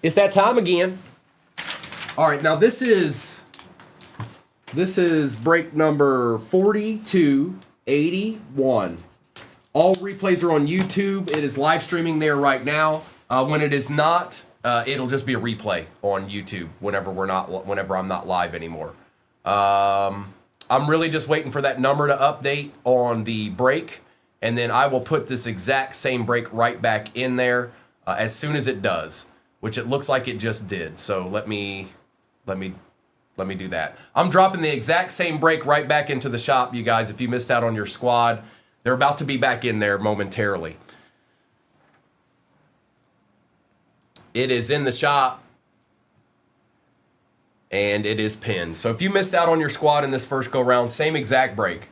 It's that time again. All right, now this is break number 4281. All replays are on YouTube. It is live streaming there right now. When it is not, it'll just be a replay on YouTube whenever I'm not live anymore. I'm really just waiting for that number to update on the break, and then I will put this exact same break right back in there as soon as it does, which it looks like it just did. So let me do that. I'm dropping the exact same break right back into the shop, you guys. If you missed out on your squad, they're about to be back in there momentarily. It is in the shop, and it is pinned. So if you missed out on your squad in this first go round, same exact break.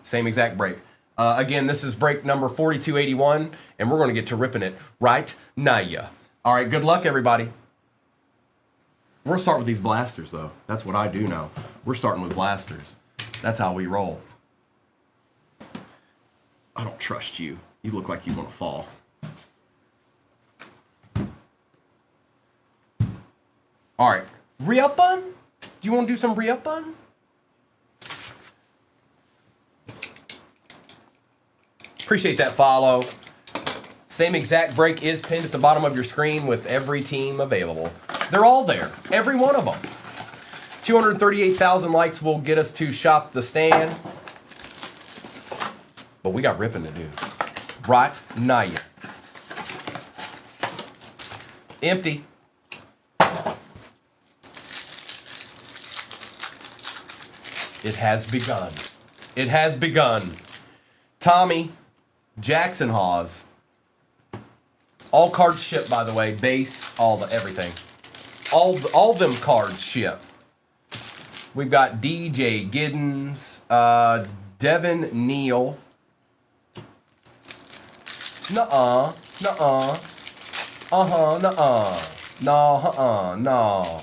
Again, this is break number 4281, and we're going to get to ripping it right now. All right, good luck, everybody. We're going to start with these blasters, though. That's what I do now. We're starting with blasters. That's how we roll. I don't trust you. You look like you want to fall. All right. Re-up bun? Do you want to do some re-up bun? Appreciate that follow. Same exact break is pinned at the bottom of your screen with every team available. They're all there. Every one of them. 238,000 likes will get us to shop the stand. But we got ripping to do. Right now. Empty. It has begun. It has begun. Tommy, Jackson Hawes. All cards ship, by the way. Base, everything. All them cards ship. We've got DJ Giddens, Devin Neal. Nuh-uh. No.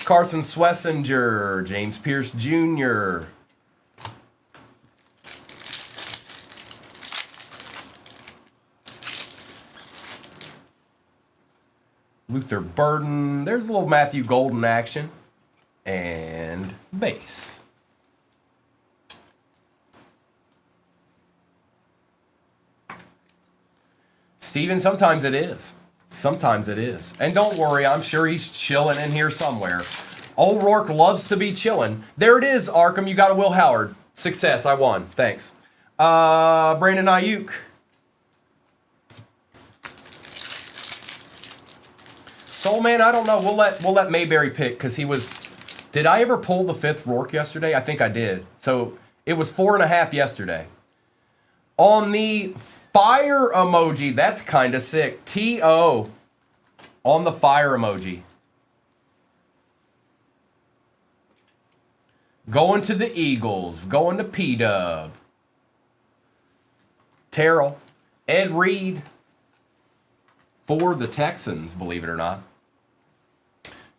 Carson Swessinger, James Pierce Jr. Luther Burden. There's a little Matthew Golden action. And base. Steven, sometimes it is. Sometimes it is. And don't worry, I'm sure he's chilling in here somewhere. Old Rourke loves to be chilling. There it is, Arkham. You got a Will Howard. Success. I won. Thanks. Brandon Ayuk. Soul Man, I don't know. We'll let Mayberry pick because he was. Did I ever pull the 5th Rourke yesterday? I think I did. So it was 4.5 yesterday. On the fire emoji, that's kind of sick. T.O. on the fire emoji. Going to the Eagles. Going to P-Dub. Terrell. Ed Reed. For the Texans, believe it or not.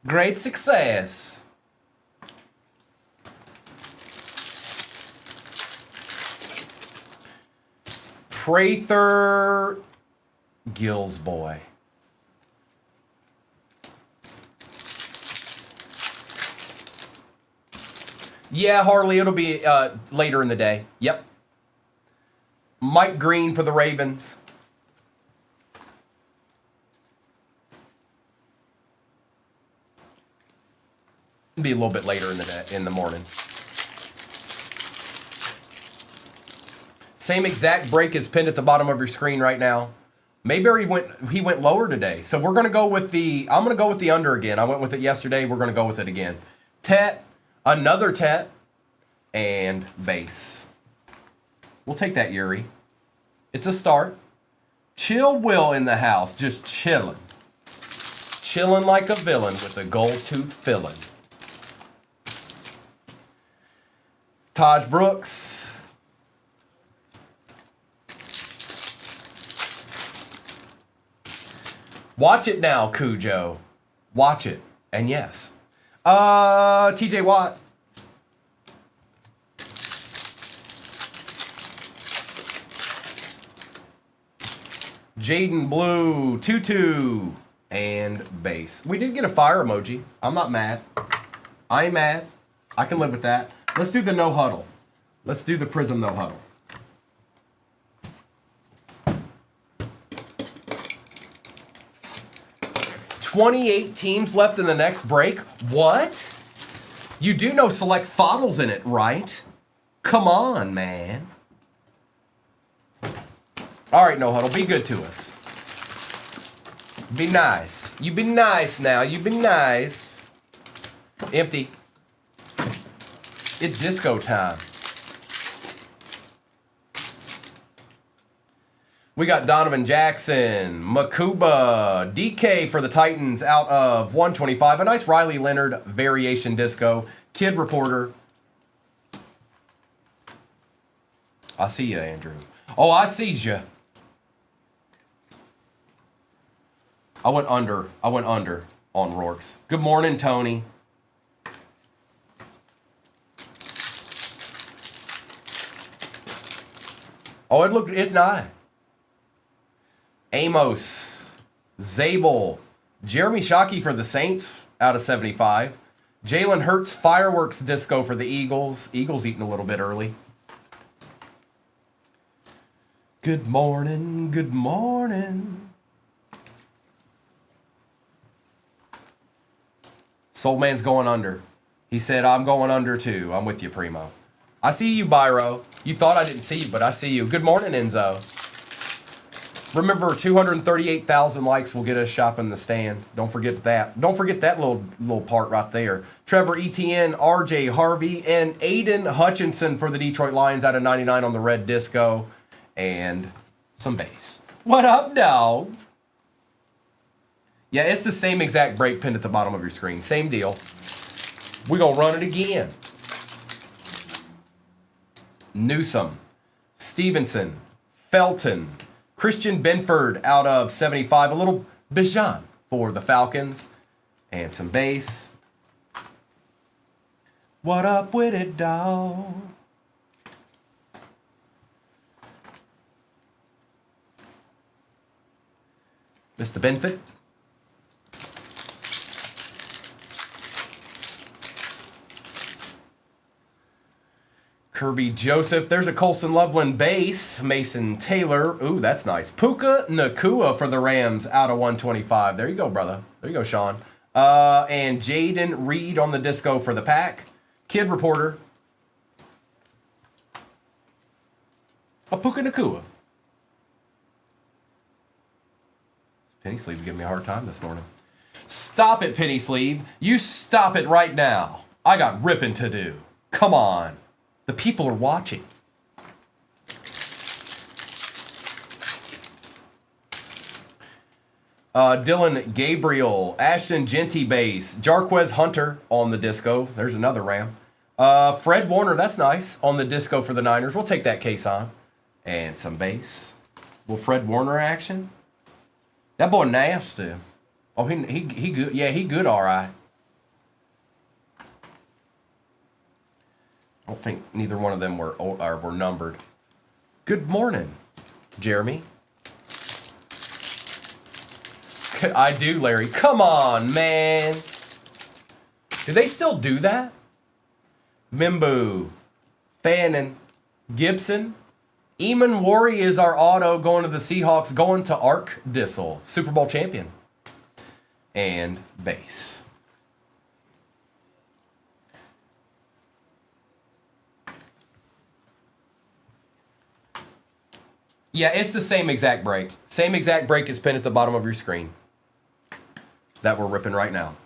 Great success. Prather Gillsboy. Yeah, Harley, it'll be later in the day. Yep. Mike Green for the Ravens. It'll be a little bit later in the day, in the morning. Same exact break is pinned at the bottom of your screen right now. Mayberry he went lower today. So we're going to go with I'm going to go with the under again. I went with it yesterday. We're going to go with it again. Tet, another Tet, and base. We'll take that, Yuri. It's a start. Chill Will in the house. Just chilling. Chilling like a villain with a gold tooth filling. Taj Brooks. Watch it now, Cujo. Watch it. And yes. TJ Watt. Jaden Blue. Tutu. and base. We did get a fire emoji. I'm not mad. I ain't mad. I can live with that. Let's do the no huddle. Let's do the Prism no huddle. $28 teams left in the next break. What? You do know select Foddles in it, right? Come on, man. All right, no huddle. Be good to us. Be nice. You be nice now. You be nice. Empty. It's disco time. We got Donovan Jackson, Makuba, DK for the Titans out of 125. A nice Riley Leonard variation disco. Kid Reporter. I see you, Andrew. Oh, I sees you. I went under on Rourke's. Good morning, Tony. Oh, it's nigh. Amos, Zabel, Jeremy Shockey for the Saints out of 75. Jalen Hurts fireworks disco for the Eagles. Eagles eating a little bit early. Good morning, good morning. Soul Man's going under. He said, I'm going under too. I'm with you, Primo. I see you, Byro. You thought I didn't see you, but I see you. Good morning, Enzo. Remember, 238,000 likes will get us shopping the stand. Don't forget that. Don't forget that little part right there. Trevor Etienne, RJ Harvey, and Aiden Hutchinson for the Detroit Lions out of 99 on the red disco. And some base. What up, dog? Yeah, it's the same exact break pinned at the bottom of your screen. Same deal. We're going to run it again. Newsom, Stevenson, Felton, Christian Benford out of 75. A little Bijan for the Falcons. And some base. What up with it, dog? Mr. Benford. Kirby Joseph. There's a Colson Loveland base. Mason Taylor. Ooh, that's nice. Puka Nakua for the Rams out of 125. There you go, brother. There you go, Sean. And Jaden Reed on the disco for the Pack. Kid Reporter. A Puka Nakua. Penny Sleeve's giving me a hard time this morning. Stop it, Penny Sleeve. You stop it right now. I got ripping to do. Come on. The people are watching. Dylan Gabriel, Ashton Genty base, Jarquez Hunter on the disco. There's another Ram. Fred Warner, that's nice, on the disco for the Niners. We'll take that case on. And some base. Will Fred Warner action? That boy nasty. Oh, he good. Yeah, he good, all right. I don't think neither one of them were numbered. Good morning, Jeremy. I do, Larry. Come on, man. Do they still do that? Mimbu, Fannin, Gibson. Eamon Worry is our auto going to the Seahawks, going to Ark Dissel, Super Bowl champion. And base. Yeah, it's the same exact break. Same exact break is pinned at the bottom of your screen. That we're ripping right now.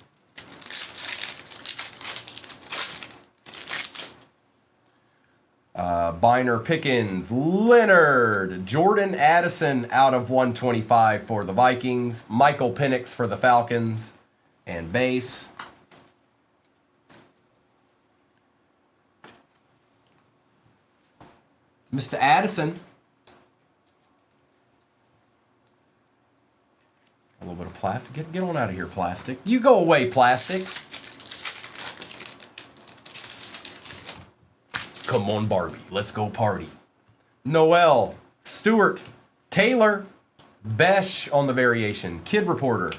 Biner Pickens, Leonard, Jordan Addison out of 125 for the Vikings. Michael Penix for the Falcons. And base. Mr. Addison. A little bit of plastic. Get on out of here, plastic. You go away, plastic. Come on, Barbie. Let's go party. Noel, Stewart, Taylor, Besh on the variation. Kid Reporter.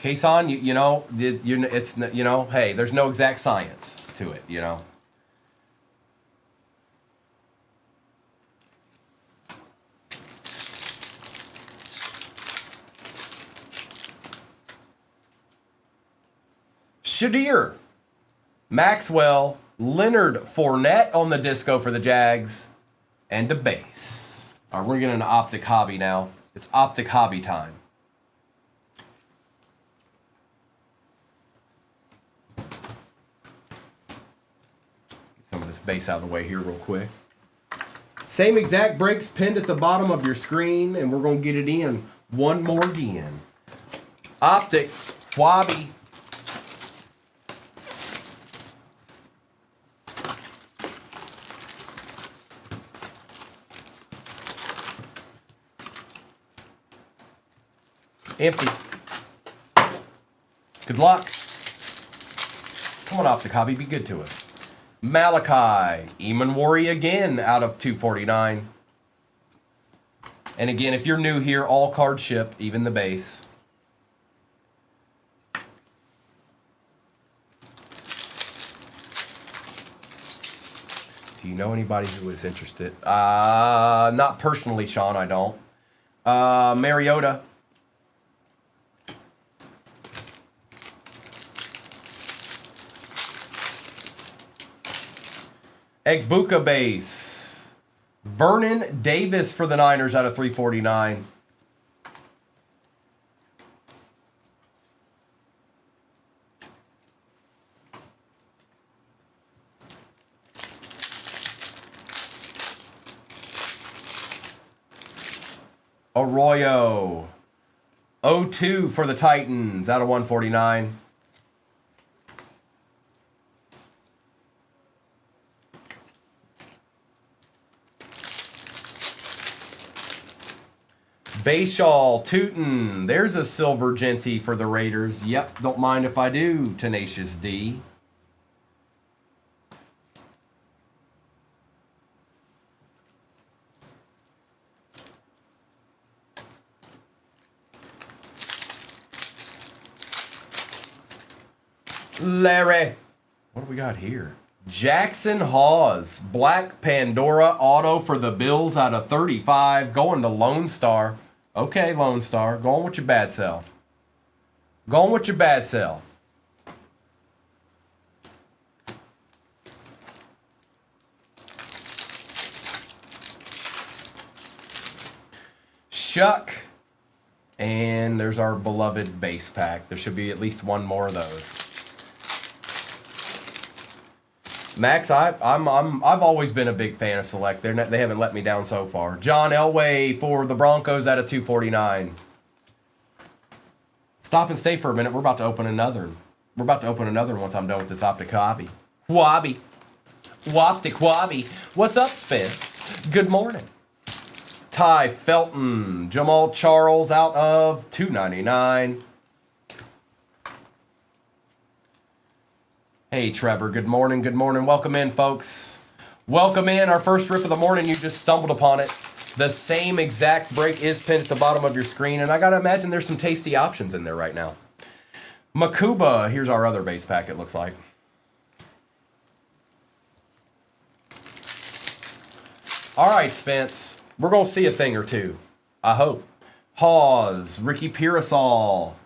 Kason, it's hey, there's no exact science to it, you know. Shadir, Maxwell, Leonard Fournette on the disco for the Jags, and a base. All right, we're getting into Optic Hobby now. It's Optic Hobby time. Get some of this base out of the way here real quick. Same exact breaks pinned at the bottom of your screen, and we're going to get it in one more again. Optic Hobby. Empty. Good luck. Come on, Optic Hobby, be good to us. Malachi, Eamon again out of 249. And again, if you're new here, all cards ship, even the base. Do you know anybody who is interested? Not personally, Sean, I don't. Mariota. Egbuka base. Vernon Davis for the Niners out of 349. Arroyo. 0-2 for the Titans out of 149. Bayshaw, Tootin. There's a silver Genty for the Raiders. Yep, don't mind if I do, Tenacious D. Larry. What do we got here? Jackson Hawes. Black Pandora auto for the Bills out of 35. Going to Lone Star. Okay, Lone Star. Going with your bad self. Going with your bad self. Shuck. And there's our beloved base pack. There should be at least one more of those. Max, I've always been a big fan of Select. They haven't let me down so far. John Elway for the Broncos out of 249. Stop and stay for a minute. We're about to open another. We're about to open another once I'm done with this Optic Hobby. Wobby. Woptic Wobby. What's up, Spence? Good morning. Ty Felton. Jamal Charles out of 299. Hey, Trevor. Good morning. Good morning. Welcome in, folks. Welcome in. Our first rip of the morning. You just stumbled upon it. The same exact break is pinned at the bottom of your screen, and I got to imagine there's some tasty options in there right now. Makuba. Here's our other base pack, it looks like. All right, Spence. We're going to see a thing or two. I hope. Hawes. Ricky Pearsall.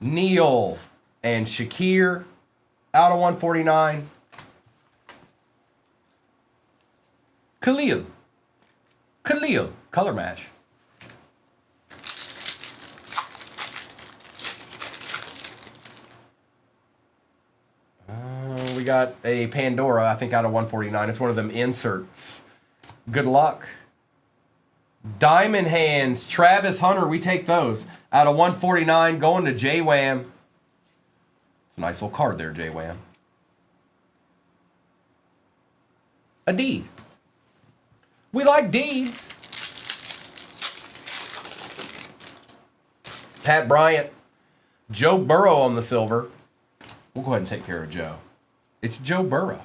Neal and Shakir out of 149. Khalil, color match. We got a Pandora, I think, out of 149. It's one of them inserts. Good luck. Diamond Hands, Travis Hunter, we take those. Out of 149, going to J-Wham. It's a nice little card there, J-Wham. A deed. We like deeds. Pat Bryant. Joe Burrow on the silver. We'll go ahead and take care of Joe. It's Joe Burrow.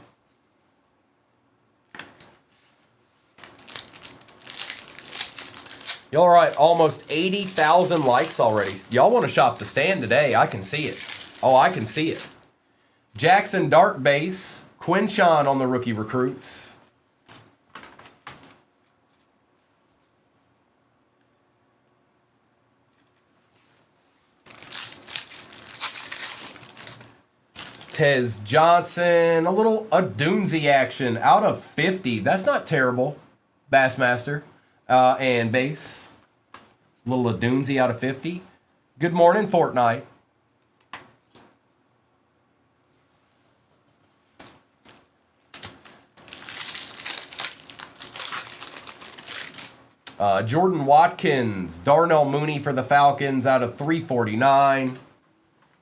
Y'all are at almost 80,000 likes already. Y'all want to shop the stand today. I can see it. Oh, I can see it. Jackson Dart base. Quinshawn on the rookie recruits. Tez Johnson. A little Adunzi action out of 50. That's not terrible. Bassmaster. And base. Little Adunzi out of 50. Good morning, Fortnite. Jordan Watkins, Darnell Mooney for the Falcons out of 349.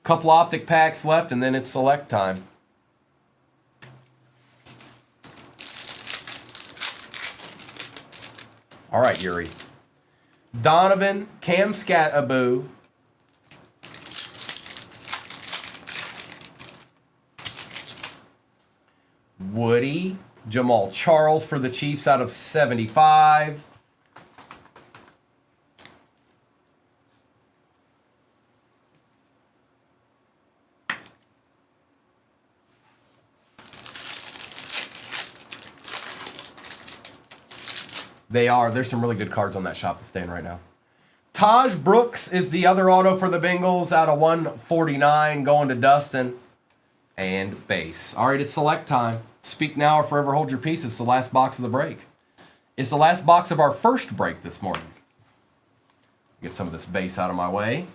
Couple optic packs left, and then it's select time. All right, Yuri. Donovan, Cam Scatabu. Woody, Jamal Charles for the Chiefs out of 75. They are. There's some really good cards on that shop that's staying right now. Taj Brooks is the other auto for the Bengals out of 149 going to Dustin. And base. All right, it's select time. Speak now or forever hold your peace. It's the last box of the break. It's the last box of our first break this morning. Get some of this base out of my way.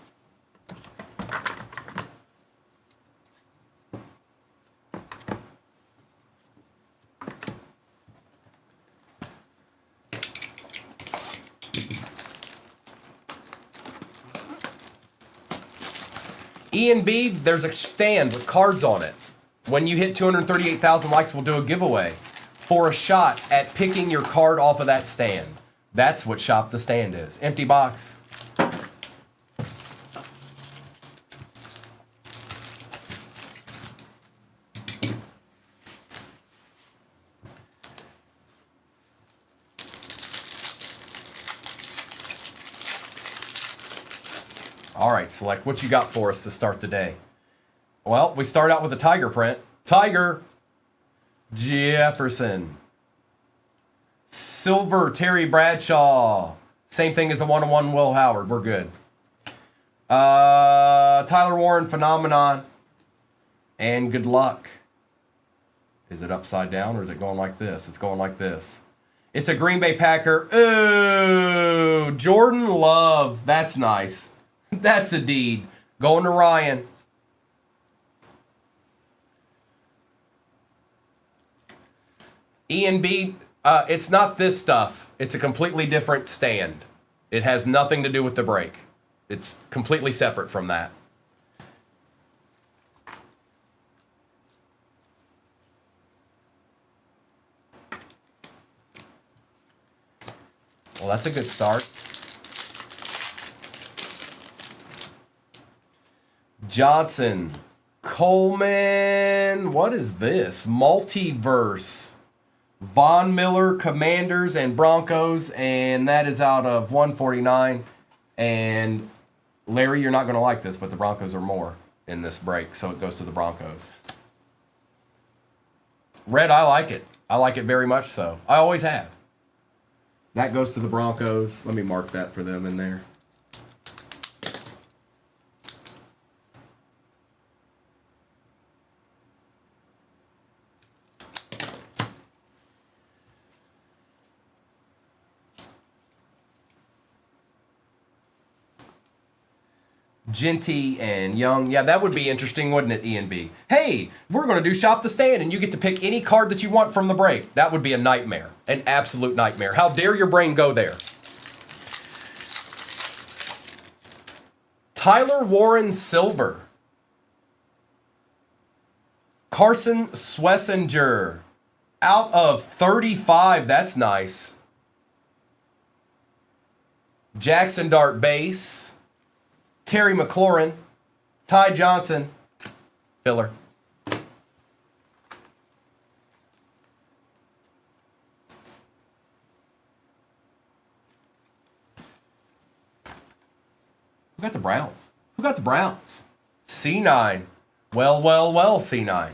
E&B, there's a stand with cards on it. When you hit 238,000 likes, we'll do a giveaway for a shot at picking your card off of that stand. That's what Shop the Stand is. Empty box. All right, Select, what you got for us to start the day? Well, we start out with a Tiger print. Tiger. Jefferson. Silver, Terry Bradshaw. Same thing as a one-on-one Will Howard. We're good. Tyler Warren, Phenomenon. And good luck. Is it upside down or is it going like this? It's going like this. It's a Green Bay Packer. Ooh, Jordan Love. That's nice. That's a deed. Going to Ryan. E&B, it's not this stuff. It's a completely different stand. It has nothing to do with the break. It's completely separate from that. Well, that's a good start. Johnson, Coleman, what is this? Multiverse. Von Miller, Commanders and Broncos, and that is out of 149. And Larry, you're not going to like this, but the Broncos are more in this break, so it goes to the Broncos. Red, I like it. I like it very much so. I always have. That goes to the Broncos. Let me mark that for them in there. Genty and Young. Yeah, that would be interesting, wouldn't it, E&B? Hey, we're going to do Shop the Stand, and you get to pick any card that you want from the break. That would be a nightmare. An absolute nightmare. How dare your brain go there? Tyler Warren Silver. Carson Swessinger. Out of 35. That's nice. Jackson Dart base. Terry McLaurin, Ty Johnson, filler. Who got the Browns? Who got the Browns? C9. Well, C9.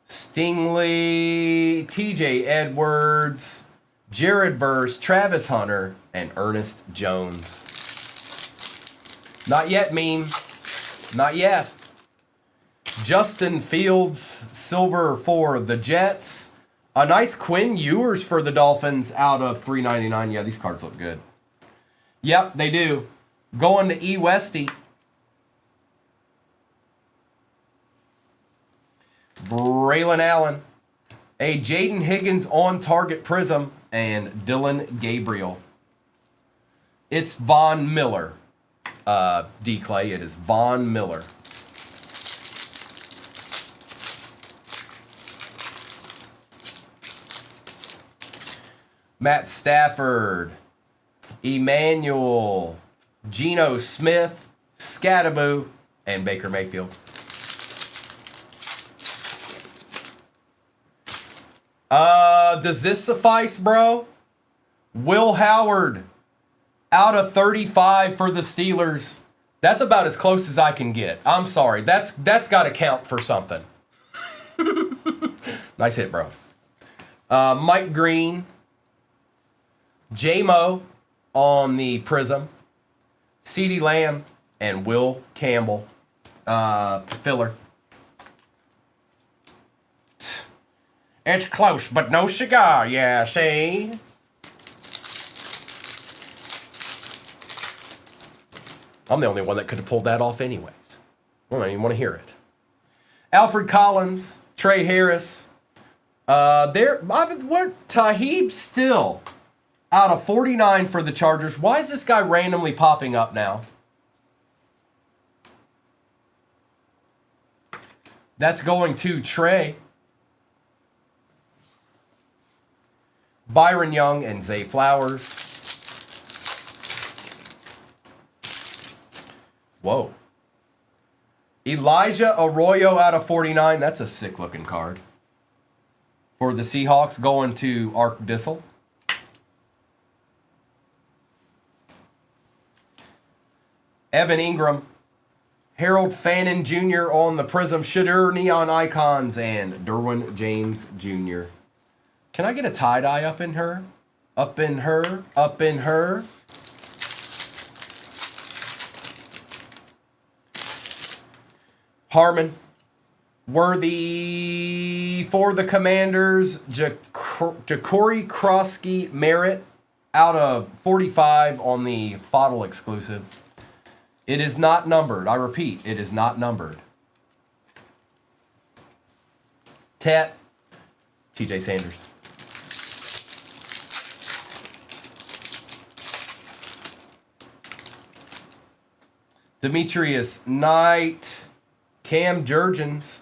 Stingley, TJ Edwards, Jared Verse, Travis Hunter, and Ernest Jones. Not yet, meme. Not yet. Justin Fields, silver for the Jets. A nice Quinn Ewers for the Dolphins out of $3.99. Yeah, these cards look good. Yep, they do. Going to E. Westy. Braylon Allen. A Jaden Higgins on-target prism. And Dylan Gabriel. It's Von Miller. D. Clay, it is Von Miller. Matt Stafford, Emmanuel, Geno Smith, Scattaboo, and Baker Mayfield. Does this suffice, bro? Will Howard, out of 35 for the Steelers. That's about as close as I can get. I'm sorry. That's got to count for something. Nice hit, bro. Mike Green, J-Mo on the Prism, CeeDee Lamb, and Will Campbell. Filler. It's close, but no cigar, yeah, see? I'm the only one that could have pulled that off anyways. I don't even want to hear it. Alfred Collins, Trey Harris. Tahib still out of 49 for the Chargers. Why is this guy randomly popping up now? That's going to Trey. Byron Young and Zay Flowers. Whoa. Elijah Arroyo out of 49. That's a sick looking card. For the Seahawks, going to Ark Dissel. Evan Ingram. Harold Fannin Jr. on the Prism. Shadur Neon Icons. And Derwin James Jr. Can I get a tie-dye up in her? Up in her? Up in her? Harmon. Worthy for the Commanders. Ja'Cory Krosky Merritt out of 45 on the Fodl exclusive. It is not numbered. I repeat, it is not numbered. Tet. TJ Sanders. Demetrius Knight, Cam Jurgens,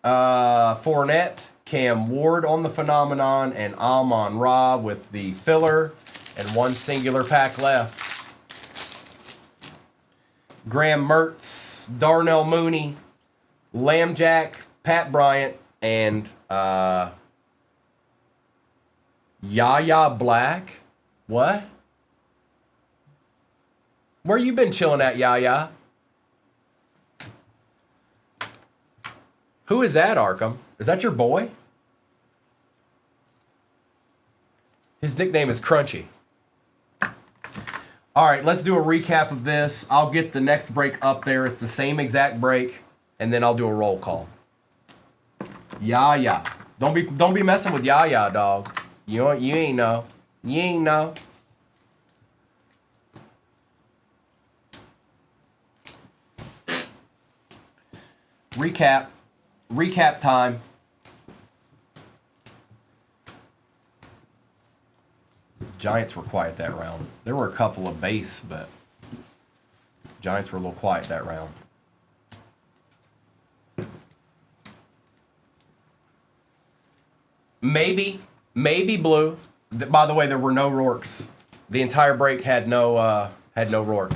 Fournette, Cam Ward on the Phenomenon, and Amon Ra with the filler, and one singular pack left. Graham Mertz, Darnell Mooney, Lambjack, Pat Bryant, and Yaya Black. What? Where you been chilling at, Yaya? Who is that, Arkham? Is that your boy? His nickname is Crunchy. All right, let's do a recap of this. I'll get the next break up there. It's the same exact break, and then I'll do a roll call. Yaya. Don't be messing with Yaya, dog. You ain't know. You ain't know. Recap time. Giants were quiet that round. There were a couple of base, but Giants were a little quiet that round. Maybe blue. By the way, there were no Rourkes. The entire break had no Rourke.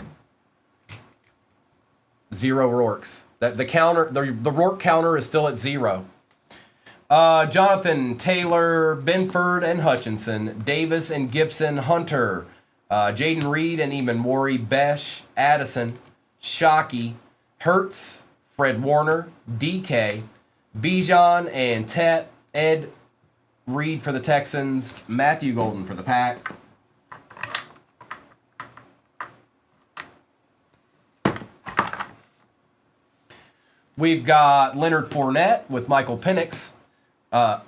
0 Rourkes. The Rourke counter is still at 0. Jonathan, Taylor, Benford, and Hutchinson, Davis and Gibson, Hunter, Jaden Reed and Eamon Worry, Besh, Addison, Shockey, Hertz, Fred Warner, DK, Bijan and Tet, Ed Reed for the Texans, Matthew Golden for the Pack. We've got Leonard Fournette with Michael Penix.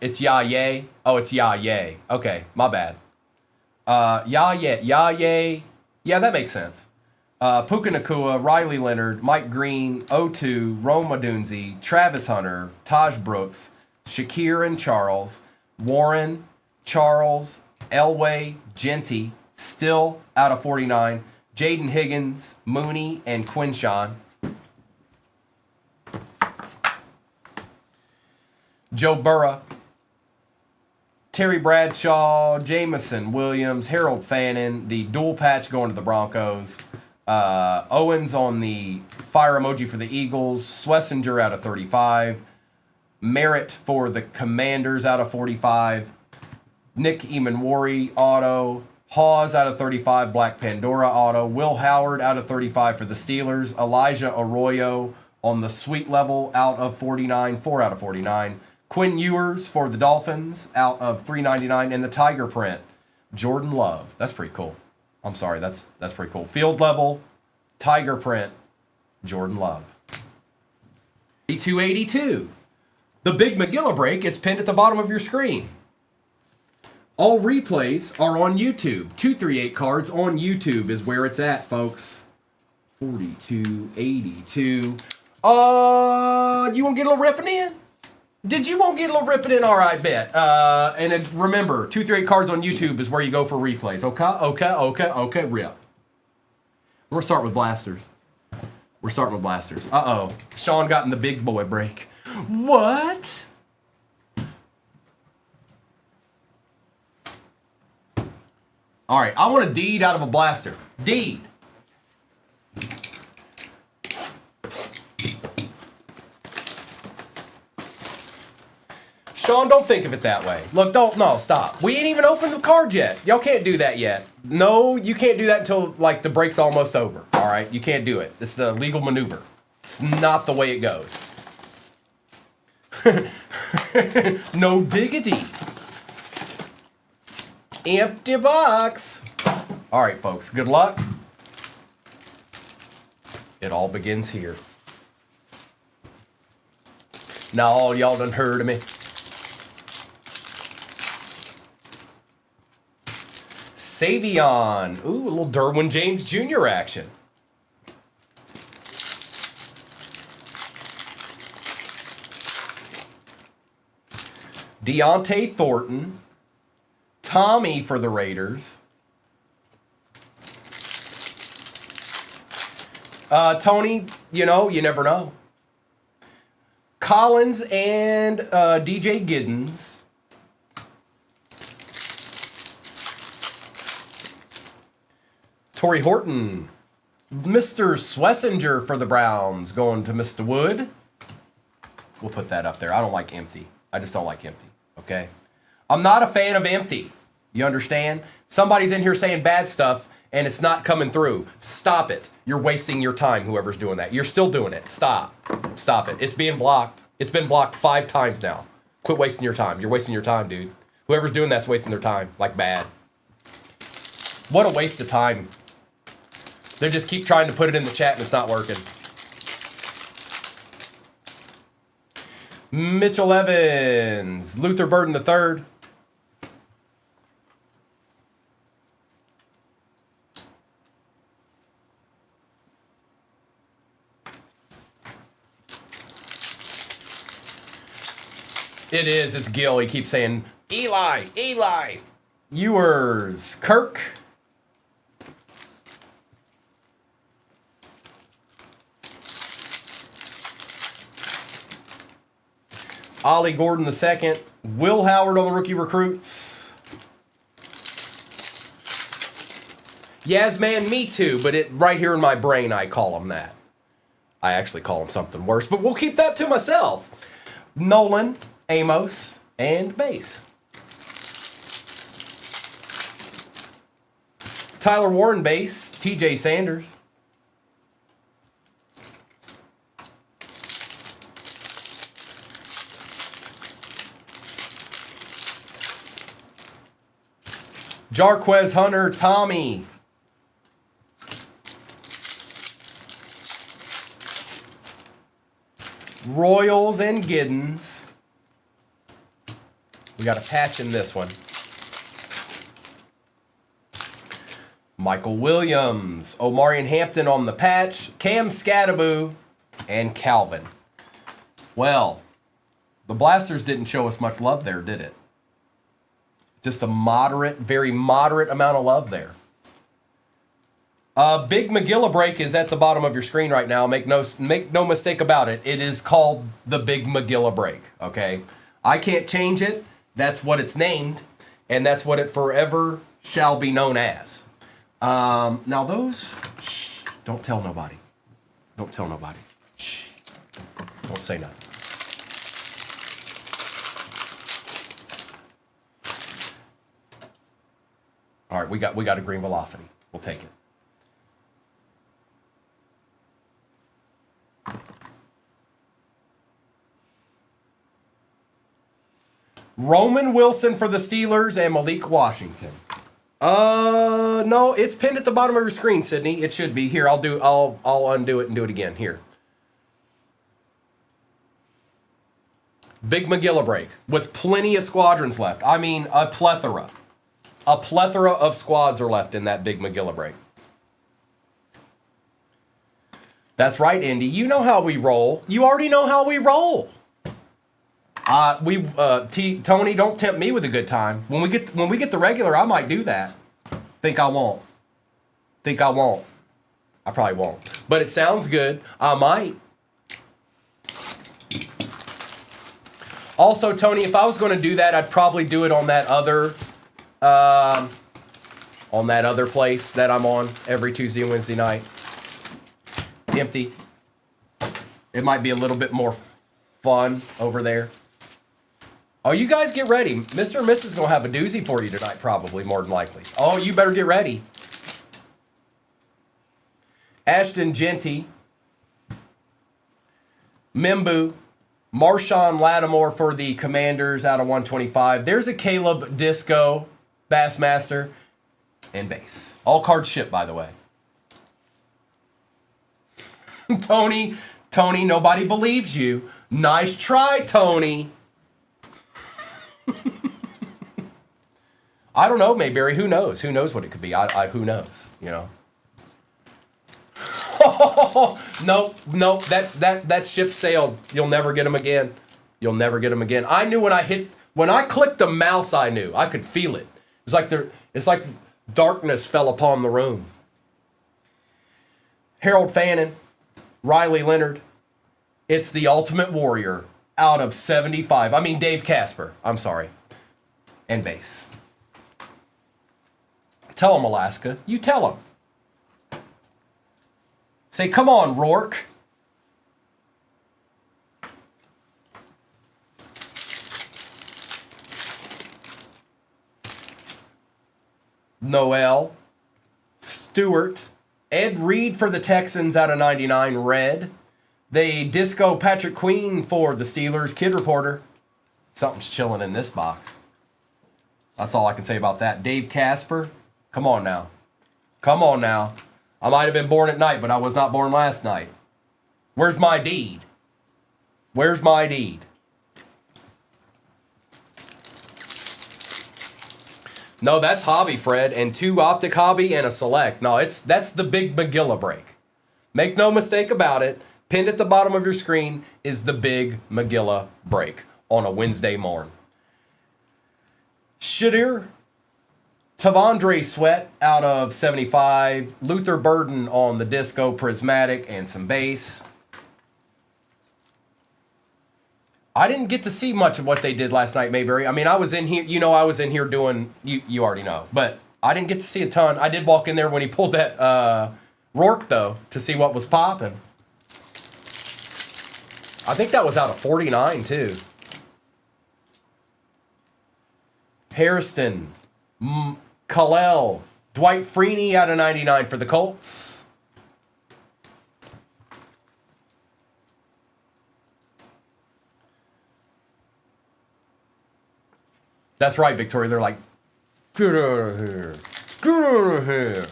It's Yay. Oh, it's Yay. Okay, my bad. Yay. Yeah, that makes sense. Puka Nacua, Riley Leonard, Mike Green, O2, Rome Odunze, Travis Hunter, Taj Brooks, Shakir and Charles, Warren, Charles, Elway, Genty, still out of 49, Jaden Higgins, Mooney, and Quinshawn. Joe Burrow, Terry Bradshaw, Jameson Williams, Harold Fannin, the dual patch going to the Broncos. Owens on the fire emoji for the Eagles. Schlesinger out of 35. Merritt for the Commanders out of 45. Nick Eamon-Worry auto. Hawes out of 35. Black Pandora auto. Will Howard out of 35 for the Steelers. Elijah Arroyo on the sweet level out of 49. 4 out of 49. Quinn Ewers for the Dolphins out of 399. And the Tiger print, Jordan Love. That's pretty cool. I'm sorry, that's pretty cool. Field level, Tiger print, Jordan Love. 282. The Big McGilla break is pinned at the bottom of your screen. All replays are on YouTube. 238 cards on YouTube is where it's at, folks. 4282. You want to get a little ripping in? Did you want to get a little ripping in? All right, bet. And then remember, 238 cards on YouTube is where you go for replays. Okay, rip. We're starting with blasters. Uh-oh. Sean got in the big boy break. What? All right, I want a deed out of a blaster. Deed. Sean, don't think of it that way. Look, stop. We ain't even opened the card yet. Y'all can't do that yet. No, you can't do that until, like, the break's almost over. All right? You can't do it. It's the legal maneuver. It's not the way it goes. No diggity. Empty box. All right, folks. Good luck. It all begins here. Now all y'all done heard of me. Savion. Ooh, a little Derwin James Jr. action. Deontay Thornton. Tommy for the Raiders. Tony, you never know. Collins and DJ Giddens. Torrey Horton. Mr. Schlesinger for the Browns going to Mr. Wood. We'll put that up there. I don't like empty. I just don't like empty, okay? I'm not a fan of empty. You understand? Somebody's in here saying bad stuff, and it's not coming through. Stop it. You're wasting your time, whoever's doing that. You're still doing it. Stop. Stop it. It's being blocked. It's been blocked 5 times now. Quit wasting your time. You're wasting your time, dude. Whoever's doing that's wasting their time. Like bad. What a waste of time. They just keep trying to put it in the chat and it's not working. Mitchell Evans. Luther Burden III. It is. It's Gil. He keeps saying, Eli. Ewers. Kirk. Ollie Gordon II. Will Howard on the rookie recruits. Yes, man, me too. But right here in my brain, I call him that. I actually call him something worse. But we'll keep that to myself. Nolan Amos, and base. Tyler Warren base, TJ Sanders. Jarquez Hunter, Tommy. Royals and Giddens. We got a patch in this one. Michael Williams, Omarion Hampton on the patch, Cam Scattaboo, and Calvin. Well, the Blasters didn't show us much love there, did it? Just a moderate, very moderate amount of love there. Big Magilla break is at the bottom of your screen right now. Make no mistake about it. It is called the Big Magilla break, okay? I can't change it. That's what it's named, and that's what it forever shall be known as. Now those, shh, don't tell nobody. Don't tell nobody. Shh. Don't say nothing. All right, we got a green velocity. We'll take it. Roman Wilson for the Steelers and Malik Washington. No, it's pinned at the bottom of your screen, Sydney. It should be. Here, I'll undo it and do it again. Here. Big Magilla break with plenty of squadrons left. I mean, a plethora. A plethora of squads are left in that Big Magilla break. That's right, Indy. You know how we roll. You already know how we roll. Tony, don't tempt me with a good time. When we get the regular, I might do that. Think I won't. I probably won't. But it sounds good. I might. Also, Tony, if I was going to do that, I'd probably do it on that other place that I'm on every Tuesday and Wednesday night. Empty. It might be a little bit more fun over there. Oh, you guys get ready. Mr. and Mrs. is going to have a doozy for you tonight, probably, more than likely. Oh, you better get ready. Ashton Genty. Mimbu. Marshawn Lattimore for the Commanders out of 125. There's a Caleb Disco, Bassmaster, and base. All cards shipped, by the way. Tony, nobody believes you. Nice try, Tony. I don't know, Mayberry. Who knows? Who knows what it could be? Who knows? You know. Nope. That ship sailed. You'll never get them again. You'll never get them again. I knew when I clicked the mouse. I knew. I could feel it. It's like darkness fell upon the room. Harold Fannin, Riley Leonard. It's the Ultimate Warrior out of 75. I mean, Dave Casper. I'm sorry. And base. Tell him, Alaska. You tell him. Say, come on, Rourke. Noel. Stewart. Ed Reed for the Texans out of 99, red. They Disco Patrick Queen for the Steelers, Kid Reporter. Something's chilling in this box. That's all I can say about that. Dave Casper. Come on now. Come on now. I might have been born at night, but I was not born last night. Where's my deed? Where's my deed? No, that's hobby, Fred, and 2 optic hobby and a select. No, that's the Big Magilla break. Make no mistake about it. Pinned at the bottom of your screen is the Big Magilla break on a Wednesday morn. Shadir Tavondre Sweat out of 75. Luther Burden on the Disco Prismatic and some base. I didn't get to see much of what they did last night, Mayberry. I mean, I was in here, I was in here doing, you already know. But I didn't get to see a ton. I did walk in there when he pulled that Rourke, though, to see what was popping. I think that was out of 49, too. Hairston, Khalil, Dwight Freeney out of 99 for the Colts. That's right, Victoria. They're like, get out of here. Get out of here.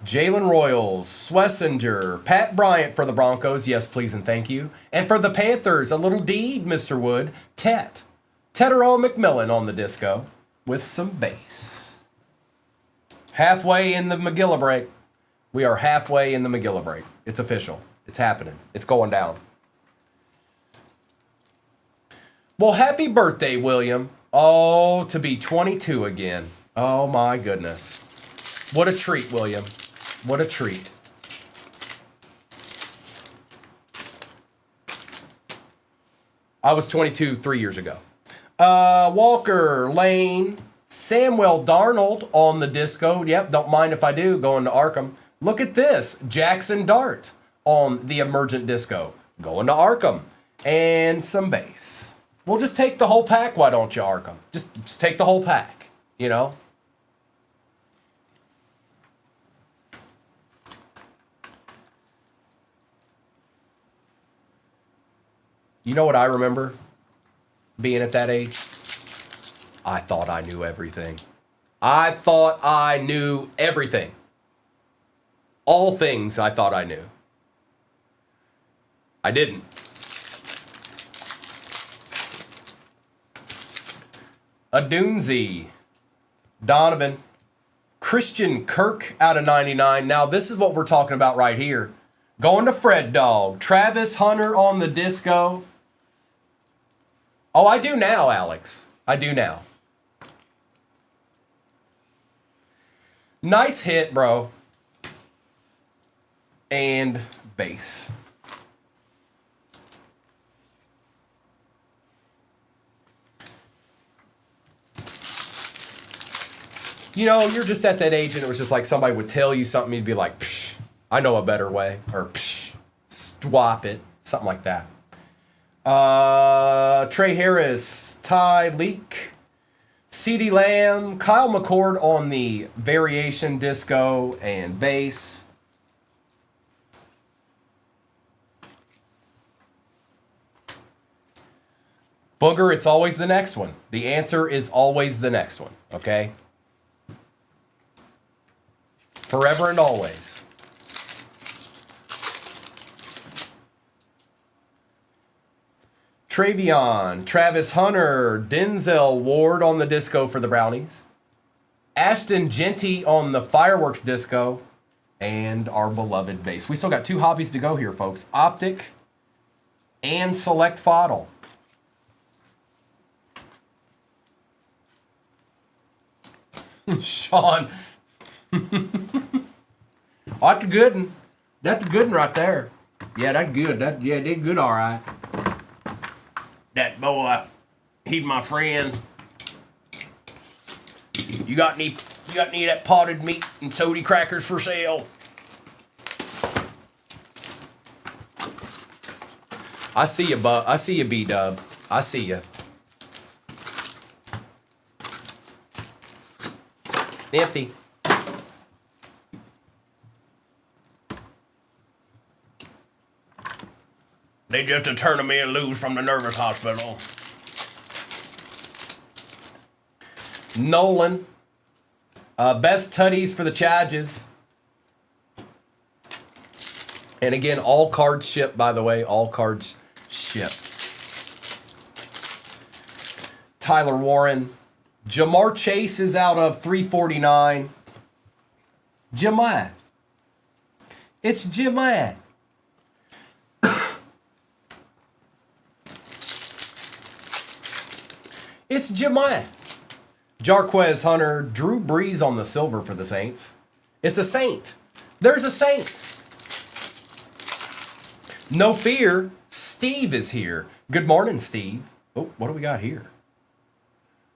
Jalen Royals, Swessinger, Pat Bryant for the Broncos. Yes, please and thank you. And for the Panthers, a little deed, Mr. Wood. Tetero McMillan on the disco with some bass. Halfway in the McGilla break. We are halfway in the McGilla break. It's official. It's happening. It's going down. Well, happy birthday, William. Oh, to be 22 again. Oh, my goodness. What a treat, William. What a treat. I was 22 3 years ago. Walker, Lane, Samuel Darnold on the disco. Yep, don't mind if I do, going to Arkham. Look at this. Jackson Dart on the emergent disco. Going to Arkham. And some bass. We'll just take the whole pack, why don't you, Arkham? Just take the whole pack, you know? You know what I remember being at that age? I thought I knew everything. I thought I knew everything. All things I thought I knew. I didn't. Adunzi, Donovan, Christian Kirk out of 99. Now, this is what we're talking about right here. Going to Fred Dog. Travis Hunter on the disco. Oh, I do now, Alex. I do now. Nice hit, bro. And bass. You know, you're just at that age and it was just like somebody would tell you something, you'd be like, psh, I know a better way. Or, psh, swap it. Something like that. Trey Harris, Ty Leak, CeeDee Lamb, Kyle McCord on the variation disco and bass. Booger, it's always the next one. The answer is always the next one, okay? Forever and always. Travion, Travis Hunter, Denzel Ward on the disco for the Brownies. Ashton Genty on the fireworks disco. And our beloved bass. We still got 2 hobbies to go here, folks. Optic and Select Fodl. Sean. Oh, that's a good one. That's a good one right there. Yeah, that's good. Yeah, did good, all right. That boy, he's my friend. You got any of that potted meat and sody crackers for sale? I see you, Bub. I see you, B-Dub. I see you. Empty. They just a turning me loose from the nervous hospital. Nolan. Best tutties for the Charges. And again, all cards shipped, by the way. All cards shipped. Tyler Warren. Jamar Chase is out of 349. Jamar. It's Jamar. It's Jamar. Jarquez Hunter, Drew Brees on the silver for the Saints. It's a Saint. There's a Saint. No fear. Steve is here. Good morning, Steve. Oh, what do we got here?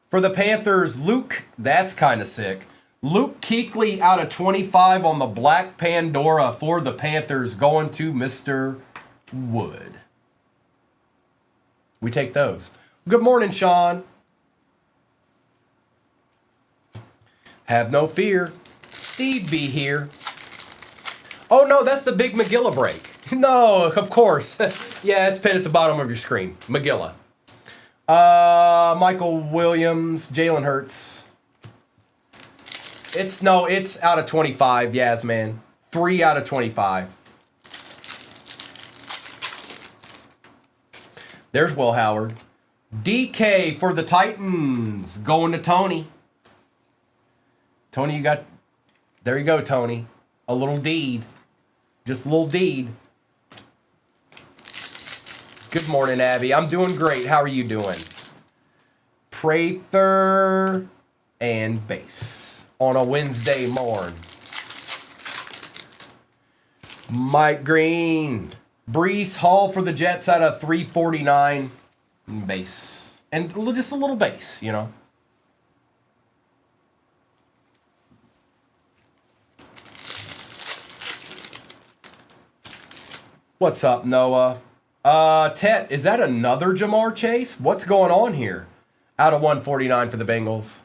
For the Panthers, Luke, that's kind of sick. Luke Kuechly out of 25 on the Black Pandora for the Panthers, going to Mr. Wood. We take those. Good morning, Sean. Have no fear. Steve be here. Oh, no, that's the big Magilla break. No, of course. Yeah, it's pinned at the bottom of your screen. Magilla. Michael Williams, Jalen Hurts. It's out of 25, Yas, man. 3 out of 25. There's Will Howard. DK for the Titans. Going to Tony. Tony, you got... There you go, Tony. A little deed. Just a little deed. Good morning, Abby. I'm doing great. How are you doing? Prather and base on a Wednesday morn. Mike Green. Brees Hall for the Jets out of 349 base. And just a little base, you know. What's up, Noah? Tet, is that another Jamar Chase? What's going on here? Out of 149 for the Bengals.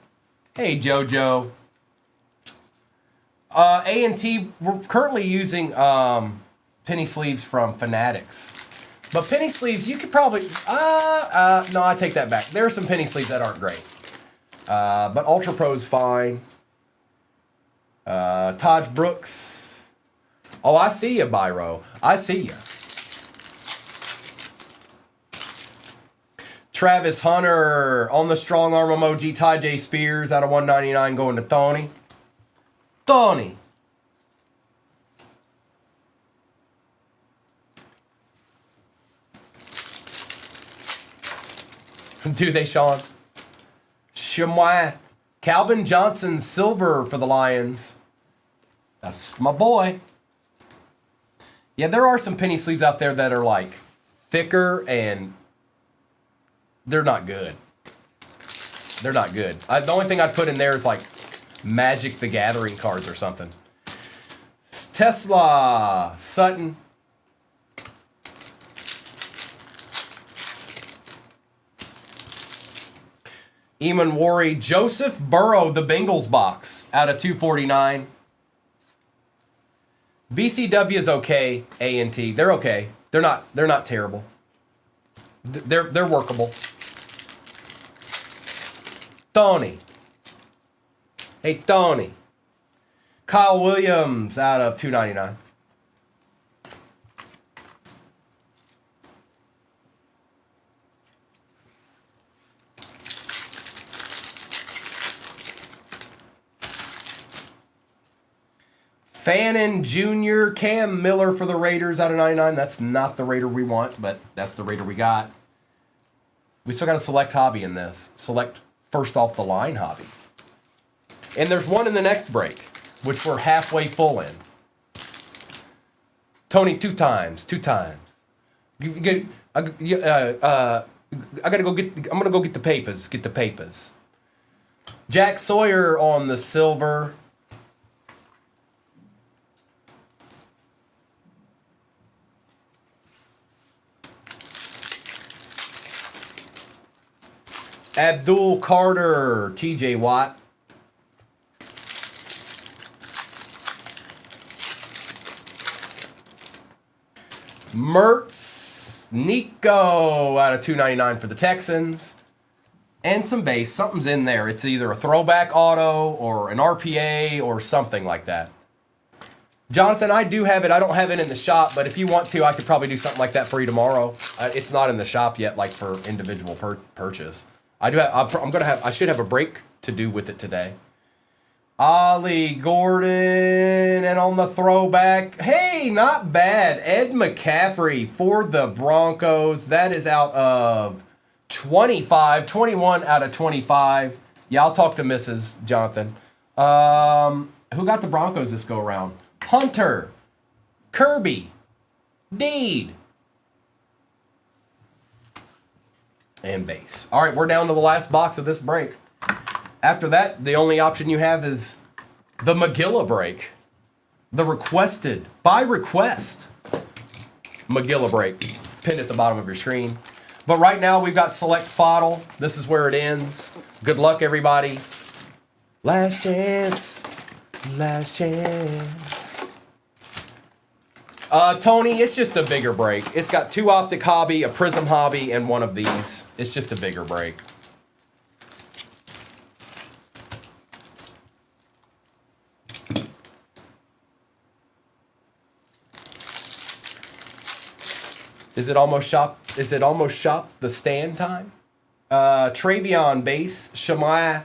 Hey, JoJo. A&T, we're currently using penny sleeves from Fanatics. But penny sleeves, you could probably... no, I take that back. There are some penny sleeves that aren't great. But Ultra Pro's fine. Todd Brooks. Oh, I see you, Byro. I see you. Travis Hunter on the strong arm emoji. Ty J. Spears out of 199 going to Tony. Tony. Do they, Sean? Chamois. Calvin Johnson, silver for the Lions. That's my boy. Yeah, there are some penny sleeves out there that are like thicker and they're not good. They're not good. The only thing I'd put in there is like Magic the Gathering cards or something. Tesla, Sutton. Eamon Worry, Joseph Burrow, the Bengals box out of 249. BCW is okay. A&T, they're okay. They're not terrible. They're workable. Tony. Hey, Tony. Kyle Williams out of 299. Fannin Jr., Cam Miller for the Raiders out of 99. That's not the Raider we want, but that's the Raider we got. We still got a select hobby in this. Select first off the line hobby. And there's one in the next break, which we're halfway full in. Tony, two times. I gotta go get. I'm gonna go get the papers. Get the papers. Jack Sawyer on the silver. Abdul Carter, TJ Watt. Mertz, Nico out of 299 for the Texans. And some base. Something's in there. It's either a throwback auto or an RPA or something like that. Jonathan, I do have it. I don't have it in the shop, but if you want to, I could probably do something like that for you tomorrow. It's not in the shop yet, like for individual purchase. I do have. I should have a break to do with it today. Ollie Gordon, and on the throwback, hey, not bad. Ed McCaffrey for the Broncos. That is out of 25, 21 out of 25. Yeah, I'll talk to Mrs. Jonathan. Who got the Broncos this go around? Hunter, Kirby, Deed. And base. All right, we're down to the last box of this break. After that, the only option you have is the Magilla break. The requested, by request, Magilla break. Pinned at the bottom of your screen. But right now we've got Select Fodl. This is where it ends. Good luck, everybody. Last chance. Last chance. Tony, it's just a bigger break. It's got 2 Optic Hobby, a Prism Hobby, and 1 of these. It's just a bigger break. Is it almost shop the stand time? Travion base, Shemaiah,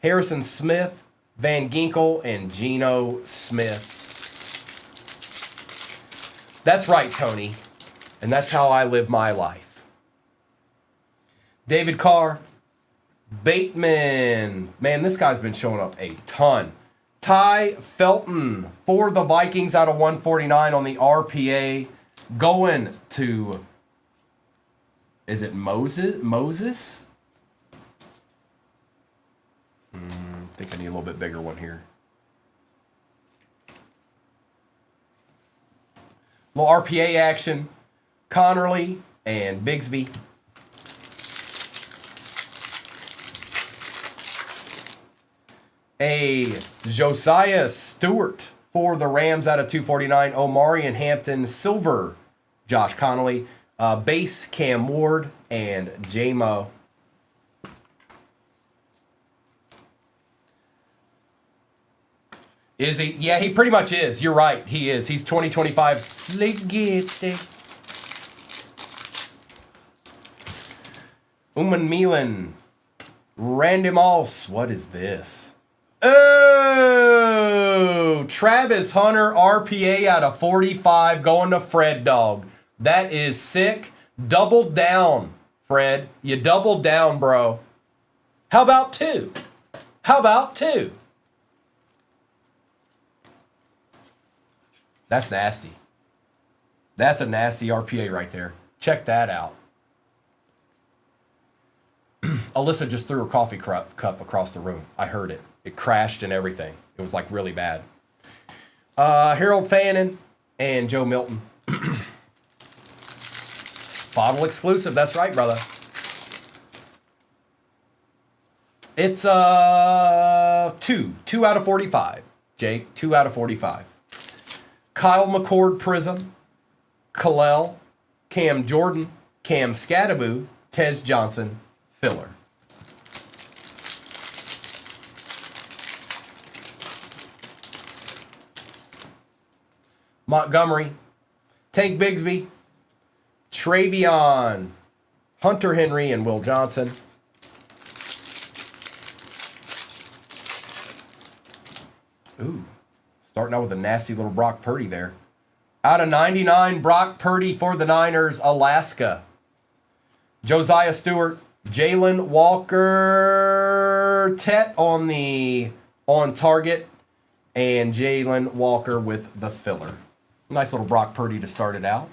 Harrison Smith, Van Ginkel, and Geno Smith. That's right, Tony. And that's how I live my life. David Carr, Bateman. Man, this guy's been showing up a ton. Ty Felton for the Vikings out of 149 on the RPA. Going to, is it Moses? I think I need a little bit bigger one here. Little RPA action. Connerly and Bigsby. A Josiah Stewart for the Rams out of 249. Omari and Hampton Silver. Josh Connolly. Base Cam Ward and J-Mo. Is he? Yeah, he pretty much is. You're right. He is. He's 2025. Uman Milan. Randy Moss. What is this? Oh! Travis Hunter, RPA out of 45, going to Fred Dog. That is sick. Doubled down, Fred. You doubled down, bro. How about 2? How about 2? That's nasty. That's a nasty RPA right there. Check that out. Alyssa just threw her coffee cup across the room. I heard it. It crashed and everything. It was like really bad. Harold Fannin and Joe Milton. Bottle exclusive. That's right, brother. It's 2 out of 45. Jake, 2 out of 45. Kyle McCord Prism, Kalel, Cam Jordan, Cam Scadaboo, Tez Johnson, Filler. Montgomery, Tank Bigsby, Travion, Hunter Henry, and Will Johnson. Ooh. Starting out with a nasty little Brock Purdy there. Out of 99, Brock Purdy for the Niners, Alaska. Josiah Stewart, Jalen Walker, Tet on target, and Jalen Walker with the filler. Nice little Brock Purdy to start it out.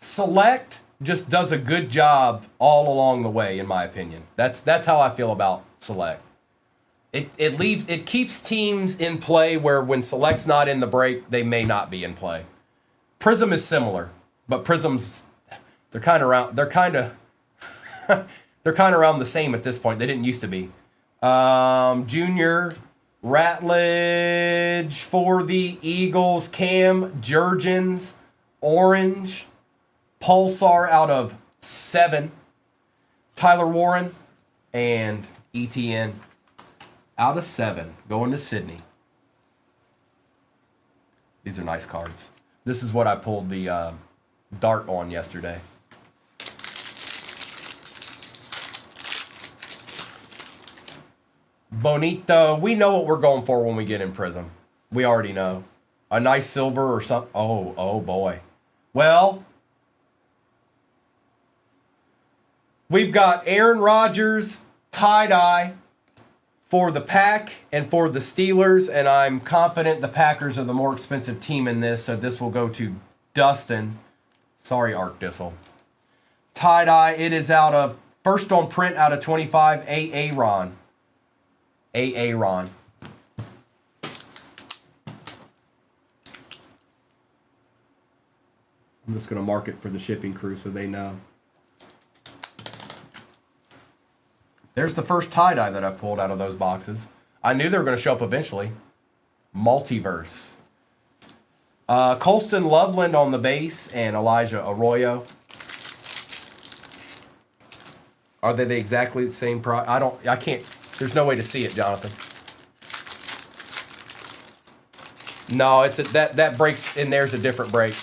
Select just does a good job all along the way, in my opinion. That's how I feel about Select. It keeps teams in play where when Select's not in the break, they may not be in play. Prism is similar, but Prism's they're kind of around the same at this point. They didn't used to be. Junior Ratledge for the Eagles, Cam Jurgens, Orange. Pulsar out of 7. Tyler Warren and ETN out of 7. Going to Sydney. These are nice cards. This is what I pulled the dart on yesterday. Bonito. We know what we're going for when we get in Prism. We already know. A nice silver or something. Oh boy. Well, we've got Aaron Rodgers, tie-dye for the Pack and for the Steelers, and I'm confident the Packers are the more expensive team in this, so this will go to Dustin. Sorry, Arc Dissel. Tie-dye, it is out of First on print out of 25, A.A. Ron. A.A. Ron. I'm just going to mark it for the shipping crew so they know. There's the first tie-dye that I've pulled out of those boxes. I knew they were going to show up eventually. Multiverse. Colston Loveland on the base and Elijah Arroyo. Are they exactly the same price? I can't, there's no way to see it, Jonathan. No, it's that breaks in there's a different break.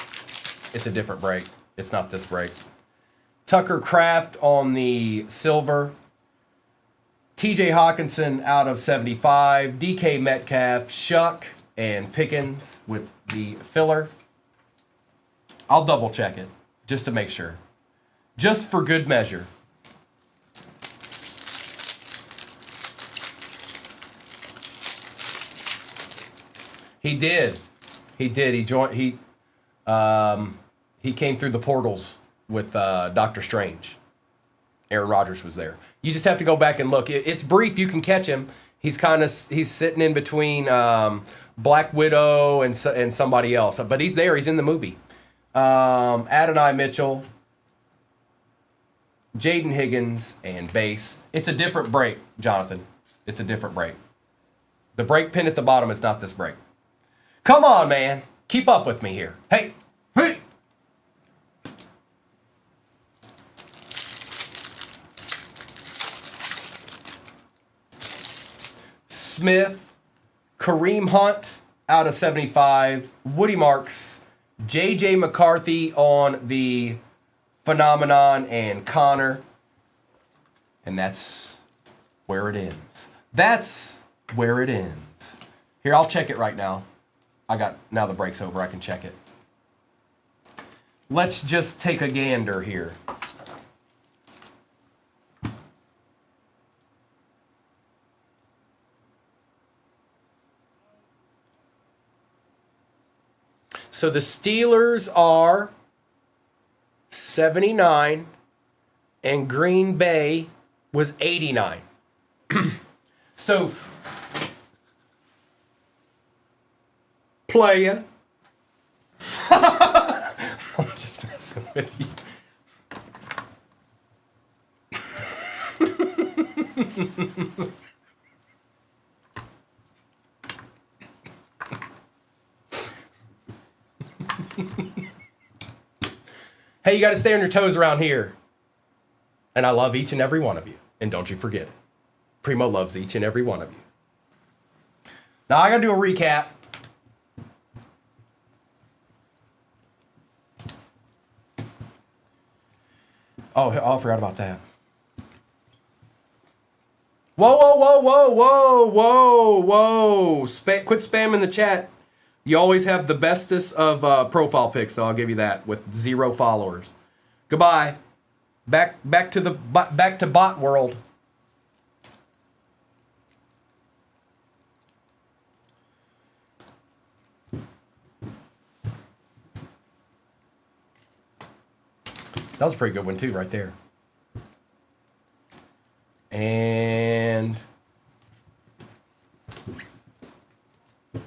It's a different break. It's not this break. Tucker Kraft on the silver. TJ Hawkinson out of 75. DK Metcalf, Shuck, and Pickens with the filler. I'll double check it just to make sure. Just for good measure. He did. He did. He joined. He came through the portals with Doctor Strange. Aaron Rodgers was there. You just have to go back and look. It's brief. You can catch him. He's sitting in between Black Widow and somebody else, but he's there. He's in the movie. Adonai Mitchell, Jaden Higgins, and base. It's a different break, Jonathan. It's a different break. The break pin at the bottom is not this break. Come on, man. Keep up with me here. Hey. Hey. Smith, Kareem Hunt out of 75, Woody Marks, J.J. McCarthy on the Phenomenon, and Connor. And that's where it ends. That's where it ends. Here, I'll check it right now. Now the break's over, I can check it. Let's just take a gander here. So the Steelers are 79 and Green Bay was 89. So playa. I'm just messing with you. Hey, you got to stay on your toes around here. And I love each and every one of you. And don't you forget it. Primo loves each and every one of you. Now I got to do a recap. Oh, I forgot about that. Whoa, whoa, whoa, whoa, whoa, whoa, whoa. Quit spamming the chat. You always have the bestest of profile pics, so I'll give you that, with 0 followers. Goodbye. Back to bot world. That was a pretty good one too, right there. And it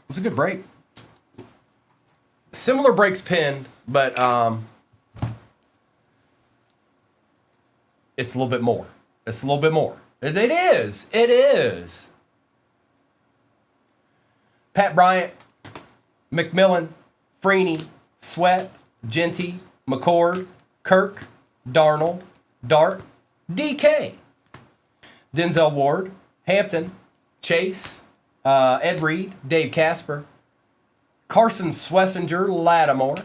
was a good break. Similar breaks pinned, but it's a little bit more. It's a little bit more. It is. It is. Pat Bryant, McMillan, Freeney, Sweat, Genty, McCord, Kirk, Darnold, Dart, DK, Denzel Ward, Hampton, Chase, Ed Reed, Dave Casper, Carson Swessinger, Lattimore,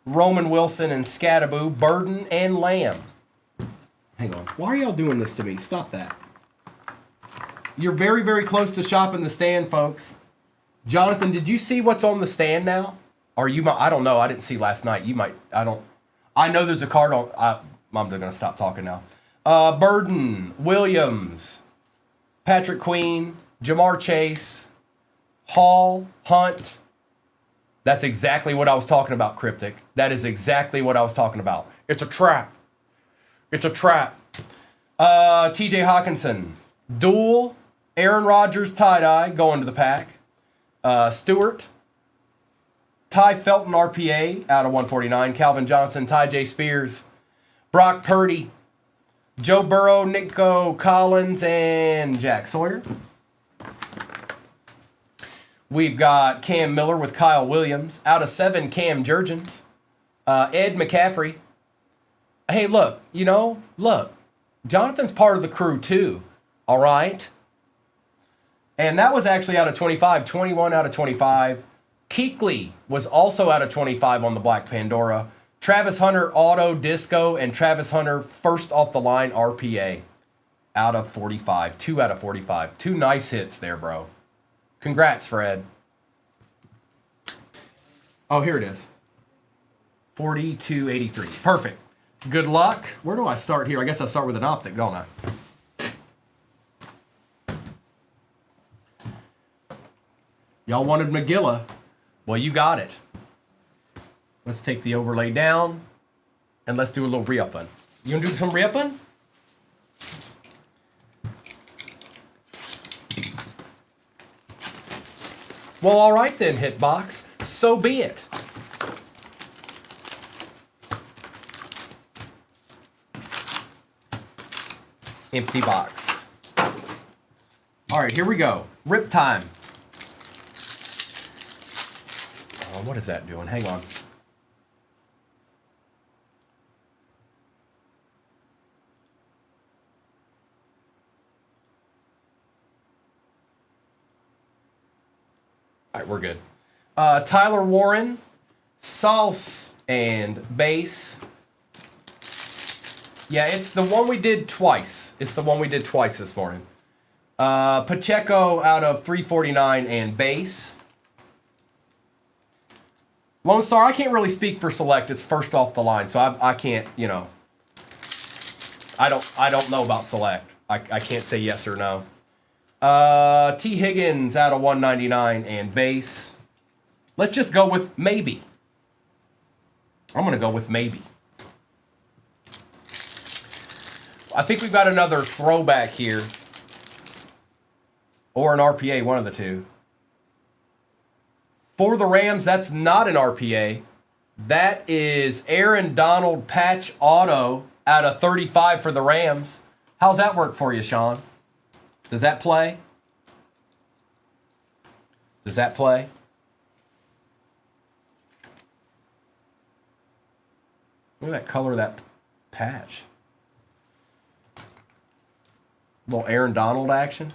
Roman Wilson and Scattaboo, Burden, and Lamb. Hang on. Why are y'all doing this to me? Stop that. You're very, very close to shopping the stand, folks. Jonathan, did you see what's on the stand now? Or you might, I don't know. I didn't see last night. You might, I know there's a card on, I'm going to stop talking now. Burden, Williams, Patrick Queen, Jamar Chase, Hall, Hunt, That's exactly what I was talking about, Cryptic. That is exactly what I was talking about. It's a trap. It's a trap. TJ Hawkinson. Dual. Aaron Rodgers tie-dye going to the pack. Stewart. Ty Felton RPA out of 149. Calvin Johnson. Ty J. Spears. Brock Purdy. Joe Burrow. Nico Collins. And Jack Sawyer. We've got Cam Miller with Kyle Williams. Out of 7, Cam Jurgens. Ed McCaffrey. Hey, look. Look. Jonathan's part of the crew, too. All right? And that was actually out of 25. 21 out of 25. Keekly was also out of 25 on the Black Pandora. Travis Hunter, Auto, Disco, and Travis Hunter, first off the line, RPA. Out of 45. 2 out of 45. 2 nice hits there, bro. Congrats, Fred. Oh, here it is. 4283. Perfect. Good luck. Where do I start here? I guess I start with an optic, don't I? Y'all wanted Magilla. Well, you got it. Let's take the overlay down and let's do a little re-upping. You gonna do some re-upping? Well, all right then, Hitbox. So be it. Empty box. All right, here we go. Rip time. Oh, what is that doing? Hang on. All right, we're good. Tyler Warren, Sauce, and Base. Yeah, it's the one we did twice. It's the one we did twice this morning. Pacheco out of 349 and Base. Lone Star, I can't really speak for Select. It's first off the line, so I can't, I don't know about Select. I can't say yes or no. T. Higgins out of 199 and Base. Let's just go with maybe. I'm going to go with maybe. I think we've got another throwback here. Or an RPA, one of the two. For the Rams, that's not an RPA. That is Aaron Donald patch auto out of 35 for the Rams. How's that work for you, Sean? Does that play? Does that play? Look at that color of that patch. Little Aaron Donald action.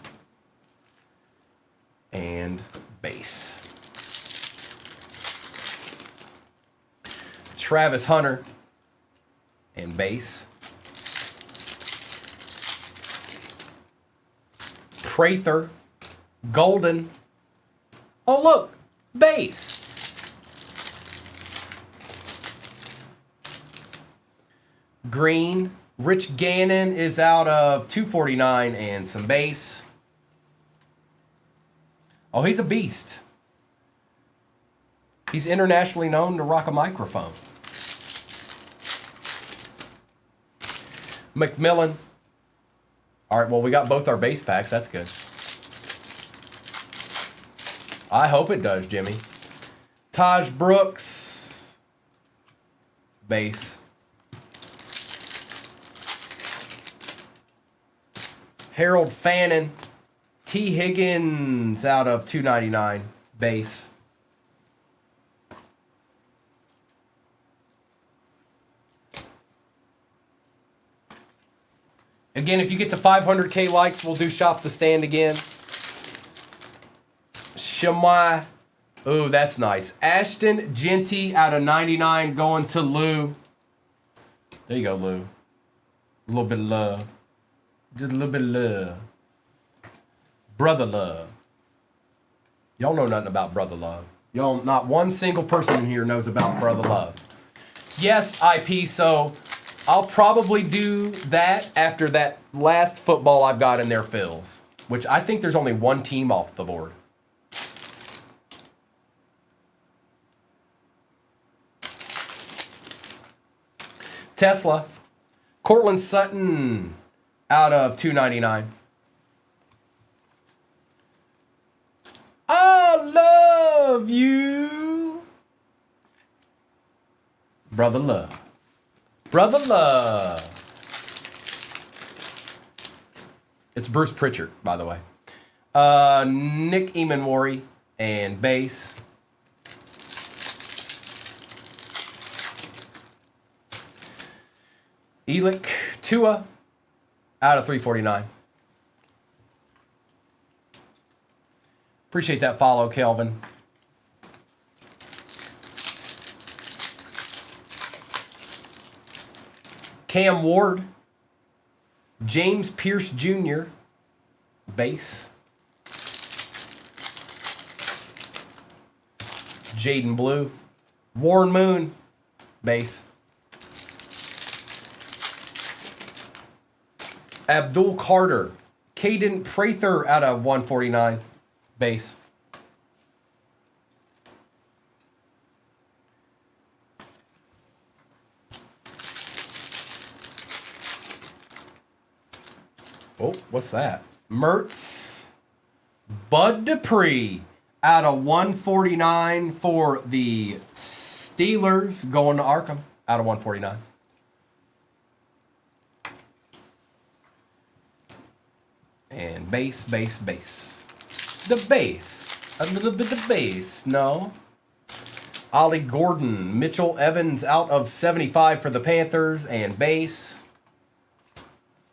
And Base. Travis Hunter and Base. Prather, Golden. Oh, look, Base. Green. Rich Gannon is out of 249 and some Base. Oh, he's a beast. He's internationally known to rock a microphone. McMillan. All right, well, we got both our base packs. That's good. I hope it does, Jimmy. Taj Brooks. Base. Harold Fannin. T. Higgins out of 299. Base. Again, if you get to 500K likes, we'll do Shop the Stand again. Shamai. Ooh, that's nice. Ashton Genty out of 99 going to Lou. There you go, Lou. A little bit of love. Just a little bit of love. Brother love. Y'all know nothing about brother love. Y'all, not one single person in here knows about brother love. Yes, IP, so I'll probably do that after that last football I've got in there fills, which I think there's only one team off the board. Tesla. Cortland Sutton out of 299. I love you. Brother Love. Brother Love. It's Bruce Pritchard, by the way. Nick Emanwari and base. Elick Tua out of 349. Appreciate that follow, Kelvin. Cam Ward. James Pierce Jr. Base. Jaden Blue. Warren Moon. Base. Abdul Carter. Caden Prather out of 149. Base. Oh, what's that? Mertz. Bud Dupree out of 149 for the Steelers going to Arkham out of 149. And base. The base. A little bit of base, no? Ollie Gordon. Mitchell Evans out of 75 for the Panthers and base.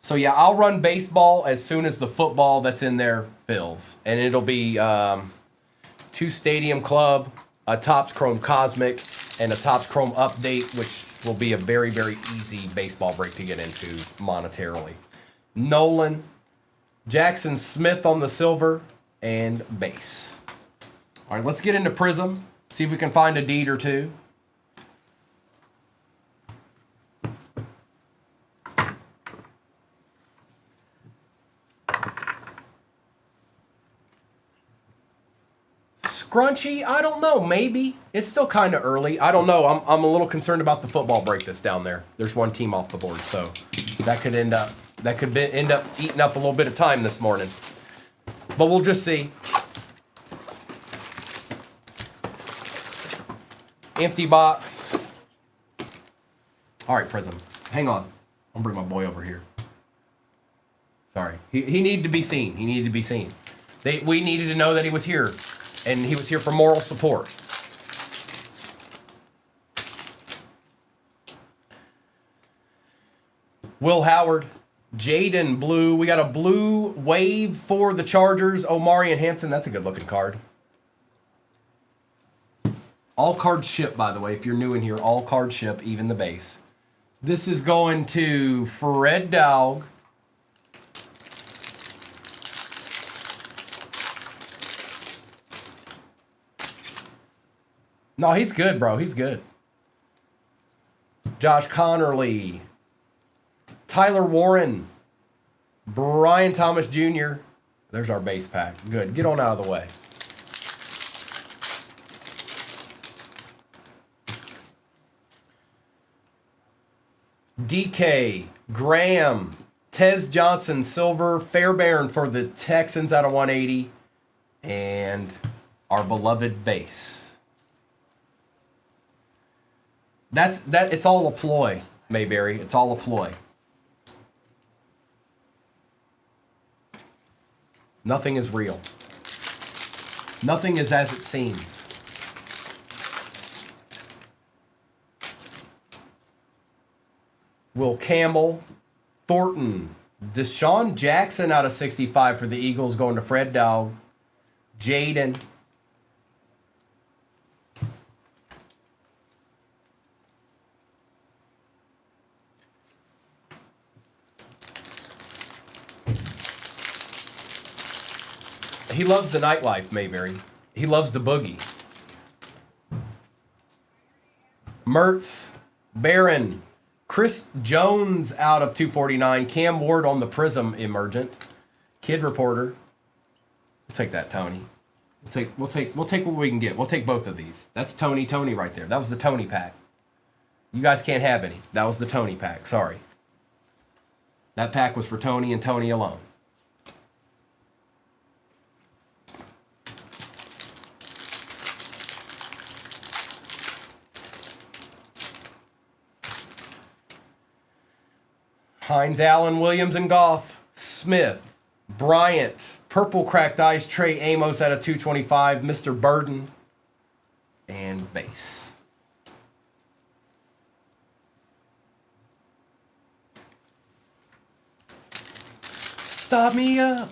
So yeah, I'll run baseball as soon as the football that's in there fills. And it'll be 2 Stadium Club, a Topps Chrome Cosmic, and a Topps Chrome Update, which will be a very, very easy baseball break to get into monetarily. Nolan. Jackson Smith on the silver and base. All right, let's get into Prism. See if we can find a deed or two. Scrunchy, I don't know, maybe. It's still kind of early. I don't know. I'm a little concerned about the football break that's down there. There's one team off the board, so that could end up eating up a little bit of time this morning. But we'll just see. Empty box. All right, Prism. Hang on. I'm going to bring my boy over here. Sorry. He needed to be seen. He needed to be seen. We needed to know that he was here. And he was here for moral support. Will Howard. Jaden Blue. We got a blue wave for the Chargers. Omari and Hampton. That's a good looking card. All cards ship, by the way. If you're new in here, all cards ship, even the base. This is going to Fred Dowg. No, he's good, bro. He's good. Josh Connerly. Tyler Warren. Brian Thomas Jr. There's our base pack. Good. Get on out of the way. DK. Graham. Tez Johnson. Silver. Fairbairn for the Texans out of 180. And our beloved base. It's all a ploy, Mayberry. It's all a ploy. Nothing is real. Nothing is as it seems. Will Campbell, Thornton, Deshaun Jackson out of 65 for the Eagles going to Fred Dowg, Jaden. He loves the nightlife, Mayberry. He loves the boogie. Mertz, Barron, Chris Jones out of 249. Cam Ward on the Prism Emergent. Kid Reporter. We'll take that, Tony. We'll take what we can get. We'll take both of these. That's Tony right there. That was the Tony pack. You guys can't have any. That was the Tony pack. Sorry. That pack was for Tony and Tony alone. Hines, Allen, Williams, and Goff. Smith, Bryant, Purple Cracked Ice, Trey Amos out of 225, Mr. Burden, and base. Stop me up.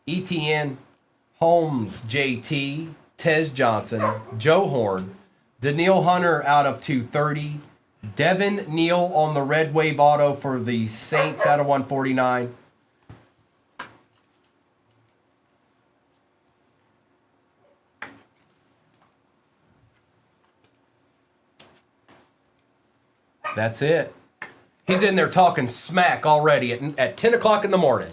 ETN, Holmes, JT, Tez Johnson, Joe Horn, Daniil Hunter out of 230, Devin Neal on the Red Wave auto for the Saints out of 149. That's it. He's in there talking smack already at 10 o'clock in the morning.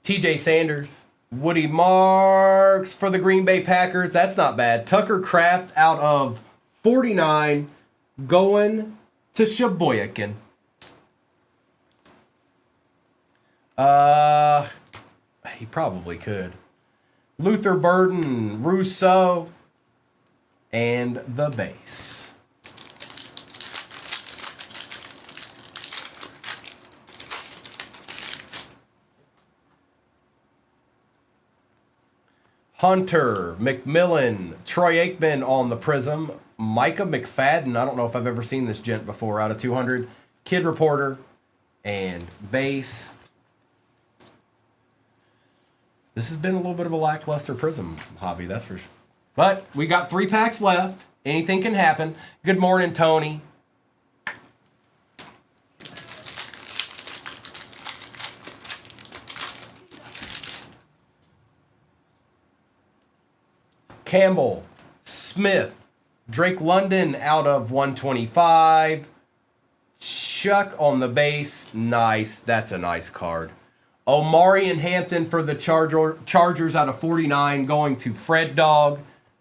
TJ Sanders, Woody Marks for the Green Bay Packers. That's not bad. Tucker Kraft out of 49 going to Sheboygan. He probably could. Luther Burden, Rousseau, and the base. Hunter, McMillan, Troy Aikman on the Prism, Micah McFadden. I don't know if I've ever seen this gent before, out of 200. Kid Reporter, and base. This has been a little bit of a lackluster Prism hobby, that's for sure. But we got 3 packs left. Anything can happen. Good morning, Tony. Campbell, Smith, Drake London out of 125. Chuck on the base. Nice. That's a nice card. Omari and Hampton for the Chargers out of 49 going to Fred Dog.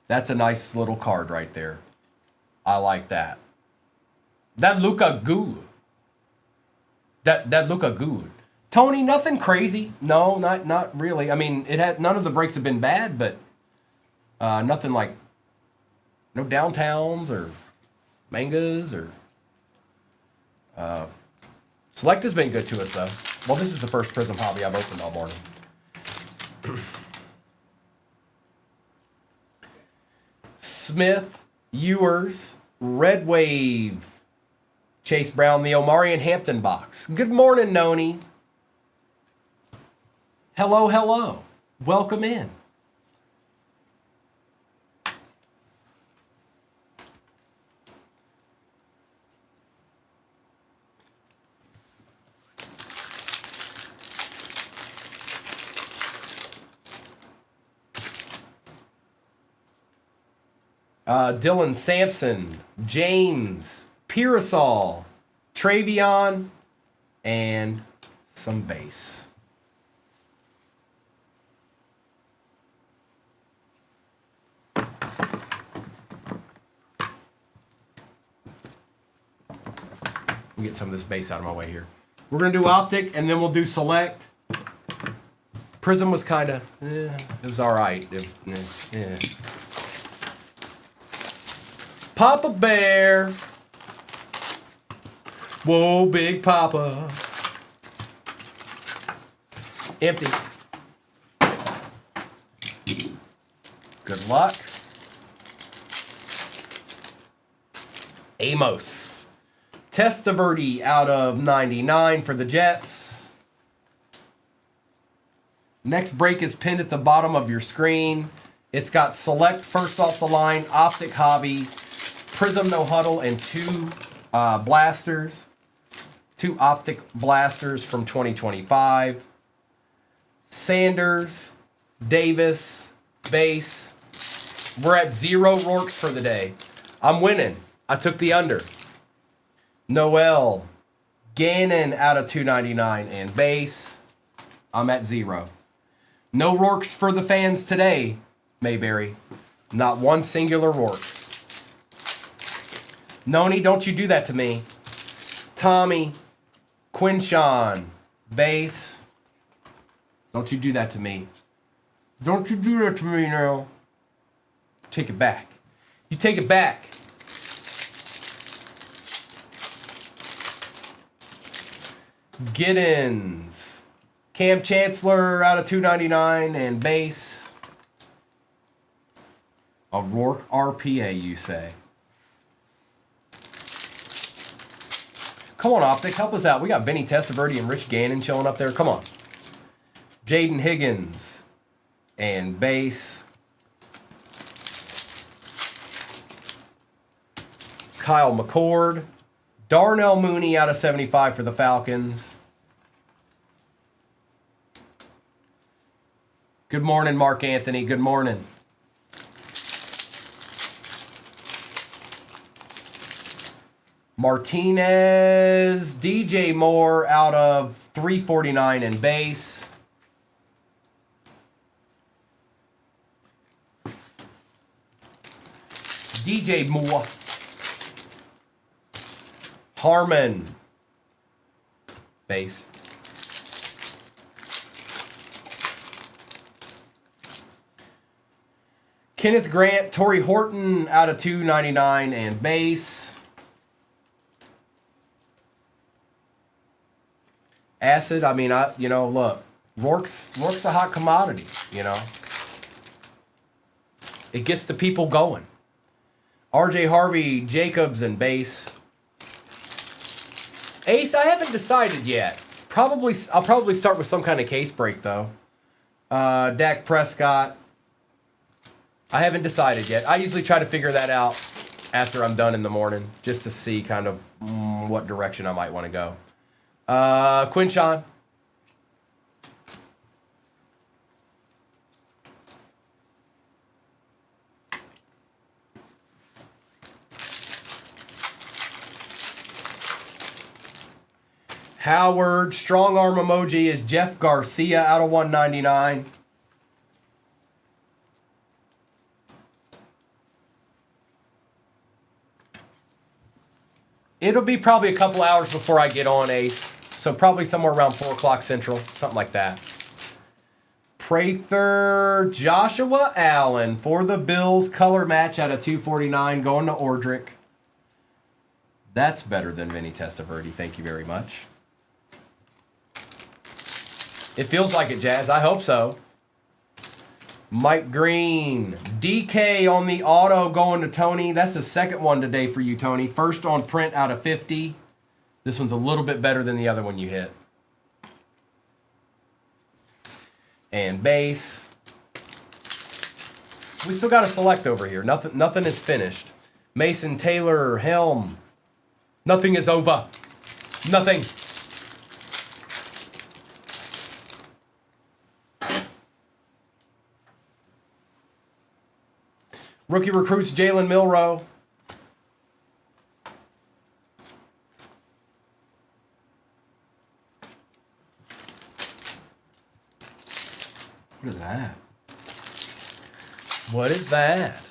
That's a nice little card right there. I like that. That look a good. That look a good. Tony, nothing crazy. No, not really. I mean, it had none of the breaks have been bad, but nothing like no downtowns or mangas or Select has been good to us though. Well, this is the first Prism hobby I've opened all morning. Smith, Ewers, Red Wave, Chase Brown, the Omari and Hampton box. Good morning, Noni. Hello, hello. Welcome in. Dylan Sampson, James, Pearsall, Travion, and some base. We'll get some of this base out of my way here. We're going to do Optic, and then we'll do Select. Prism was kind of, it was all right. Yeah. Papa Bear. Whoa, Big Papa. Empty. Good luck. Amos. Testaverde out of 99 for the Jets. Next break is pinned at the bottom of your screen. It's got Select first off the line, Optic Hobby, Prism No Huddle, and 2 blasters. 2 Optic blasters from 2025. Sanders, Davis, base. We're at 0 Rorks for the day. I'm winning. I took the under. Noel, Gannon out of 299 and base. I'm at 0. No Rourkes for the fans today, Mayberry. Not one singular Rourke. Noni, don't you do that to me. Tommy, Quinshawn, base. Don't you do that to me. Don't you do that to me now. Take it back. You take it back. Giddens. Cam Chancellor out of 299 and base. A Rourke RPA, you say. Come on, Optic. Help us out. We got Benny Testaverde and Rich Gannon chilling up there. Come on. Jaden Higgins and base. Kyle McCord. Darnell Mooney out of 75 for the Falcons. Good morning, Mark Anthony. Good morning. Martinez, DJ Moore out of 349 and base. DJ Moore. Harmon. Base. Kenneth Grant, Torrey Horton out of 299 and base. Acid, I mean, look, Rourke's a hot commodity, It gets the people going. RJ Harvey, Jacobs, and base. Ace, I haven't decided yet. I'll probably start with some kind of case break, though. Dak Prescott. I haven't decided yet. I usually try to figure that out after I'm done in the morning, just to see kind of what direction I might want to go. Quinshawn. Howard. Strong arm emoji is Jeff Garcia out of 199. It'll be probably a couple hours before I get on, Ace. So probably somewhere around 4 o'clock Central, something like that. Prather, Joshua Allen for the Bills. Color match out of 249 going to Ordrick. That's better than Vinny Testaverde. Thank you very much. It feels like it, Jazz. I hope so. Mike Green. DK on the auto going to Tony. That's the second one today for you, Tony. First on print out of 50. This one's a little bit better than the other one you hit. And base. We still got to select over here. Nothing is finished. Mason Taylor, Helm. Nothing is over. Nothing. Rookie recruits Jalen Milroe. What is that? What is that?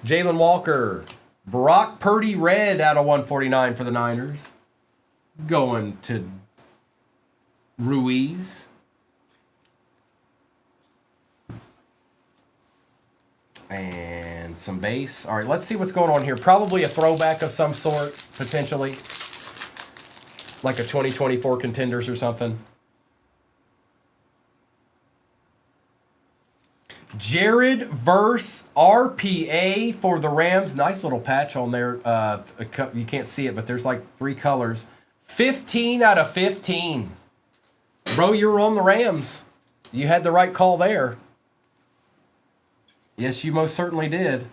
Jalen Walker. Brock Purdy red out of 149 for the Niners. Going to Ruiz. And some base. All right, let's see what's going on here. Probably a throwback of some sort, potentially. Like a 2024 Contenders or something. Jared Verse RPA for the Rams. Nice little patch on there. You can't see it, but there's like 3 colors. 15 out of 15. Bro, you were on the Rams. You had the right call there. Yes, you most certainly did.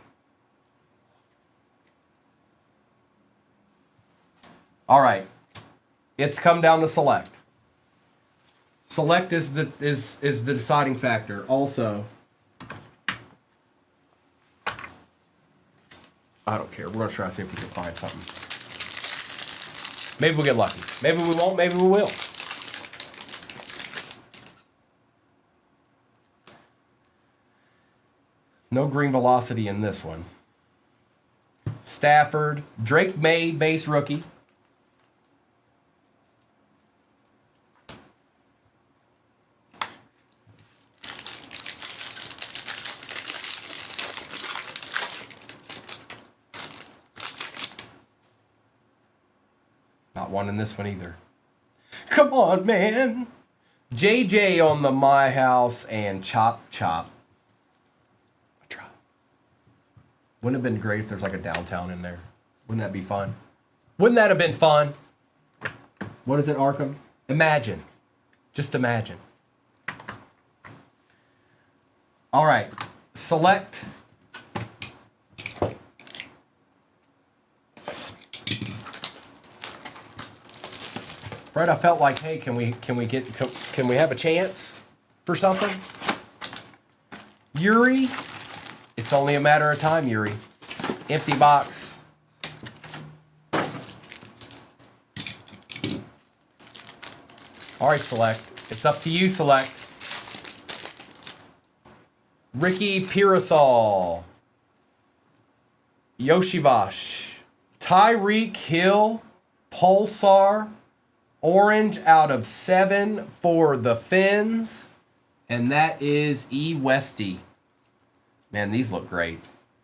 All right. It's come down to select. Select is the deciding factor. Also, I don't care. We're going to try to see if we can find something. Maybe we'll get lucky. Maybe we won't. Maybe we will. No green velocity in this one. Stafford. Drake May, base rookie. Not one in this one either. Come on, man. JJ on the My House and Chop Chop. Wouldn't it have been great if there's like a downtown in there? Wouldn't that be fun? Wouldn't that have been fun? What is it, Arkham? Imagine. Just imagine. All right. Select. Fred, I felt like, hey, can we have a chance for something? Yuri. It's only a matter of time, Yuri. Empty box. All right, Select. It's up to you, Select. Ricky Pirasol. Yoshivash. Tyreek Hill. Pulsar. Orange out of 7 for the Fins. And that is E. Westy. Man, these look great.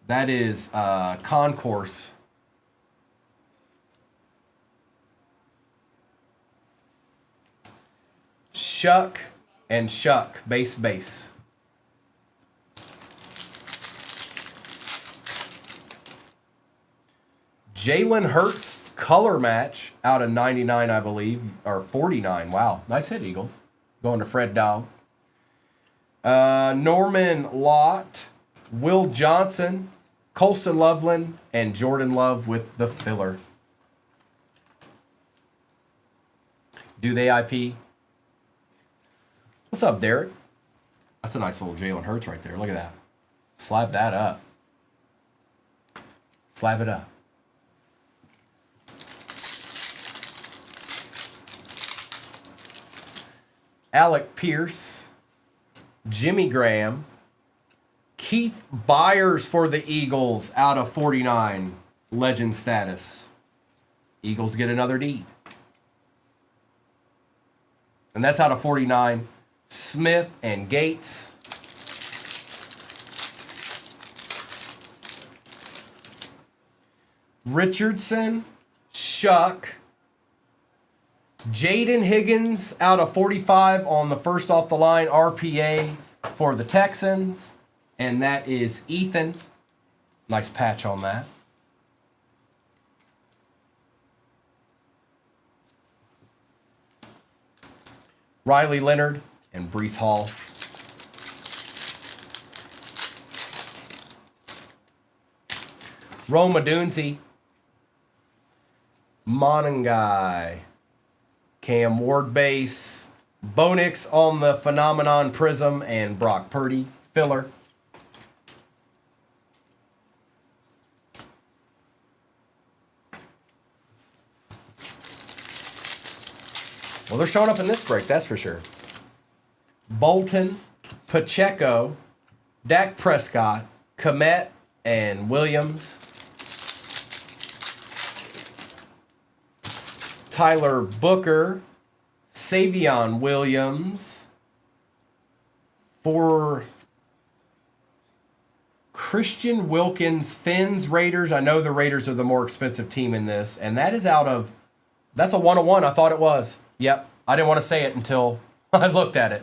That is Concourse. Shuck and Shuck. Base. Jalen Hurts color match out of 99, I believe. Or 49. Wow. Nice hit, Eagles. Going to Fred Dowd. Norman Lott. Will Johnson, Colston Loveland, and Jordan Love with the filler. Do they IP? What's up, Derek? That's a nice little Jalen Hurts right there. Look at that. Slab that up. Slab it up. Alec Pierce, Jimmy Graham, Keith Byers for the Eagles out of 49. Legend status. Eagles get another D. And that's out of 49. Smith and Gates. Richardson, Shuck. Jaden Higgins out of 45 on the first off the line RPA for the Texans. And that is Ethan. Nice patch on that. Riley Leonard and Breece Hall. Roma Dunzi. Monangai. Cam Ward base. Bonix on the Phenomenon Prism and Brock Purdy filler. Well, they're showing up in this break, that's for sure. Bolton, Pacheco, Dak Prescott, Kmet, and Williams. Tyler Booker, Savion Williams. For Christian Wilkins, Fins, Raiders. I know the Raiders are the more expensive team in this. And that is out of, that's a 101. I thought it was. Yep. I didn't want to say it until I looked at it.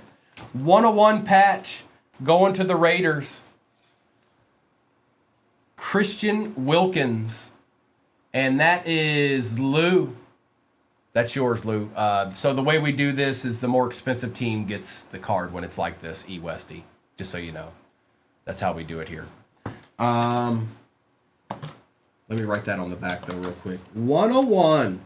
101 patch going to the Raiders. Christian Wilkins. And that is Lou. That's yours, Lou. So the way we do this is the more expensive team gets the card when it's like this, E. Westy. Just so you know. That's how we do it here. Let me write that on the back, though, real quick. 101.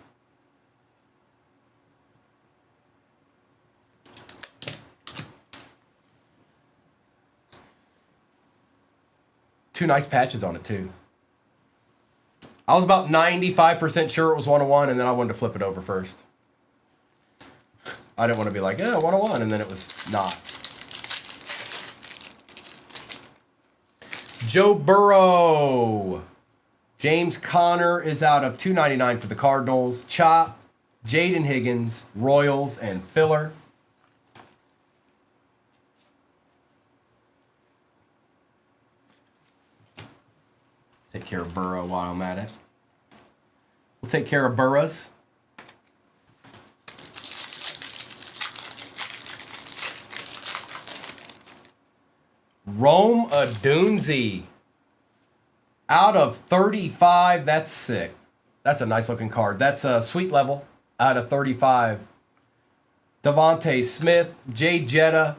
Two nice patches on it, too. I was about 95% sure it was 101, and then I wanted to flip it over first. I didn't want to be like, yeah, 101, and then it was not. Joe Burrow. James Conner is out of 299 for the Cardinals. Chop, Jaden Higgins, Royals, and Filler. Take care of Burrow while I'm at it. We'll take care of Burrows. Rome Odunze. Out of 35. That's sick. That's a nice looking card. That's a sweet level out of 35. Devontae Smith, Jay Jetta,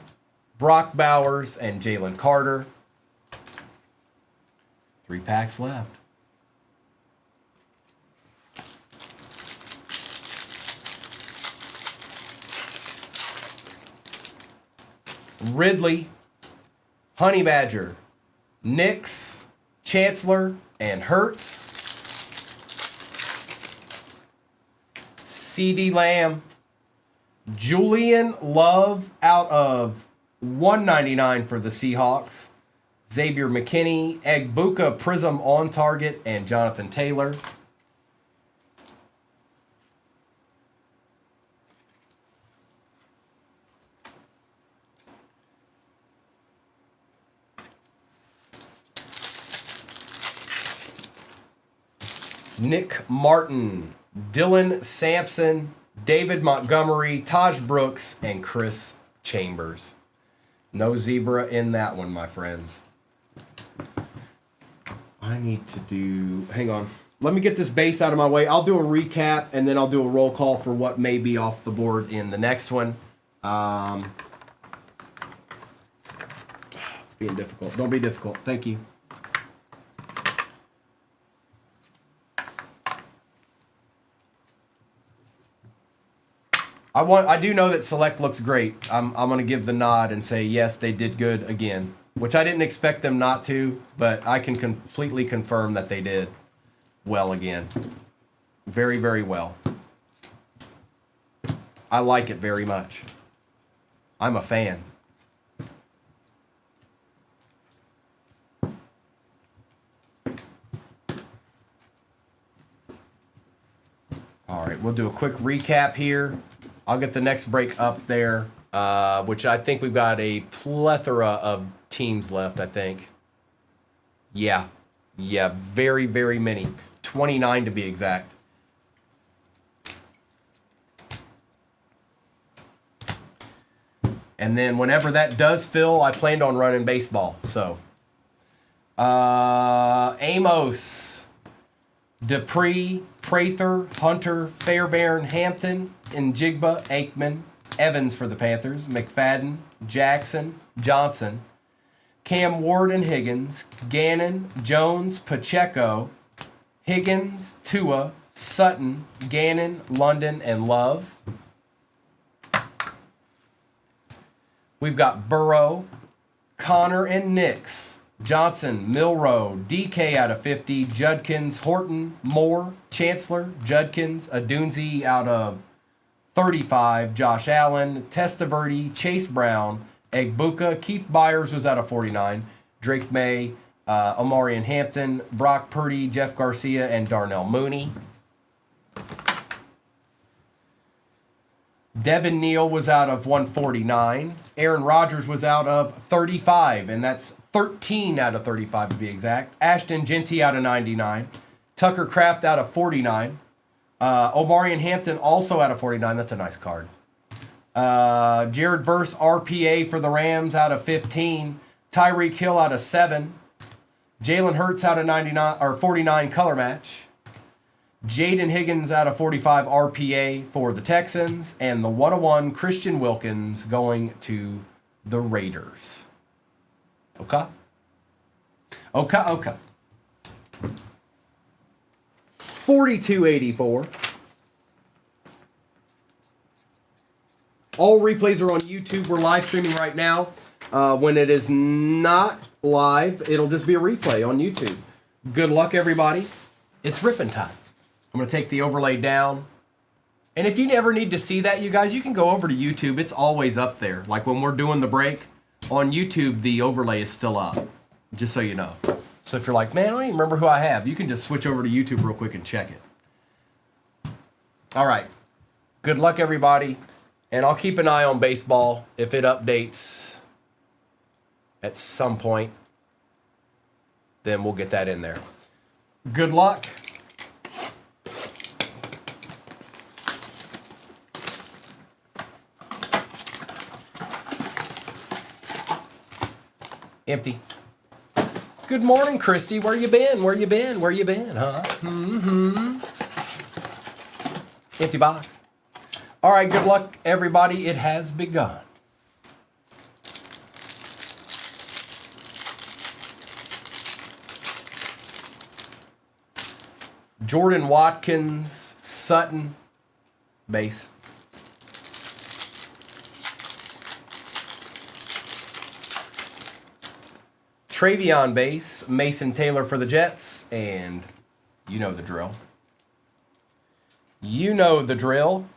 Brock Bowers, and Jalen Carter. 3 packs left. Ridley, Honey Badger, Nix, Chancellor, and Hurts. CD Lamb, Julian Love out of 199 for the Seahawks. Xavier McKinney, Egbuka Prism on target, and Jonathan Taylor. Nick Martin, Dylan Sampson, David Montgomery, Taj Brooks, and Chris Chambers. No zebra in that one, my friends. I need to do... Hang on. Let me get this base out of my way. I'll do a recap, and then I'll do a roll call for what may be off the board in the next one. It's being difficult. Don't be difficult. Thank you. I do know that Select looks great. I'm going to give the nod and say, yes, they did good again. Which I didn't expect them not to, but I can completely confirm that they did well again. Very, very well. I like it very much. I'm a fan. All right, we'll do a quick recap here. I'll get the next break up there, which I think we've got a plethora of teams left, I think. Yeah, very, very many. 29 to be exact. And then whenever that does fill, I planned on running baseball. So, Amos, Dupree, Prather, Hunter, Fairbairn, Hampton, Njigba, Aikman, Evans for the Panthers, McFadden, Jackson, Johnson, Cam Ward and Higgins, Gannon, Jones, Pacheco, Higgins, Tua, Sutton, Gannon, London, and Love. We've got Burrow, Connor and Nix, Johnson, Milrow, DK out of 50, Judkins, Horton, Moore, Chancellor, Judkins, Odunze out of 35, Josh Allen, Testaverde, Chase Brown, Egbuka, Keith Byers was out of 49, Drake May, Omarion Hampton, Brock Purdy, Jeff Garcia, and Darnell Mooney. Devin Neal was out of 149. Aaron Rodgers was out of 35, and that's 13 out of 35 to be exact. Ashton Genty out of 99. Tucker Kraft out of 49. Omarion Hampton also out of 49. That's a nice card. Jared Verse RPA for the Rams out of 15. Tyreek Hill out of 7. Jalen Hurts out of 99 or 49 color match. Jaden Higgins out of 45 RPA for the Texans. And the 101 Christian Wilkins going to the Raiders. Okay. 4284. All replays are on YouTube. We're live streaming right now. When it is not live, it'll just be a replay on YouTube. Good luck, everybody. It's ripping time. I'm going to take the overlay down. And if you ever need to see that, you guys, you can go over to YouTube. It's always up there. Like when we're doing the break on YouTube, the overlay is still up, just so you know. So if you're like, man, I don't even remember who I have, you can just switch over to YouTube real quick and check it. All right. Good luck, everybody. And I'll keep an eye on baseball. If it updates at some point, then we'll get that in there. Good luck. Empty. Good morning, Christy. Where you been? Where you been? Where you been, huh? Empty box. All right, good luck, everybody. It has begun. Jordan Watkins, Sutton, base. Travion base, Mason Taylor for the Jets, and you know the drill. You know the drill.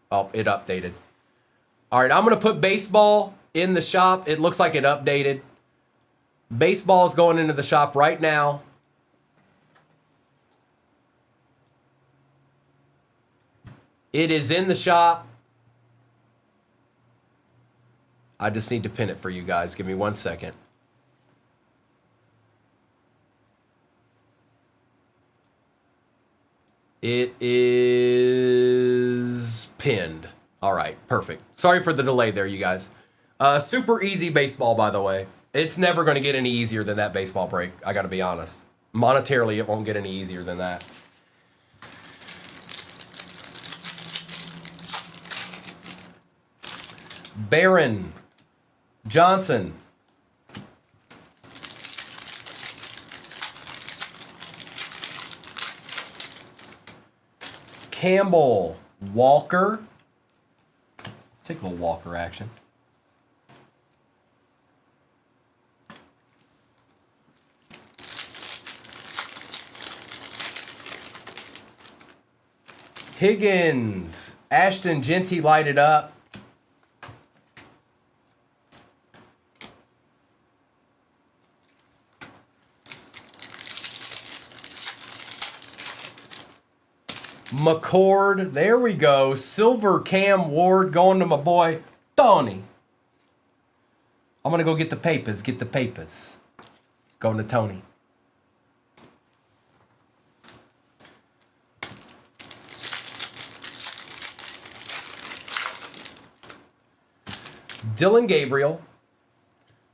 Oh, it updated. All right, I'm going to put baseball in the shop. It looks like it updated. Baseball is going into the shop right now. It is in the shop. I just need to pin it for you guys. Give me 1 second. It is pinned. All right, perfect. Sorry for the delay there, you guys. Super easy baseball, by the way. It's never going to get any easier than that baseball break. I got to be honest. Monetarily, it won't get any easier than that. Barron, Johnson, Campbell, Walker. Take a little Walker action. Higgins, Ashton Genty lighted up. McCord, there we go. Silver Cam Ward going to my boy Tony. I'm going to go get the papers. Going to Tony. Dylan Gabriel.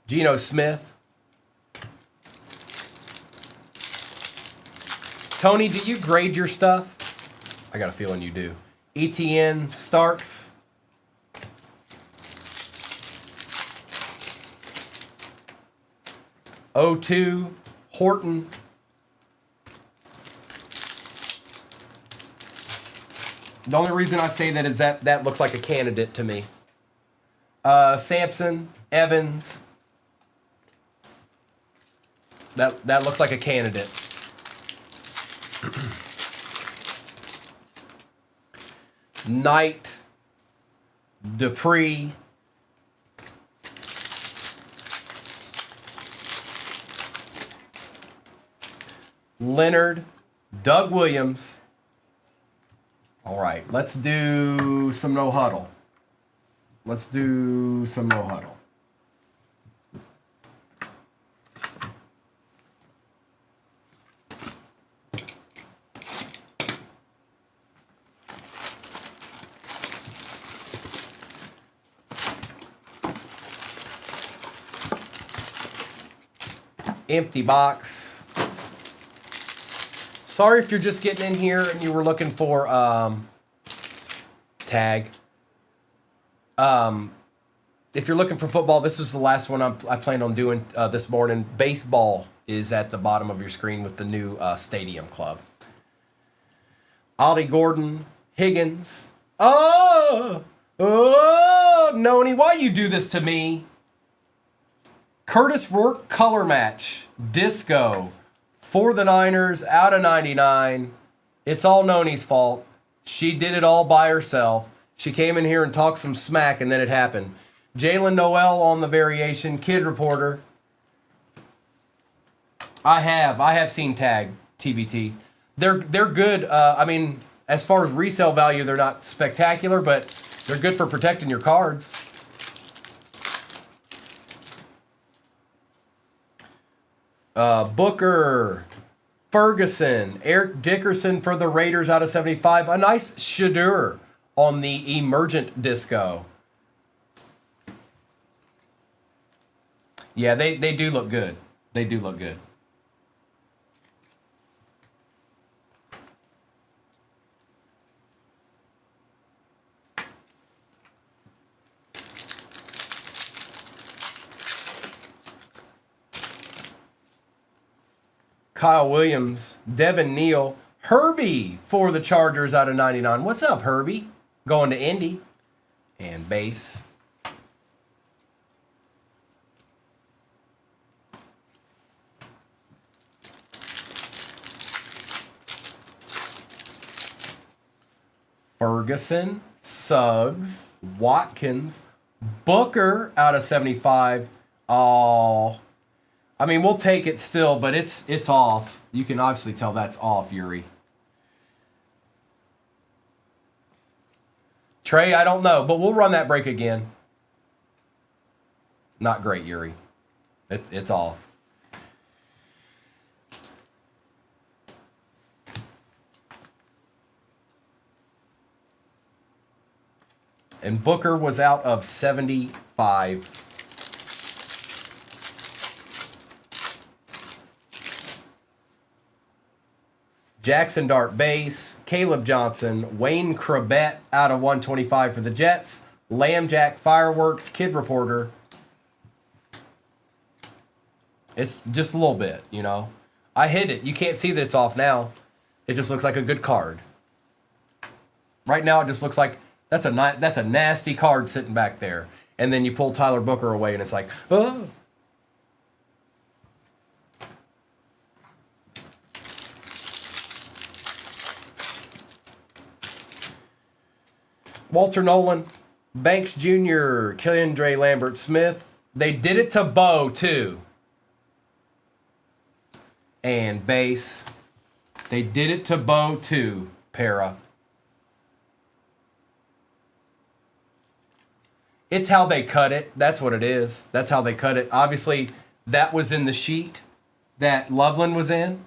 Geno Smith. Tony, do you grade your stuff? I got a feeling you do. ETN, Starks. O2, Horton. The only reason I say that is that looks like a candidate to me. Sampson, Evans. That looks like a candidate. Knight, Dupree, Leonard, Doug Williams. All right, let's do some no huddle. Empty box. Sorry if you're just getting in here and you were looking for tag. If you're looking for football, this is the last one I plan on doing this morning. Baseball is at the bottom of your screen with the new Stadium Club. Ollie Gordon, Higgins. Oh, Noni, why you do this to me? Curtis Rourke color match. Disco. For the Niners, out of 99. It's all Noni's fault. She did it all by herself. She came in here and talked some smack, and then it happened. Jalen Noel on the variation. Kid Reporter. I have seen tag TBT. They're good. I mean, as far as resale value, they're not spectacular, but they're good for protecting your cards. Booker, Ferguson, Eric Dickerson for the Raiders out of 75. A nice Shadur on the Emergent Disco. Yeah, they do look good. They do look good. Kyle Williams, Devin Neal, Herbie for the Chargers out of 99. What's up, Herbie? Going to Indy. And base. Ferguson, Suggs, Watkins, Booker out of 75. Oh, I mean, we'll take it still, but it's off. You can obviously tell that's off, Yuri. Trey, I don't know, but we'll run that break again. Not great, Yuri. It's off. And Booker was out of 75. Jackson Dart base, Caleb Johnson, Wayne Krabet out of 125 for the Jets, Lambjack Fireworks, Kid Reporter. It's just a little bit, you know. I hit it. You can't see that it's off now. It just looks like a good card. Right now it just looks like that's a nasty card sitting back there. And then you pull Tyler Booker away and it's like, oh. Walter Nolan, Banks Jr., Kendra Lambert Smith. They did it to Bo, too. And base. They did it to Bo, too, Para. It's how they cut it. That's what it is. That's how they cut it. Obviously, that was in the sheet that Loveland was in.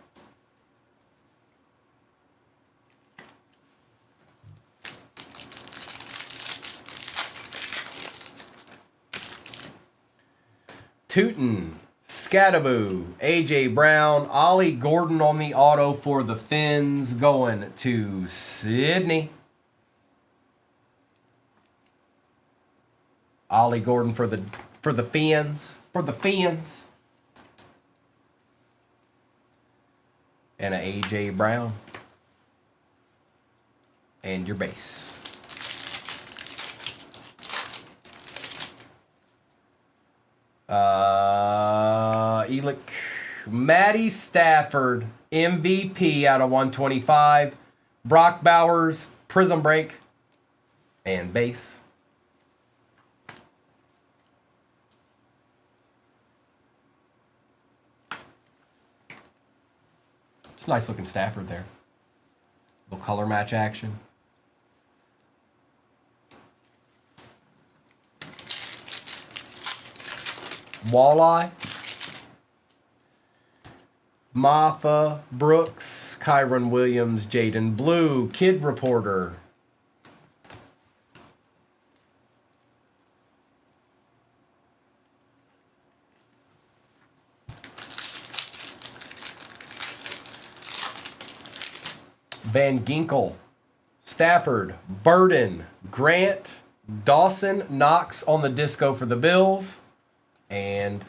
Tootin, Scattaboo, A.J. Brown, Ollie Gordon on the auto for the Finns going to Sydney. Ollie Gordon for the Finns. For the Finns. And an A.J. Brown. And your base. Elick, Matty Stafford, MVP out of 125. Brock Bowers, Prism Break, and base. It's a nice looking Stafford there. Little color match action. Walleye, Maffa, Brooks, Kyron Williams, Jaden Blue, Kid Reporter. Van Ginkel, Stafford, Burden, Grant, Dawson, Knox on the disco for the Bills. And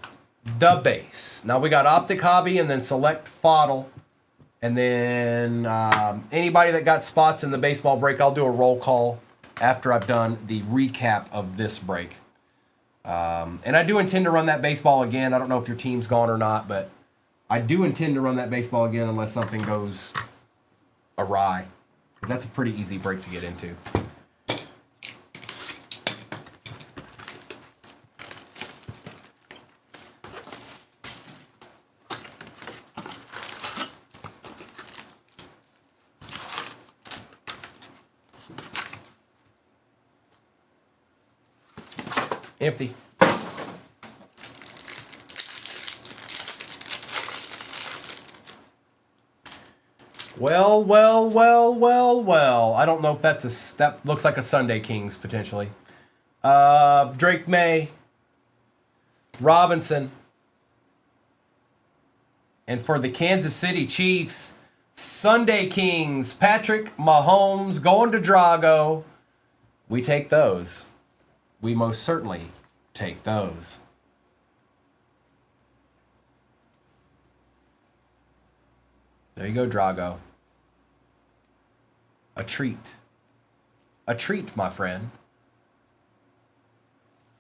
the base. Now we got Optic Hobby and then Select Fodl. And then anybody that got spots in the baseball break, I'll do a roll call after I've done the recap of this break. And I do intend to run that baseball again. I don't know if your team's gone or not, but I do intend to run that baseball again unless something goes awry. That's a pretty easy break to get into. Empty. Well. I don't know if that looks like a Sunday Kings potentially. Drake May, Robinson, and for the Kansas City Chiefs, Sunday Kings, Patrick Mahomes going to Drago. We take those. We most certainly take those. There you go, Drago. A treat. A treat, my friend.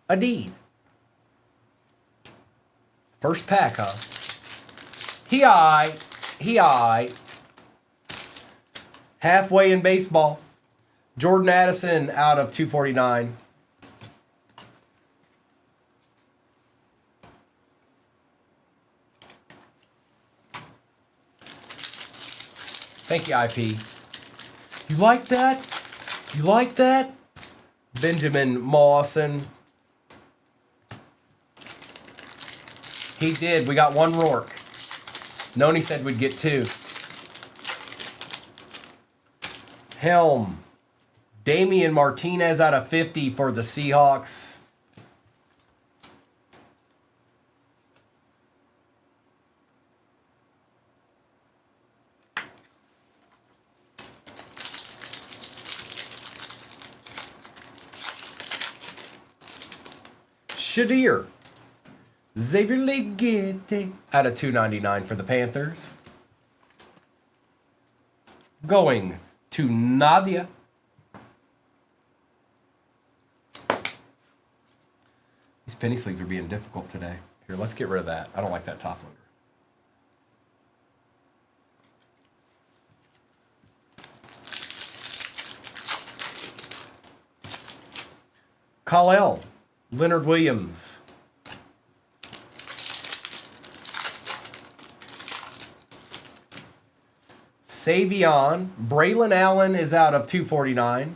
A deed. First pack, huh? He aight. Halfway in baseball. Jordan Addison out of 249. Thank you, IP. You like that? You like that? Benjamin Mawson. He did. We got one Rourke. Noni said we'd get two. Helm. Damian Martinez out of 50 for the Seahawks. Shadir. Xavier Legette out of 299 for the Panthers. Going to Nadia. These penny sleeves are being difficult today. Here, let's get rid of that. I don't like that top loader. Kal-El. Leonard Williams. Savion. Braylon Allen is out of 249.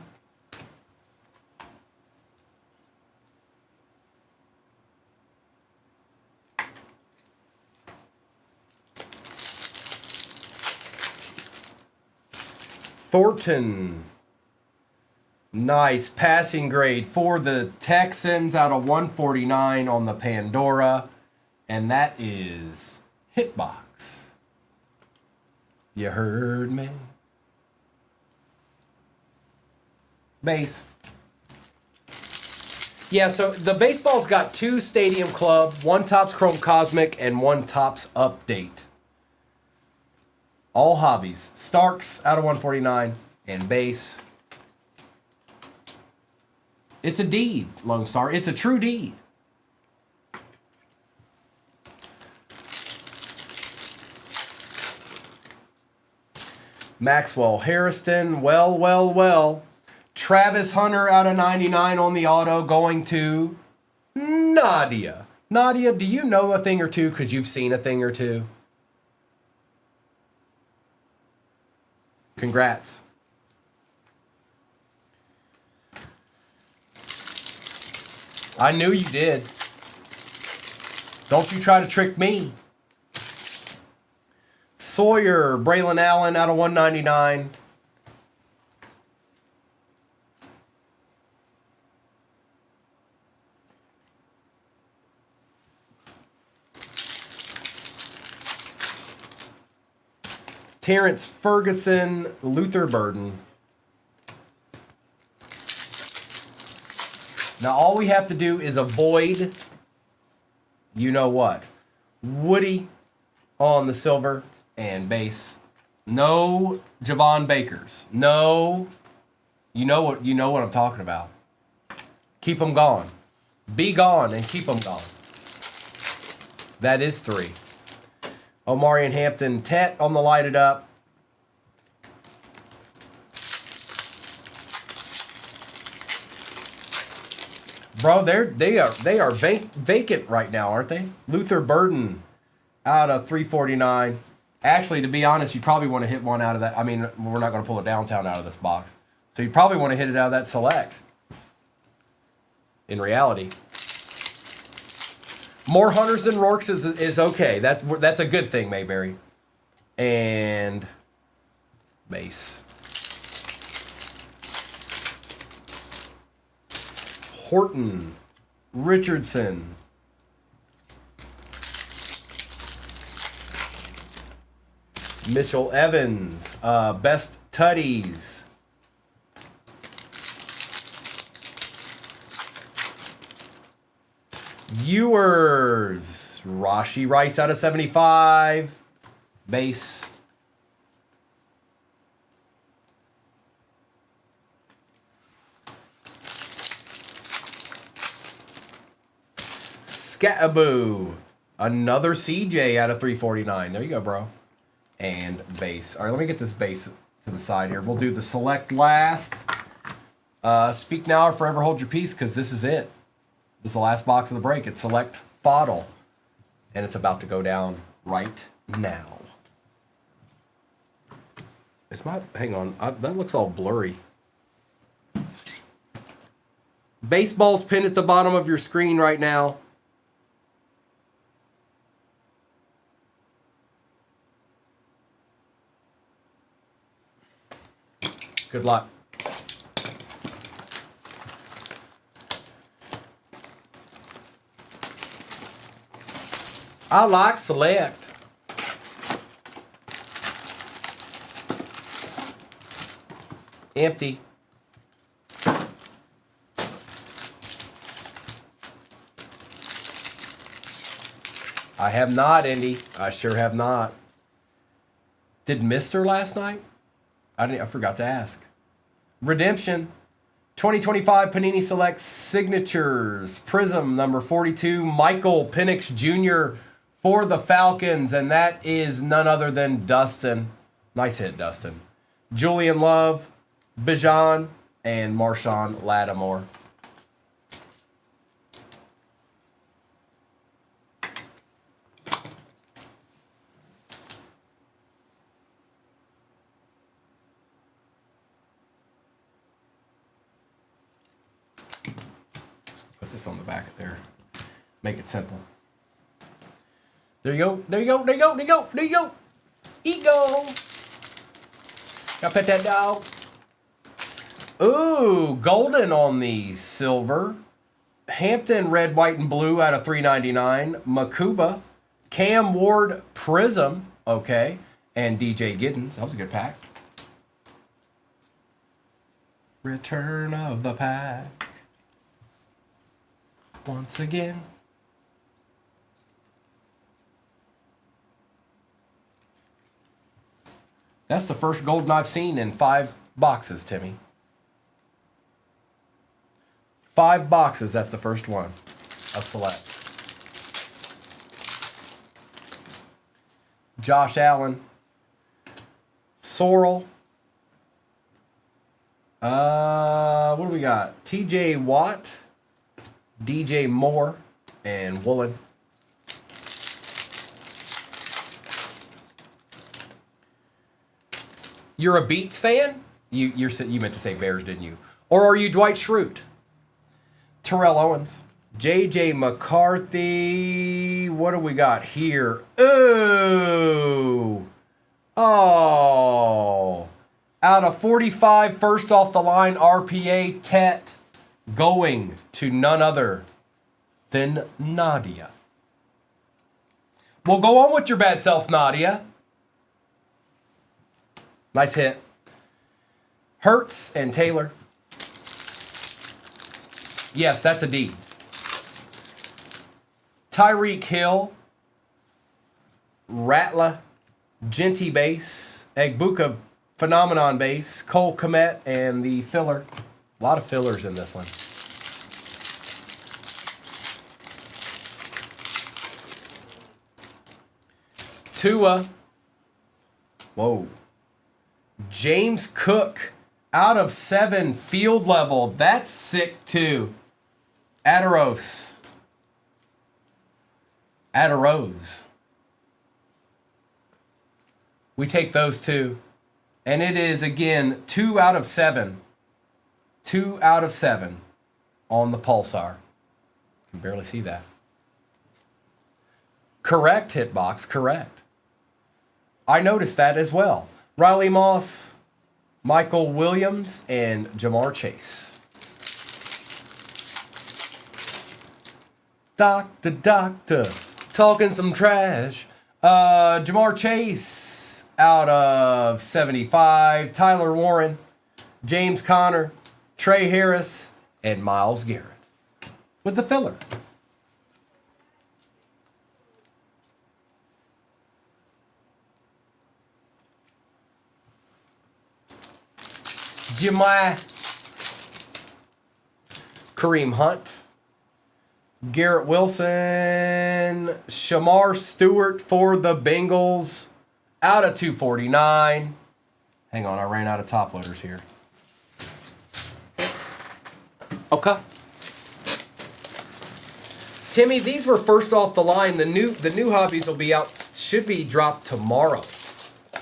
Thornton. Nice passing grade for the Texans out of 149 on the Pandora. And that is Hitbox. You heard me. Base. Yeah, so the baseball's got two Stadium Club, one Topps Chrome Cosmic, and one Topps Update. All hobbies. Starks out of 149 and base. It's a deed, Lone Star. It's a true deed. Maxwell Harrison, well. Travis Hunter out of 99 on the auto going to Nadia. Nadia, do you know a thing or two because you've seen a thing or two? Congrats. I knew you did. Don't you try to trick me. Sawyer, Braylon Allen out of 199. Terrence Ferguson, Luther Burden. Now all we have to do is avoid, you know what, Woody on the silver and base. No Javon Bakers. No, you know what I'm talking about. Keep them gone. Be gone and keep them gone. That is 3. Omari and Hampton Tet on the lighted up. Bro, they are vacant right now, aren't they? Luther Burden out of 349. Actually, to be honest, you probably want to hit one out of that. I mean, we're not going to pull a downtown out of this box. So you probably want to hit it out of that select. In reality. More hunters than Rorks is okay. That's a good thing, Mayberry. And base. Horton, Richardson, Mitchell Evans, best tutties. Viewers, Rashi Rice out of 75, base. Scataboo. Another CJ out of 349. There you go, bro. And base. All right, let me get this base to the side here. We'll do the select last. Speak now or forever hold your peace, because this is it. This is the last box of the break. It's select Fodl. And it's about to go down right now. It's my... Hang on. That looks all blurry. Baseball's pinned at the bottom of your screen right now. Good luck. I like select. Empty. I have not, Indy. I sure have not. Did Mister last night? I forgot to ask. Redemption. 2025 Panini Select Signatures. Prism number 42. Michael Penix Jr. for the Falcons. And that is none other than Dustin. Nice hit, Dustin. Julian Love, Bijan, and Marshawn Lattimore. On the back there. Make it simple. There you go. There you go. There you go. There you go. There you go. Ego. Gotta pet that dog. Ooh, golden on the silver. Hampton red, white, and blue out of 399. Makuba. Cam Ward Prism. Okay. And DJ Giddens. That was a good pack. Return of the pack. Once again. That's the first golden I've seen in 5 boxes, Timmy. 5 boxes, that's the first one of select. Josh Allen. Sorrell. What do we got? TJ Watt. DJ Moore and Woolen. You're a Beats fan? You meant to say Bears, didn't you? Or are you Dwight Schrute? Terrell Owens. JJ McCarthy. What do we got here? Ooh. Oh. Out of 45, first off the line, RPA Tet. Going to none other than Nadia. Well, go on with your bad self, Nadia. Nice hit. Hurts and Taylor. Yes, that's a D. Tyreek Hill. Rattler. Genty base. Egbuka Phenomenon base. Cole Kmet and the filler. A lot of fillers in this one. Tua. Whoa. James Cook out of 7 field level. That's sick too. Adaros. We take those two. And it is, again, 2 out of 7. 2 out of 7 on the Pulsar. Can barely see that. Correct, Hitbox, correct. I noticed that as well. Riley Moss, Michael Williams, and Jamar Chase. Doctor, talking some trash. Jamar Chase out of 75. Tyler Warren, James Conner, Trey Harris, and Myles Garrett with the filler. Jemai, Kareem Hunt, Garrett Wilson, Shamar Stewart for the Bengals, out of 249. Hang on, I ran out of top loaders here. Okay. Timmy, these were first off the line. The new hobbies will be out, should be dropped tomorrow.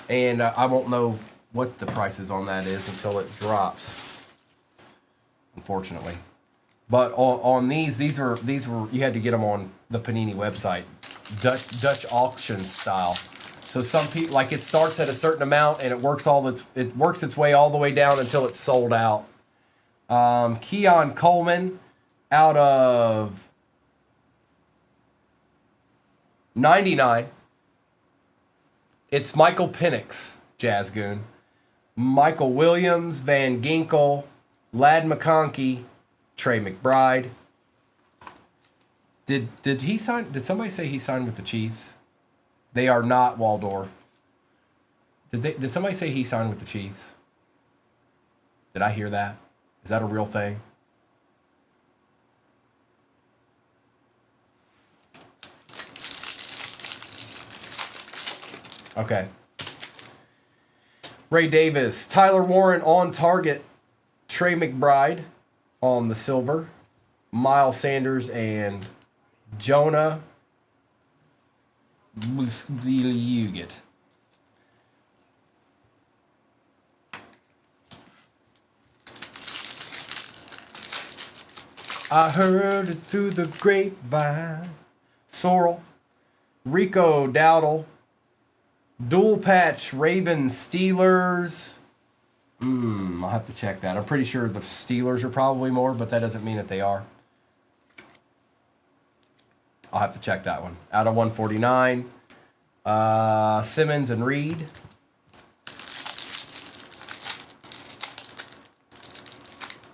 And I won't know what the prices on that is until it drops, unfortunately. But on these were you had to get them on the Panini website, Dutch auction style. So some people, like, it starts at a certain amount and it works its way all the way down until it's sold out. Keon Coleman out of 99. It's Michael Penix, Jazz Goon. Michael Williams, Van Ginkel, Lad McConkey, Trey McBride. Did he sign? Did somebody say he signed with the Chiefs? They are not Waldorf. Did somebody say he signed with the Chiefs? Did I hear that? Is that a real thing? Okay. Ray Davis, Tyler Warren on target, Trey McBride on the silver, Miles Sanders and Jonah Musliuget. I heard it through the grapevine. Sorrel, Rico Dowdle, dual patch Ravens Steelers. I'll have to check that. I'm pretty sure the Steelers are probably more, but that doesn't mean that they are. I'll have to check that one. Out of 149. Simmons and Reed.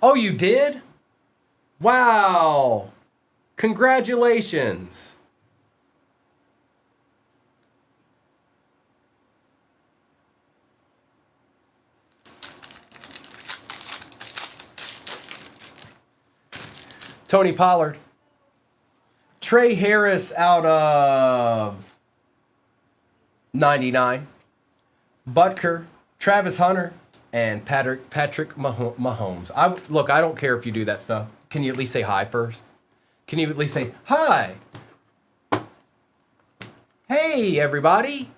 Oh, you did? Wow. Congratulations. Tony Pollard. Trey Harris out of 99. Butker, Travis Hunter, and Patrick Mahomes. I don't care if you do that stuff. Can you at least say hi first? Can you at least say, hi? Hey, everybody.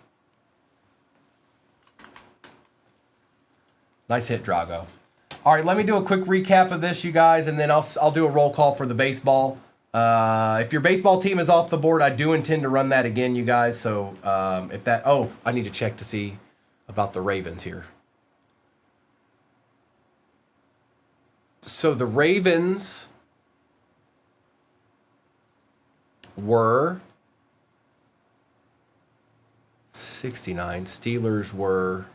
Nice hit, Drago. All right, let me do a quick recap of this, you guys, and then I'll do a roll call for the baseball. If your baseball team is off the board, I do intend to run that again, you guys. So I need to check to see about the Ravens here. So the Ravens were 69. Steelers were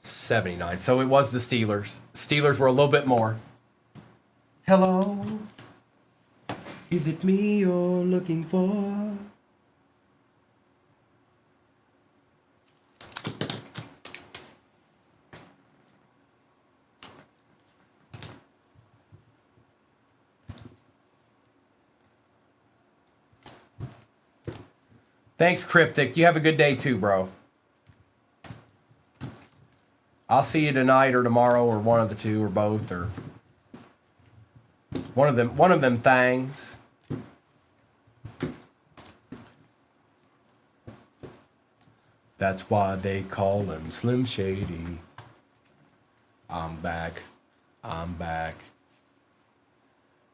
79. So it was the Steelers. Steelers were a little bit more. Hello? Is it me you're looking for? Thanks, Cryptic. You have a good day too, bro. I'll see you tonight or tomorrow or one of the two or both or one of them things. That's why they call him Slim Shady. I'm back.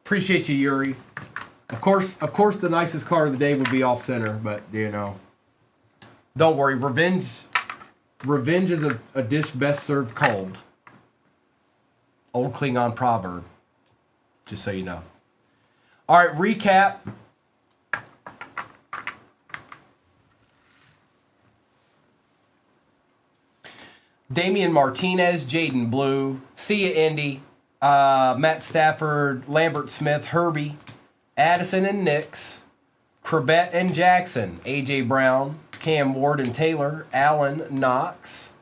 Appreciate you, Yuri. Of course, the nicest card of the day would be off center, but you know, don't worry. Revenge is a dish best served cold. Old Klingon proverb. Just so you know. All right, recap. Damian Martinez, Jaden Blue, Sia Indy, Matt Stafford, Lambert Smith, Herbie, Addison and Nix, Corbett and Jackson, AJ Brown, Cam Ward and Taylor, Allen Knox,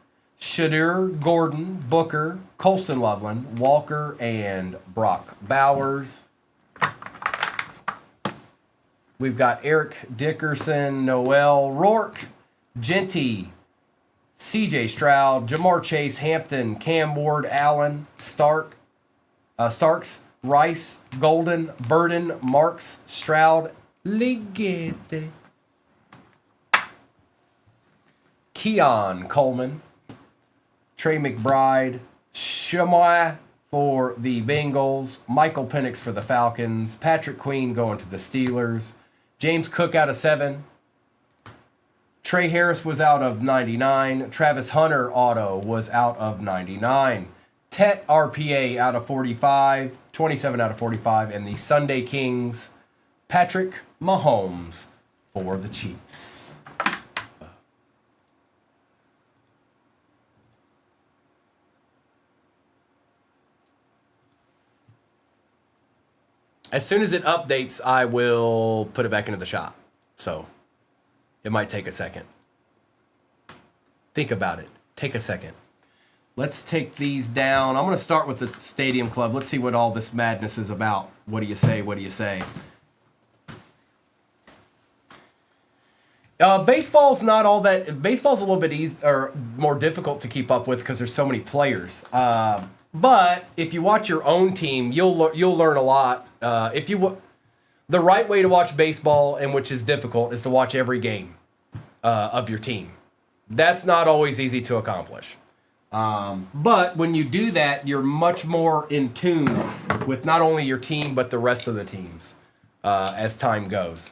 Shadur Gordon, Booker, Colston Loveland, Walker, and Brock Bowers. We've got Eric Dickerson, Noel Rourke, Genty, CJ Stroud, Jamar Chase, Hampton, Cam Ward, Allen, Starks, Rice, Golden, Burden, Marks, Stroud, Ligete, Keon Coleman, Trey McBride, Shamoy for the Bengals, Michael Penix for the Falcons, Patrick Queen going to the Steelers, James Cook out of 7, Trey Harris was out of 99, Travis Hunter auto was out of 99, Tet RPA out of 45, 27 out of 45, and the Sunday Kings, Patrick Mahomes for the Chiefs. As soon as it updates, I will put it back into the shop. So it might take a second. Think about it. Take a second. Let's take these down. I'm going to start with the Stadium Club. Let's see what all this madness is about. What do you say? What do you say? Baseball's not all that. Baseball's a little bit easy or more difficult to keep up with because there's so many players. But if you watch your own team, you'll learn a lot. The right way to watch baseball, and which is difficult, is to watch every game of your team. That's not always easy to accomplish. But when you do that, you're much more in tune with not only your team, but the rest of the teams as time goes.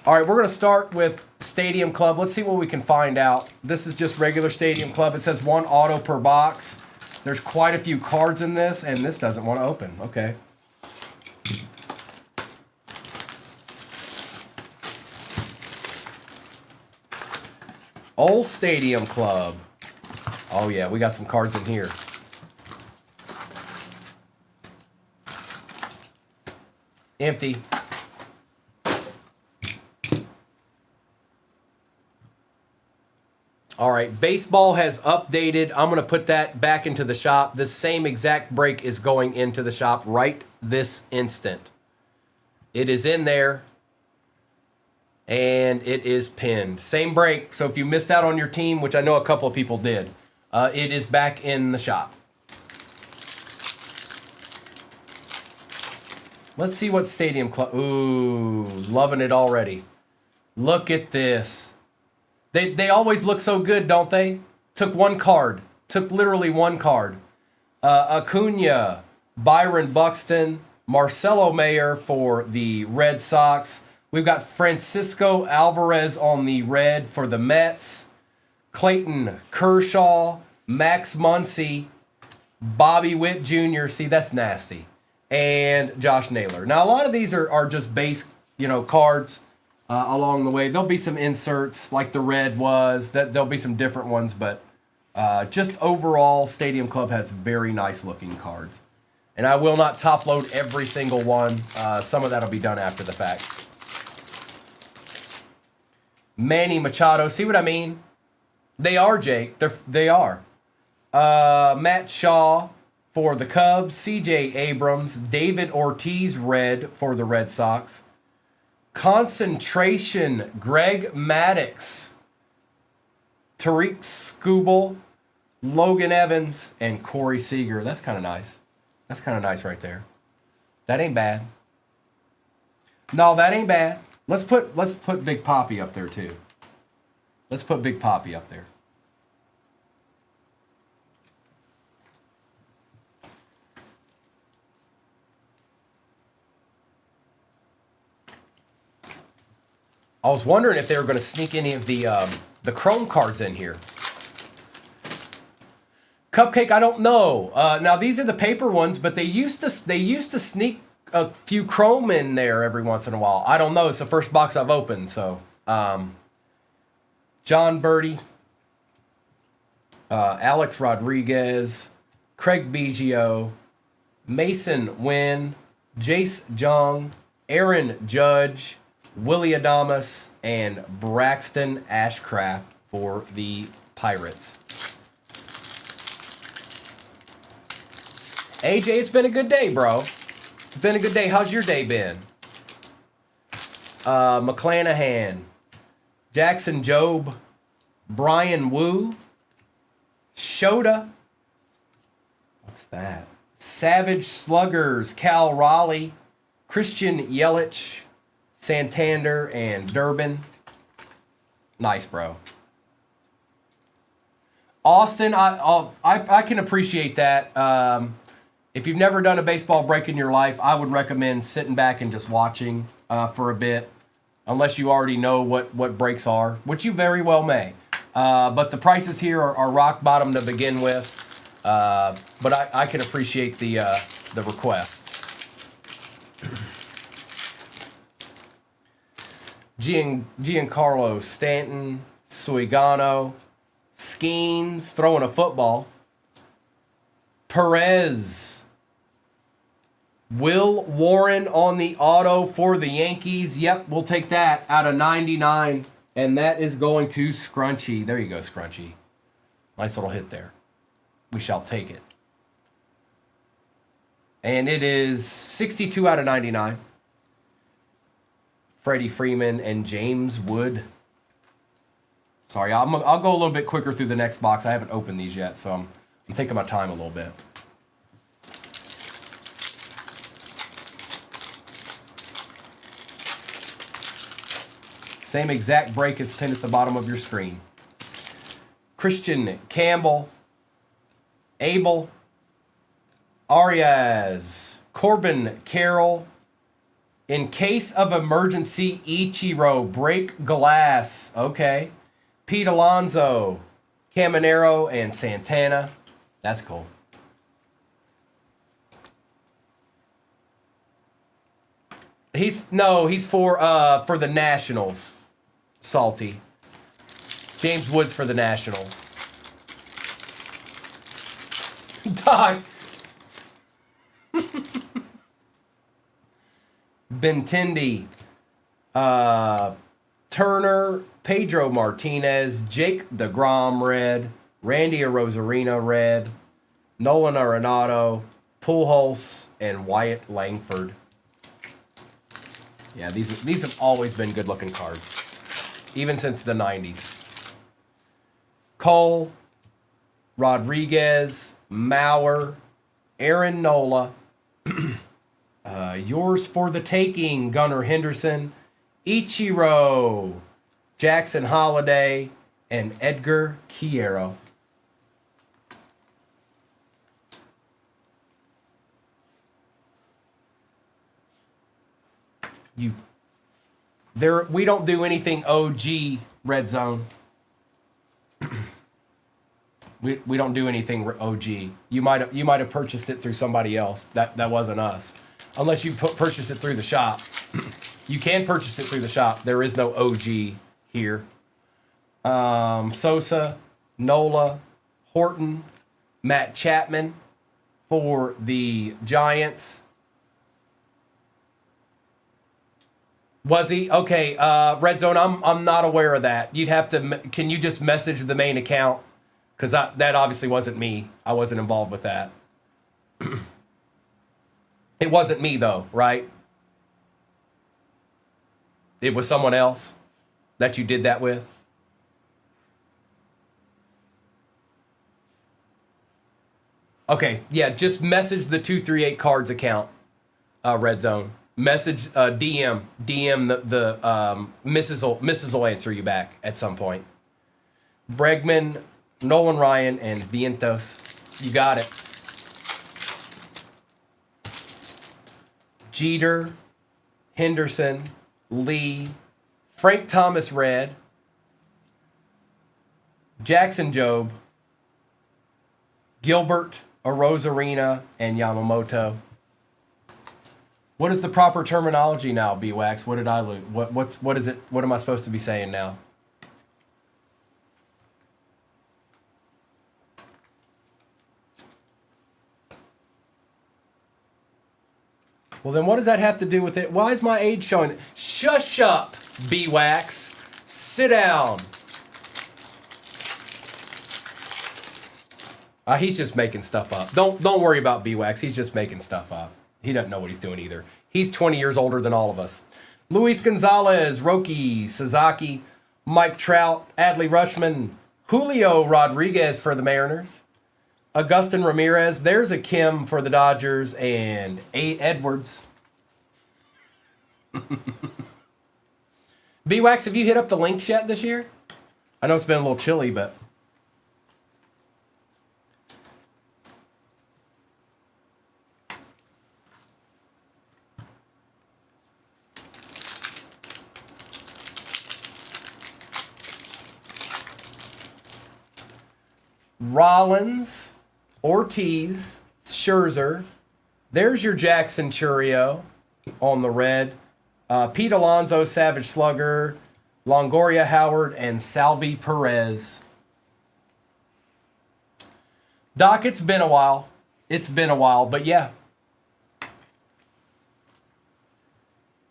All right, we're going to start with Stadium Club. Let's see what we can find out. This is just regular Stadium Club. It says 1 auto per box. There's quite a few cards in this, and this doesn't want to open. Okay. Old Stadium Club. Oh, yeah, we got some cards in here. Empty. All right, baseball has updated. I'm going to put that back into the shop. This same exact break is going into the shop right this instant. It is in there. And it is pinned. Same break. So if you missed out on your team, which I know a couple of people did, it is back in the shop. Let's see what Stadium Club. Ooh, loving it already. Look at this. They always look so good, don't they? Took one card. Took literally one card. Acuna, Byron Buxton, Marcelo Mayer for the Red Sox. We've got Francisco Alvarez on the red for the Mets. Clayton Kershaw, Max Muncy, Bobby Witt Jr. See, that's nasty. And Josh Naylor. Now, a lot of these are just base, cards along the way. There'll be some inserts like the red was. There'll be some different ones, but just overall, Stadium Club has very nice looking cards. And I will not top load every single one. Some of that will be done after the fact. Manny Machado. See what I mean? They are, Jake. They are. Matt Shaw for the Cubs. C.J. Abrams. David Ortiz red for the Red Sox. Concentration, Greg Maddox, Tariq Skubal, Logan Evans, and Corey Seager. That's kind of nice. That's kind of nice right there. That ain't bad. No, that ain't bad. Let's put Big Poppy up there too. Let's put Big Poppy up there. I was wondering if they were going to sneak any of the Chrome cards in here. Cupcake, I don't know. Now these are the paper ones, but they used to sneak a few Chrome in there every once in a while. I don't know. It's the first box I've opened. So, John Birdie, Alex Rodriguez, Craig Biggio, Mason Wynn, Jace Jung, Aaron Judge, Willie Adamas, and Braxton Ashcraft for the Pirates. AJ, it's been a good day, bro. It's been a good day. How's your day been? McClanahan, Jackson Jobe, Brian Wu, Shota. What's that? Savage Sluggers, Cal Raleigh, Christian Yelich, Santander, and Durbin. Nice, bro. Austin, I can appreciate that. If you've never done a baseball break in your life, I would recommend sitting back and just watching for a bit, unless you already know what breaks are, which you very well may. But the prices here are rock bottom to begin with. But I can appreciate the request. Giancarlo Stanton, Suigano, Skeens throwing a football, Perez, Will Warren on the auto for the Yankees. Yep, we'll take that out of 99, and that is going to Scrunchy. There you go, Scrunchy. Nice little hit there. We shall take it. And it is 62 out of 99. Freddie Freeman and James Wood. Sorry, I'll go a little bit quicker through the next box. I haven't opened these yet, so I'm taking my time a little bit. Same exact break as pinned at the bottom of your screen. Christian Campbell, Abel, Arias, Corbin Carroll. In case of emergency, Ichiro, break glass. Okay. Pete Alonso, Caminero, and Santana. That's cool. He's for the Nationals. Salty. James Woods for the Nationals. Dog. Benintendi, Turner, Pedro Martinez, Jake DeGrom red, Randy Arozarena red, Nolan Arenado, Pujols, and Wyatt Langford. Yeah, these have always been good looking cards, even since the 90s. Cole, Rodriguez, Mauer, Aaron Nola. Yours for the taking, Gunnar Henderson, Ichiro, Jackson Holiday, and Edgar Quiero. We don't do anything OG Red Zone. We don't do anything OG. You might have purchased it through somebody else. That wasn't us. Unless you purchase it through the shop. You can purchase it through the shop. There is no OG here. Sosa, Nola, Horton, Matt Chapman for the Giants. Was he? Okay, Red Zone, I'm not aware of that. You'd have to, can you just message the main account? Because that obviously wasn't me. I wasn't involved with that. It wasn't me, though, right? It was someone else that you did that with? Okay, yeah, just message the 238 Cards account, Red Zone. Message DM the Mrs. will answer you back at some point. Bregman, Nolan Ryan, and Vientos. You got it. Jeter, Henderson, Lee, Frank Thomas Red, Jackson Jobe, Gilbert, Arozarena, and Yamamoto. What is the proper terminology now, B-Wax? What did I lose? What is it? What am I supposed to be saying now? Well, then what does that have to do with it? Why is my age showing? Shush up, B-Wax. Sit down. He's just making stuff up. Don't worry about B-Wax. He's just making stuff up. He doesn't know what he's doing either. He's 20 years older than all of us. Luis Gonzalez, Roki, Sasaki, Mike Trout, Adley Rushman, Julio Rodriguez for the Mariners, Augustin Ramirez. There's a Kim for the Dodgers, and A. Edwards. B-Wax, have you hit up the links yet this year? I know it's been a little chilly, but... Rollins, Ortiz, Scherzer. There's your Jackson Churio on the red. Pete Alonso, Savage Slugger, Longoria Howard, and Salvi Perez. Doc, it's been a while. It's been a while, but yeah.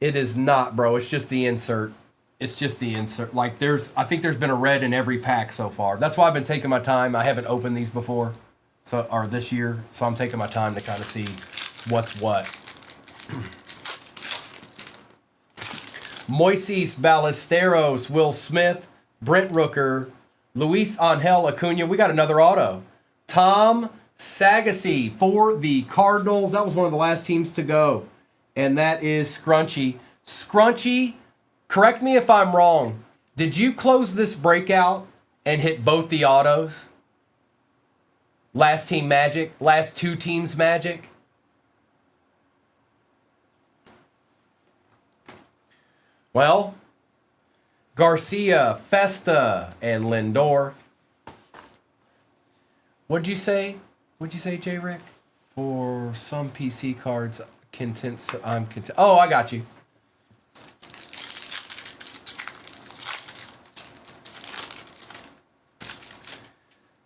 It is not, bro. It's just the insert. It's just the insert. Like I think there's been a red in every pack so far. That's why I've been taking my time. I haven't opened these before, or this year, so I'm taking my time to kind of see what's what. Moises Ballesteros, Will Smith, Brent Rooker, Luis Angel Acuna. We got another auto. Tom Sagassi for the Cardinals. That was one of the last teams to go, and that is Scrunchy. Scrunchy. Correct me if I'm wrong. Did you close this breakout and hit both the autos? Last team magic? Last two teams magic? Well, Garcia, Festa, and Lindor. What'd you say? What'd you say, J. Rick? For some PC cards, I'm content. Oh, I got you.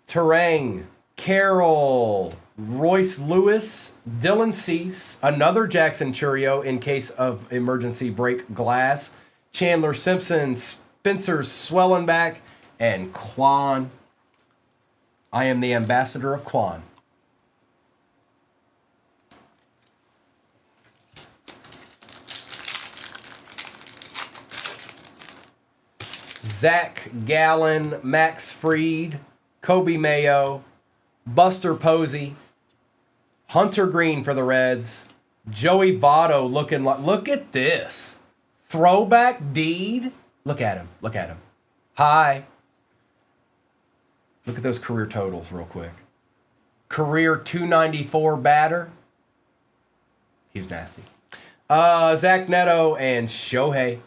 Terang, Carroll, Royce Lewis, Dylan Cease, another Jackson Churio in case of emergency break glass, Chandler Simpson, Spencer Swellenback, and Quan. I am the ambassador of Quan. Zach Gallen, Max Fried, Kobe Mayo, Buster Posey, Hunter Green for the Reds, Joey Votto looking like, look at this. Throwback deed. Look at him. Look at him. Hi. Look at those career totals real quick. Career 294 batter. He's nasty. Zach Neto and Shohei.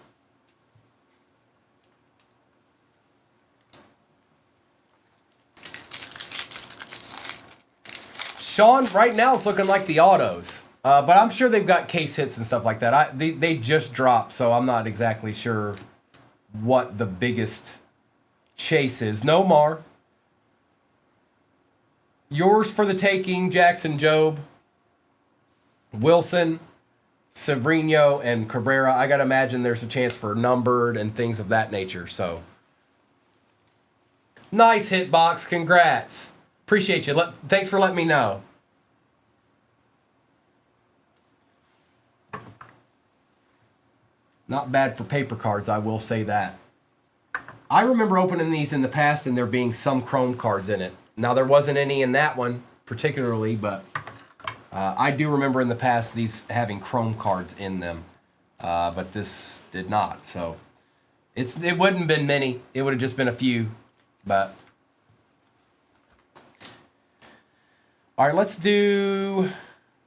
Sean, right now it's looking like the autos. But I'm sure they've got case hits and stuff like that. They just dropped, so I'm not exactly sure what the biggest chase is. Nomar. Yours for the taking, Jackson Jobe, Wilson, Severino, and Cabrera. I got to imagine there's a chance for numbered and things of that nature. So, nice hitbox. Congrats. Appreciate you. Thanks for letting me know. Not bad for paper cards, I will say that. I remember opening these in the past and there being some chrome cards in it. Now, there wasn't any in that one particularly, but I do remember in the past these having chrome cards in them. But this did not, so it wouldn't have been many. It would have just been a few, but... All right, let's do...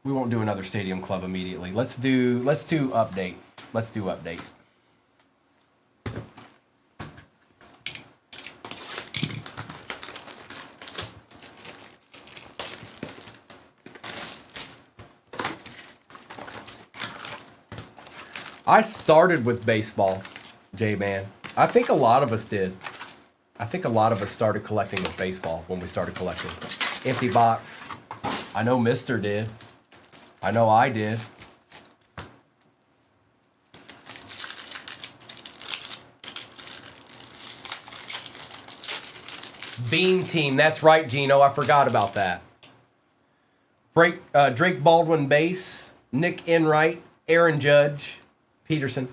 We won't do another Stadium Club immediately. Let's do update. Let's do update. I started with baseball, J-Man. I think a lot of us did. I think a lot of us started collecting with baseball when we started collecting. Empty box. I know Mister did. I know I did. Beam Team. That's right, Gino. I forgot about that. Drake Baldwin base. Nick Enright. Aaron Judge. Peterson.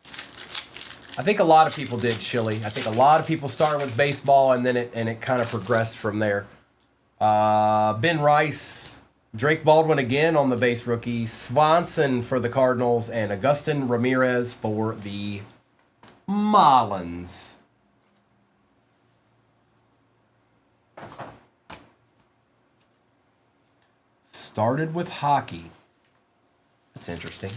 I think a lot of people did Chili. I think a lot of people started with baseball and then it kind of progressed from there. Ben Rice, Drake Baldwin again on the base rookie, Swanson for the Cardinals, and Agustin Ramirez for the Marlins. Started with hockey. That's interesting.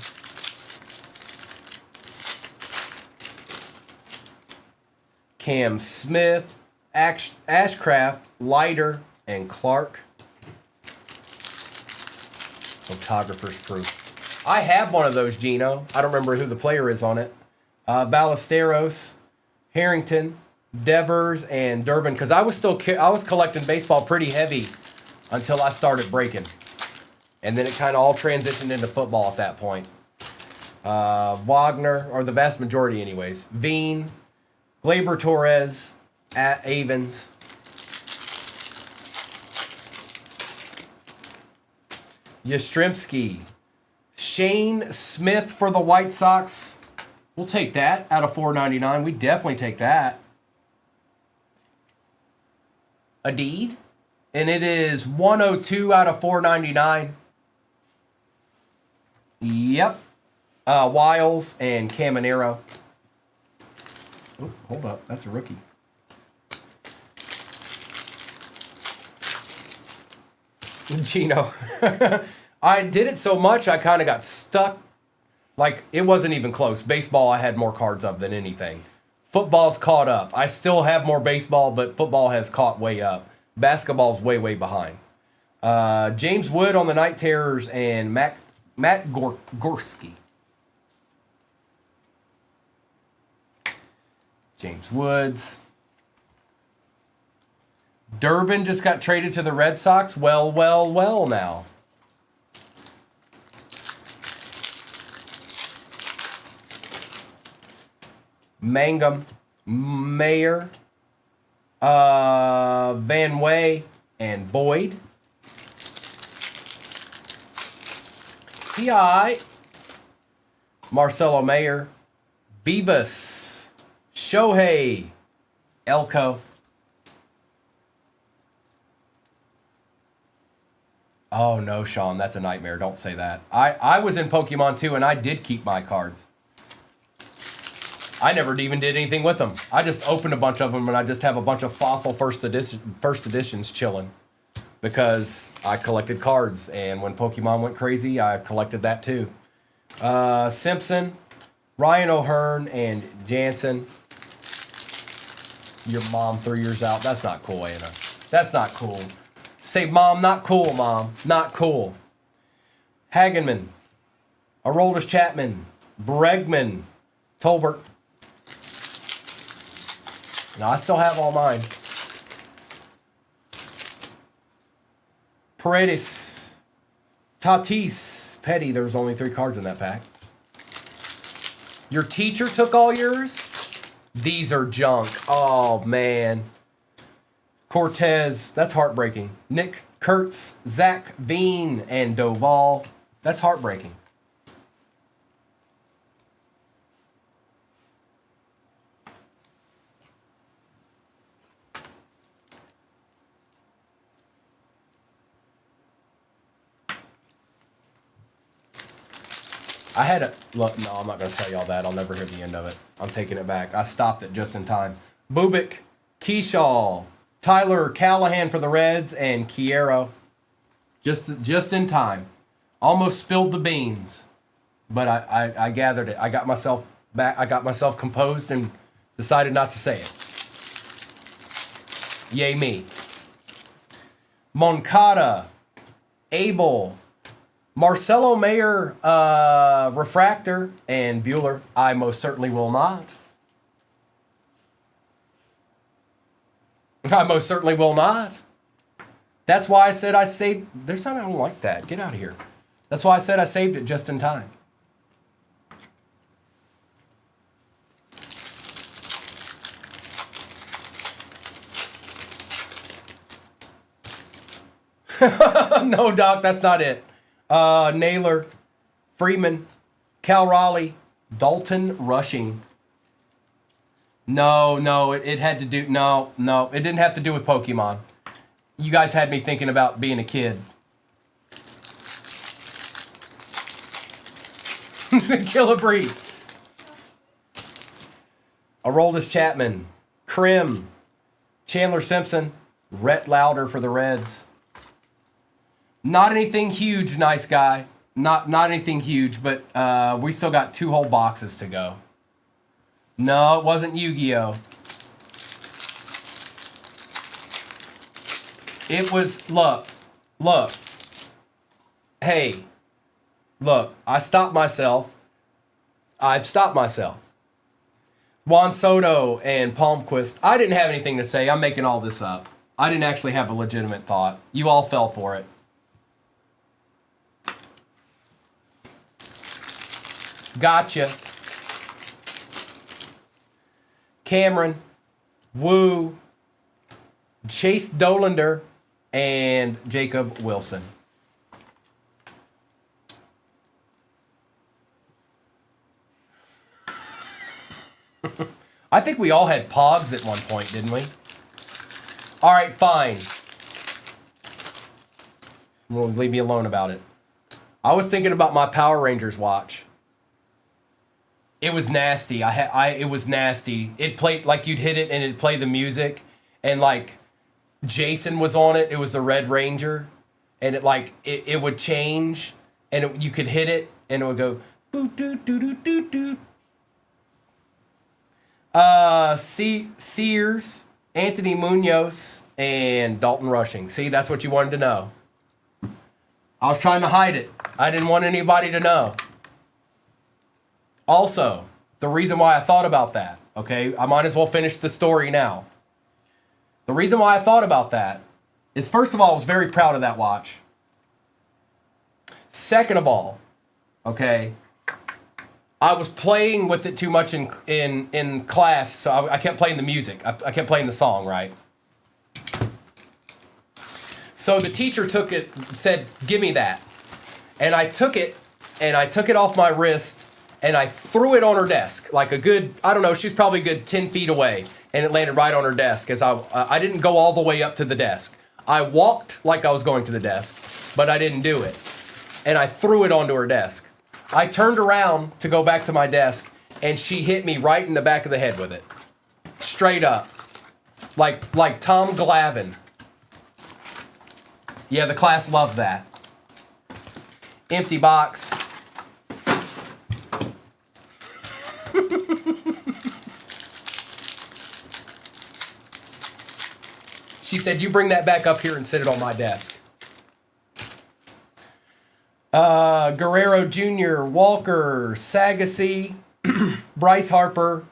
Cam Smith, Ashcraft, Leiter, and Clark. Photographer's proof. I have one of those, Gino. I don't remember who the player is on it. Ballesteros, Harrington, Devers, and Durbin. Because I was collecting baseball pretty heavy until I started breaking. And then it kind of all transitioned into football at that point. Wagner, or the vast majority anyways. Veen, Glaber Torres, at Avens. Yastrzemski. Shane Smith for the White Sox. We'll take that out of $4.99. We definitely take that. Adeed. And it is 102 out of $4.99. Yep. Wiles and Caminero. Oh, hold up. That's a rookie. Gino. I did it so much, I kind of got stuck. Like, it wasn't even close. Baseball, I had more cards of than anything. Football's caught up. I still have more baseball, but football has caught way up. Basketball's way, way behind. James Wood on the Night Terrors and Matt Gorski. James Woods. Durbin just got traded to the Red Sox. Well now. Mangum, Mayer, Van Way, and Boyd. P.I. Marcelo Mayer, Vivas, Shohei, Elko. Oh no, Sean, that's a nightmare. Don't say that. I was in Pokemon too, and I did keep my cards. I never even did anything with them. I just opened a bunch of them, and I just have a bunch of fossil first editions chilling because I collected cards, and when Pokemon went crazy, I collected that too. Simpson, Ryan O'Hearn, and Jansen. Your mom 3 years out. That's not cool, Anna. That's not cool. Say, Mom, not cool, Mom. Not cool. Hagenman, Aroldis Chapman, Bregman, Tolbert. Now, I still have all mine. Paredes, Tatis, Petty. There was only 3 cards in that pack. Your teacher took all yours? These are junk. Oh, man. Cortez. That's heartbreaking. Nick Kurtz, Zach Veen, and Doval. That's heartbreaking. I had a look. No, I'm not going to tell y'all that. I'll never hear the end of it. I'm taking it back. I stopped it just in time. Bubik, Keyshaw, Tyler Callahan for the Reds, and Kiero. Just in time. Almost spilled the beans, but I gathered it. I got myself back. I got myself composed and decided not to say it. Yay me. Moncada, Abel, Marcelo Mayer, Refractor, and Bueller. I most certainly will not. I most certainly will not. That's why I said I saved. There's something I don't like that. Get out of here. That's why I said I saved it just in time. No, Doc, that's not it. Naylor, Freeman, Cal Raleigh, Dalton Rushing. No, it had to do. No, it didn't have to do with Pokemon. You guys had me thinking about being a kid. Kill a breed. Aroldis Chapman, Krim, Chandler Simpson, Rhett Lauder for the Reds. Not anything huge, nice guy. Not anything huge, but we still got 2 whole boxes to go. No, it wasn't Yu-Gi-Oh. It was, look. Hey, look, I've stopped myself. Juan Soto and Palmquist. I didn't have anything to say. I'm making all this up. I didn't actually have a legitimate thought. You all fell for it. Gotcha. Cameron, Wu, Chase Dolander, and Jacob Wilson. I think we all had Pogs at one point, didn't we? All right, fine. Well, leave me alone about it. I was thinking about my Power Rangers watch. It was nasty. It was nasty. It played like you'd hit it and it'd play the music, and like Jason was on it. It was the Red Ranger, and it would change, and you could hit it and it would go boot doot doot doot doot doot. Sears, Anthony Munoz, and Dalton Rushing. See, that's what you wanted to know. I was trying to hide it. I didn't want anybody to know. Also, the reason why I thought about that, okay, I might as well finish the story now. The reason why I thought about that is, first of all, I was very proud of that watch. Second of all, okay, I was playing with it too much in class, so I kept playing the music. I kept playing the song, right? So the teacher took it, said, "Give me that." And I took it, off my wrist, and I threw it on her desk, like a good, I don't know, she's probably a good 10 feet away, and it landed right on her desk, as I didn't go all the way up to the desk. I walked like I was going to the desk, but I didn't do it. And I threw it onto her desk. I turned around to go back to my desk, and she hit me right in the back of the head with it. Straight up. Like Tom Glavine. Yeah, the class loved that. Empty box. She said, "You bring that back up here and sit it on my desk." Guerrero Jr., Walker, Sagasy, Bryce Harper,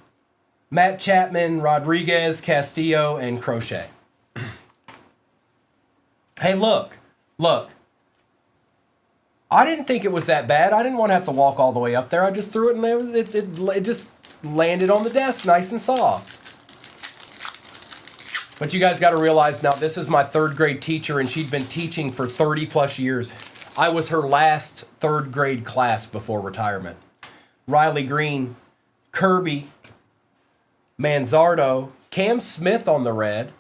Matt Chapman, Rodriguez, Castillo, and Crochet. Hey, look. I didn't think it was that bad. I didn't want to have to walk all the way up there. I just threw it and it just landed on the desk nice and soft. But you guys got to realize now, this is my 3rd grade teacher, and she'd been teaching for 30 plus years. I was her last 3rd grade class before retirement. Riley Green, Kirby, Manzardo, Cam Smith on the red,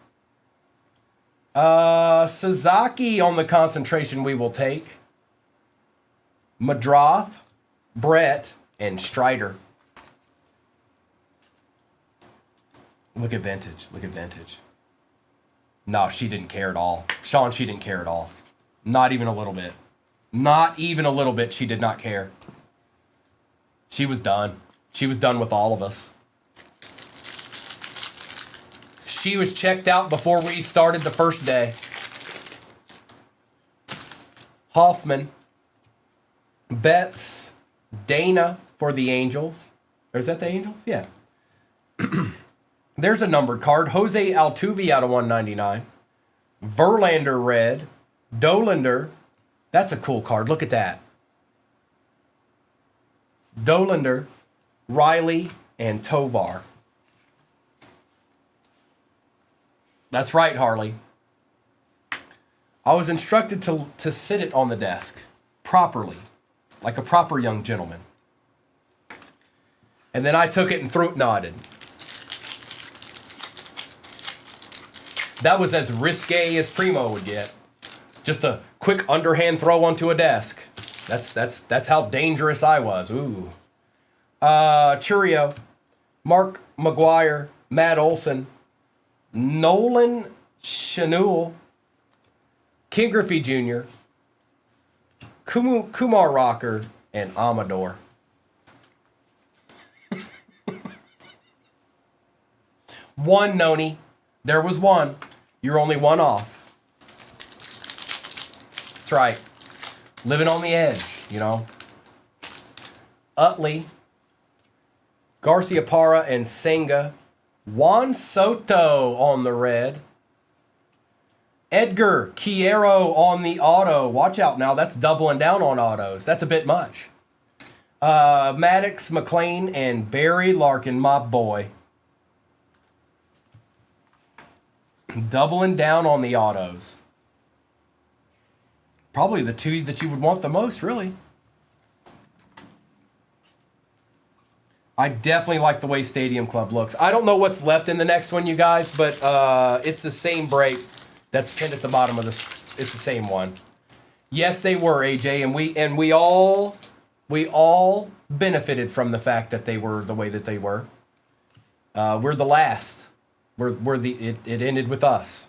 Sasaki on the concentration we will take, Madroth, Brett, and Strider. Look at vintage. Look at vintage. No, she didn't care at all. Sean, she didn't care at all. Not even a little bit. Not even a little bit. She did not care. She was done. She was done with all of us. She was checked out before we started the first day. Hoffman. Betts. Dana for the Angels. Or is that the Angels? Yeah. There's a numbered card. Jose Altuve out of 199. Verlander red. Dolander. That's a cool card. Look at that. Dolander, Riley, and Tovar. That's right, Harley. I was instructed to sit it on the desk properly, like a proper young gentleman. And then I took it and throat nodded. That was as risque as Primo would get. Just a quick underhand throw onto a desk. That's how dangerous I was. Ooh. Churio, Mark McGuire, Matt Olson, Nolan Chanul, King Griffey Jr., Kumar Rocker, and Amador. One, Noni. There was one. You're only one off. That's right. Living on the edge, you know. Utley, Garcia Parra, and Senga. Juan Soto on the red. Edgar Quiero on the auto. Watch out now. That's doubling down on autos. That's a bit much. Maddox, McLean, and Barry Larkin, my boy. Doubling down on the autos. Probably the two that you would want the most, really. I definitely like the way Stadium Club looks. I don't know what's left in the next one, you guys, but it's the same break that's pinned at the bottom of this. It's the same one. Yes, they were, AJ, and we all benefited from the fact that they were the way that they were. We're the last. It ended with us.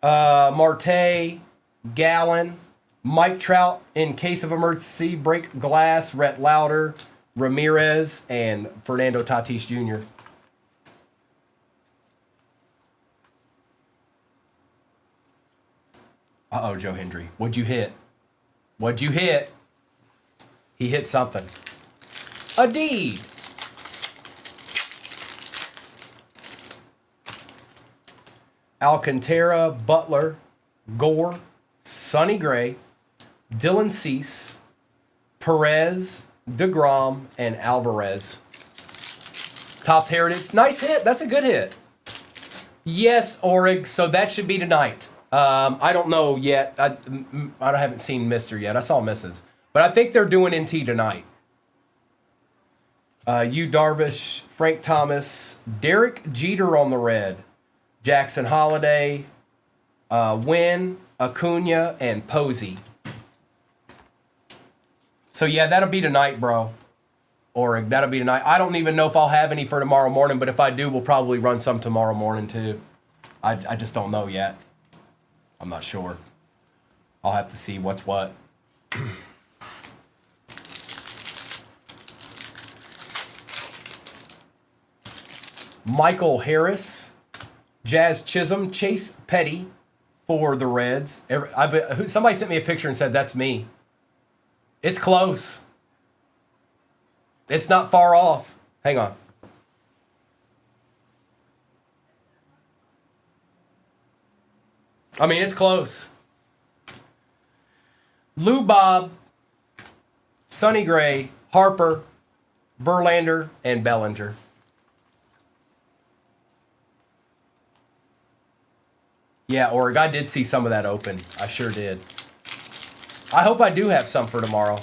Marte, Gallen, Mike Trout in case of emergency, break glass, Rhett Lauder, Ramirez, and Fernando Tatis Jr. Uh-oh, Joe Hendry. What'd you hit? What'd you hit? He hit something. A D. Alcantara, Butler, Gore, Sonny Gray, Dylan Cease, Perez, DeGrom, and Alvarez. Topps Heritage. Nice hit. That's a good hit. Yes, Orig. So that should be tonight. I don't know yet. I haven't seen Mr. yet. I saw Mrs. But I think they're doing NT tonight. Yu Darvish, Frank Thomas, Derek Jeter on the red, Jackson Holiday, Wynn, Acuna, and Posey. So yeah, that'll be tonight, bro. Or that'll be tonight. I don't even know if I'll have any for tomorrow morning, but if I do, we'll probably run some tomorrow morning too. I just don't know yet. I'm not sure. I'll have to see what's what. Michael Harris, Jazz Chisholm, Chase Petty for the Reds. Somebody sent me a picture and said, that's me. It's close. It's not far off. Hang on. I mean, it's close. Lou Bob, Sonny Gray, Harper, Verlander, and Bellinger. Yeah, Orig, I did see some of that open. I sure did. I hope I do have some for tomorrow.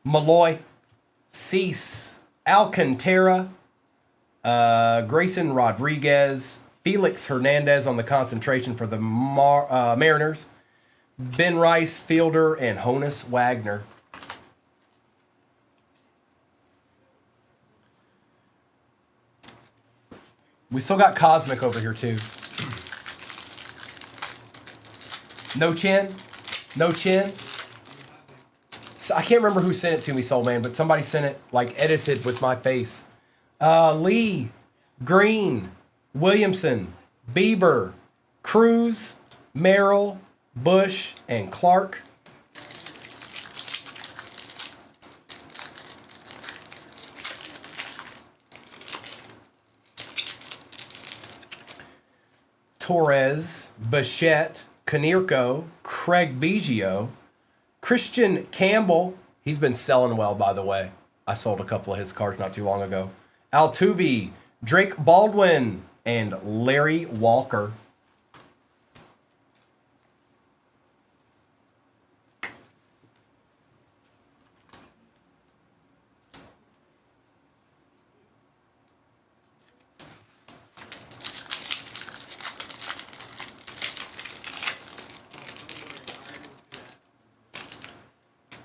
Malloy, Cease, Alcantara, Grayson Rodriguez, Felix Hernandez on the concentration for the Mariners, Ben Rice, Fielder, and Honus Wagner. We still got Cosmic over here, too. No chin? No chin? So I can't remember who sent it to me, Soul Man, but somebody sent it, like, edited with my face. Lee, Green, Williamson, Bieber, Cruz, Merrill, Bush, and Clark. Torres, Bichette, Kanirko, Craig Biggio, Christian Campbell. He's been selling well, by the way. I sold a couple of his cards not too long ago. Altuve, Drake Baldwin, and Larry Walker.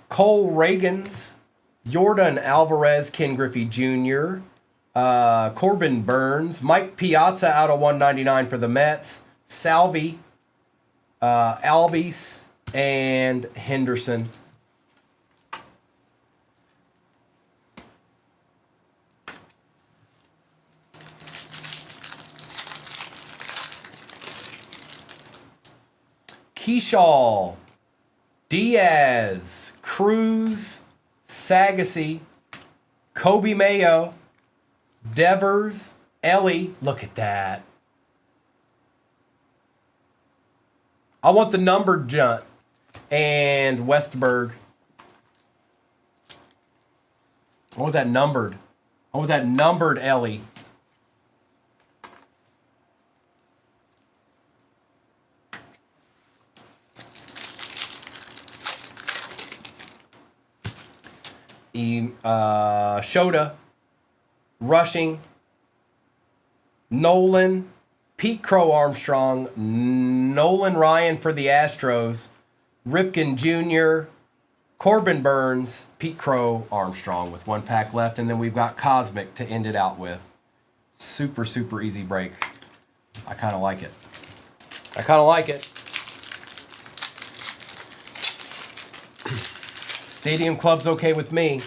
Cole Reagans, Jordan Alvarez, Ken Griffey Jr., Corbin Burns, Mike Piazza out of 199 for the Mets, Salvi, Albies, and Henderson. Keyshaw, Diaz, Cruz, Sagasy, Kobe Mayo, Devers, Ellie. Look at that. I want the numbered Junt. And Westberg. I want that numbered. I want that numbered Ellie. Shota, Rushing, Nolan, Pete Crow Armstrong, Nolan Ryan for the Astros, Ripken Jr., Corbin Burns, Pete Crow Armstrong with one pack left, and then we've got Cosmic to end it out with. Super, super easy break. I kind of like it. I kind of like it. Stadium Club's okay with me.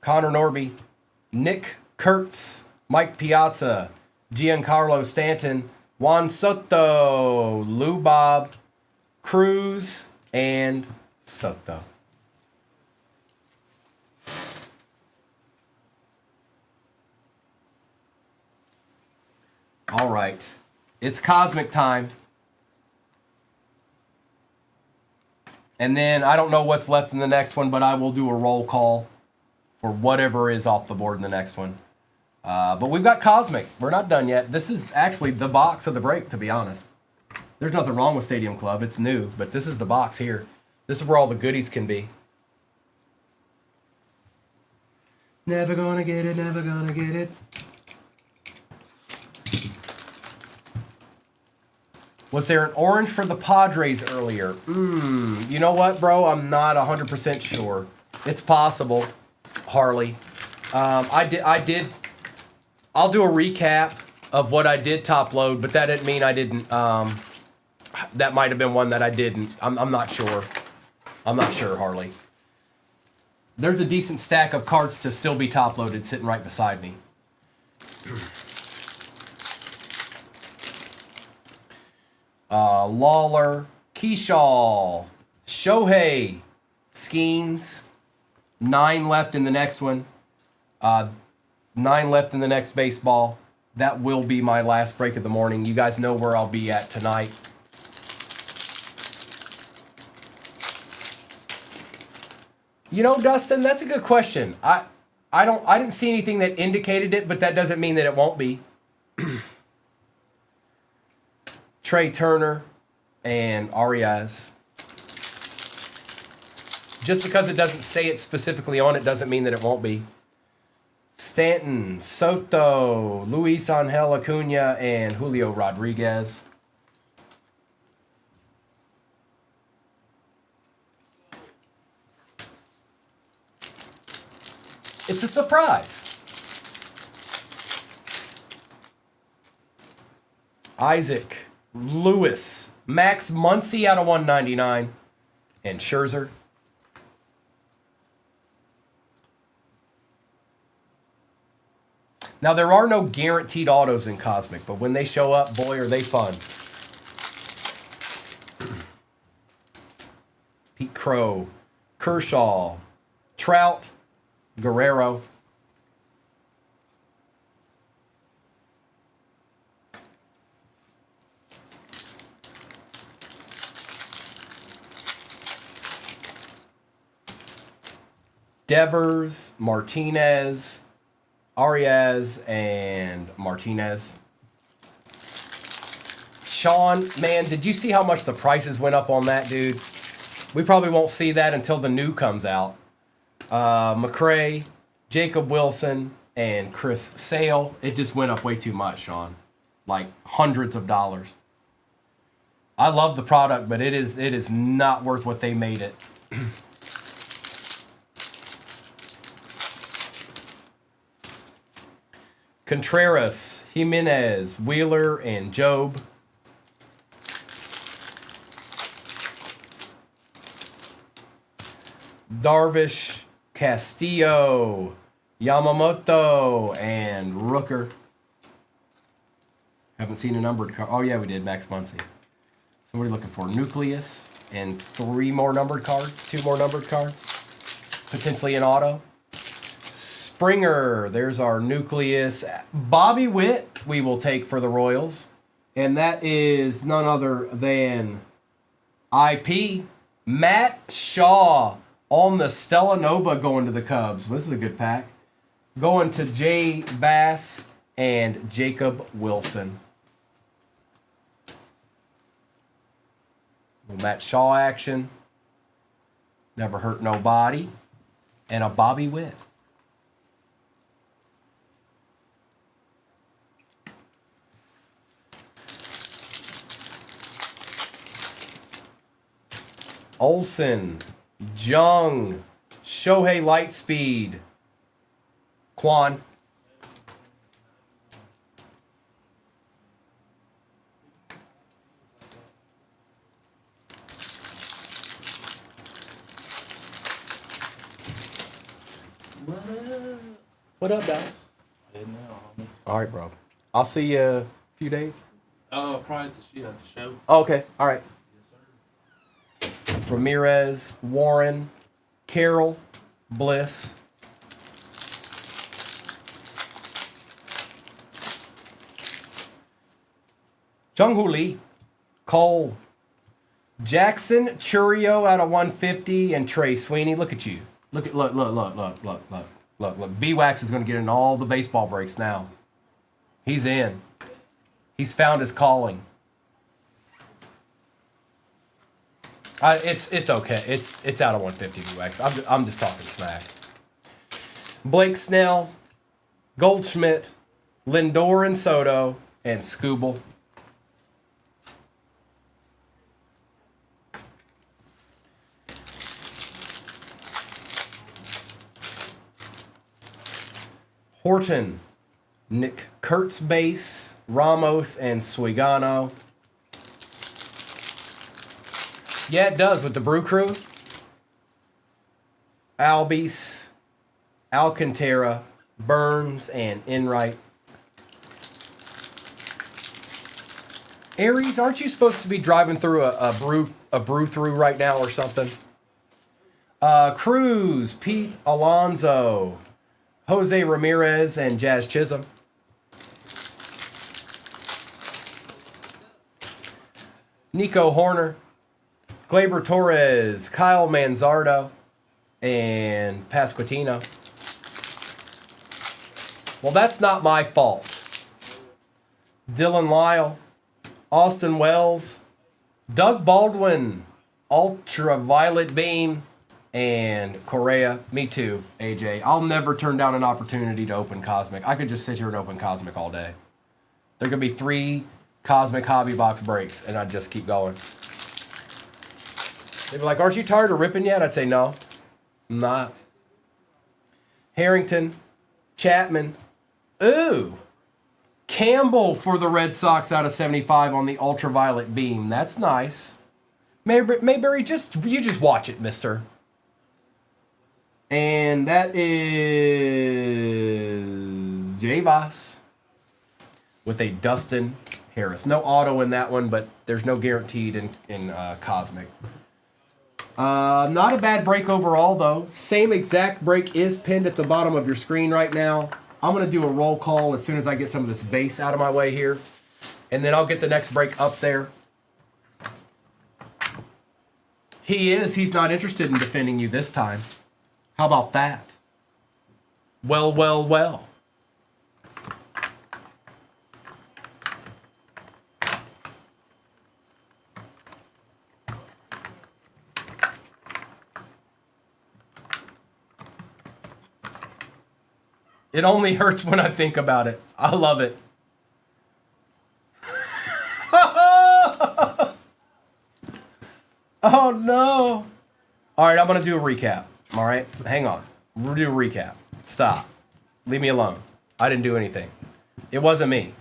Connor Norby, Nick Kurtz, Mike Piazza, Giancarlo Stanton, Juan Soto, Lou Bob, Cruz, and Soto. All right. It's Cosmic time. And then I don't know what's left in the next one, but I will do a roll call for whatever is off the board in the next one. But we've got Cosmic. We're not done yet. This is actually the box of the break, to be honest. There's nothing wrong with Stadium Club. It's new, but this is the box here. This is where all the goodies can be. Never gonna get it, never gonna get it. Was there an orange for the Padres earlier? You know what, bro? I'm not 100% sure. It's possible, Harley. I did. I'll do a recap of what I did top load, but that didn't mean I didn't. That might have been one that I didn't. I'm not sure. I'm not sure, Harley. There's a decent stack of cards to still be top loaded sitting right beside me. Lawler, Keyshaw, Shohei, Skeens, 9 left in the next one, 9 left in the next baseball. That will be my last break of the morning. You guys know where I'll be at tonight. You know, Dustin, that's a good question. I didn't see anything that indicated it, but that doesn't mean that it won't be. Trey Turner and Arias. Just because it doesn't say it specifically on it doesn't mean that it won't be. Stanton, Soto, Luis Angel Acuna, and Julio Rodriguez. It's a surprise. Isaac, Lewis, Max Muncy out of 199, and Scherzer. Now, there are no guaranteed autos in Cosmic, but when they show up, boy, are they fun. Pete Crow, Kershaw, Trout, Guerrero. Devers, Martinez, Arias, and Martinez. Sean, man, did you see how much the prices went up on that, dude? We probably won't see that until the new comes out. McRae, Jacob Wilson, and Chris Sale. It just went up way too much, Sean. Like hundreds of dollars. I love the product, but it is not worth what they made it. Contreras, Jimenez, Wheeler, and Job. Darvish, Castillo, Yamamoto, and Rooker. Haven't seen a numbered card. Oh, yeah, we did. Max Muncy. So what are you looking for? Nucleus and 3 more numbered cards. 2 more numbered cards. Potentially an auto. Springer, there's our Nucleus. Bobby Witt, we will take for the Royals. And that is none other than IP. Matt Shaw on the Stella Nova going to the Cubs. This is a good pack. Going to Jay Bass and Jacob Wilson. Matt Shaw action. Never hurt nobody. And a Bobby Witt. Olsen, Jung, Shohei Lightspeed, Quan. What up, Dad? I didn't know, homie. All right, bro. I'll see you a few days. Probably at the show. Oh, okay. All right. Yes, sir. Ramirez, Warren, Carroll, Bliss. Jung-Hoo Lee, Cole, Jackson Churio out of 150, and Trey Sweeney. Look at you. Look. B-Wax is going to get in all the baseball breaks now. He's in. He's found his calling. It's okay. It's out of 150 B-Wax. I'm just talking smack. Blake Snell, Goldschmidt, Lindor and Soto, and Skubal. Horton, Nick Kurtz base, Ramos, and Suigano. Yeah, it does with the Brew Crew. Albies, Alcantara, Burns, and Enright. Aries, aren't you supposed to be driving through a brew through right now or something? Cruz, Pete Alonso, Jose Ramirez, and Jazz Chisholm. Nico Horner, Gleyber Torres, Kyle Manzardo, and Pasquantino. Well, that's not my fault. Dylan Lyle, Austin Wells, Doug Baldwin, Ultraviolet Beam, and Correa. Me too, AJ. I'll never turn down an opportunity to open Cosmic. I could just sit here and open Cosmic all day. There could be 3 Cosmic Hobby Box breaks, and I'd just keep going. They'd be like, aren't you tired of ripping yet? I'd say, no, I'm not. Harrington, Chapman. Ooh. Campbell for the Red Sox out of 75 on the ultraviolet beam. That's nice. Mayberry, you just watch it, mister. And that is J. Voss with a Dustin Harris. No auto in that one, but there's no guaranteed in Cosmic. Not a bad break overall, though. Same exact break is pinned at the bottom of your screen right now. I'm going to do a roll call as soon as I get some of this base out of my way here. And then I'll get the next break up there. He's not interested in defending you this time. How about that? Well, well, well. It only hurts when I think about it. I love it. Oh, no. All right, I'm going to do a recap. All right, hang on. We'll do a recap. Stop. Leave me alone. I didn't do anything. It wasn't me.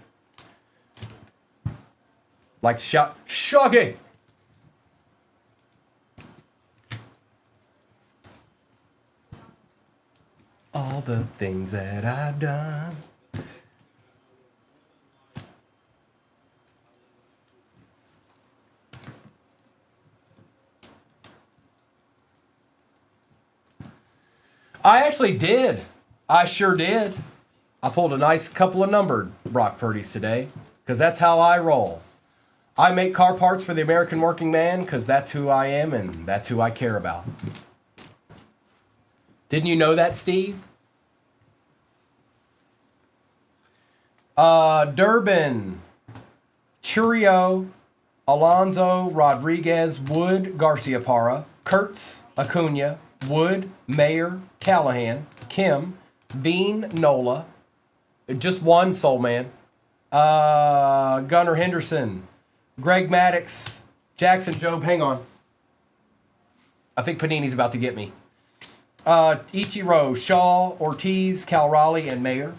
Like, shocking. All the things that I've done. I actually did. I sure did. I pulled a nice couple of numbered Brock Purdy's today because that's how I roll. I make car parts for the American working man because that's who I am and that's who I care about. Didn't you know that, Steve? Durbin, Churio, Alonso, Rodriguez, Wood, Garcia Parra, Kurtz, Acuna, Wood, Mayer, Callahan, Kim, Bean, Nola, just one Soul Man, Gunnar Henderson, Greg Maddox, Jackson Jobe, hang on. I think Panini's about to get me. Ichiro, Shaw, Ortiz, Cal Raleigh, and Mayer.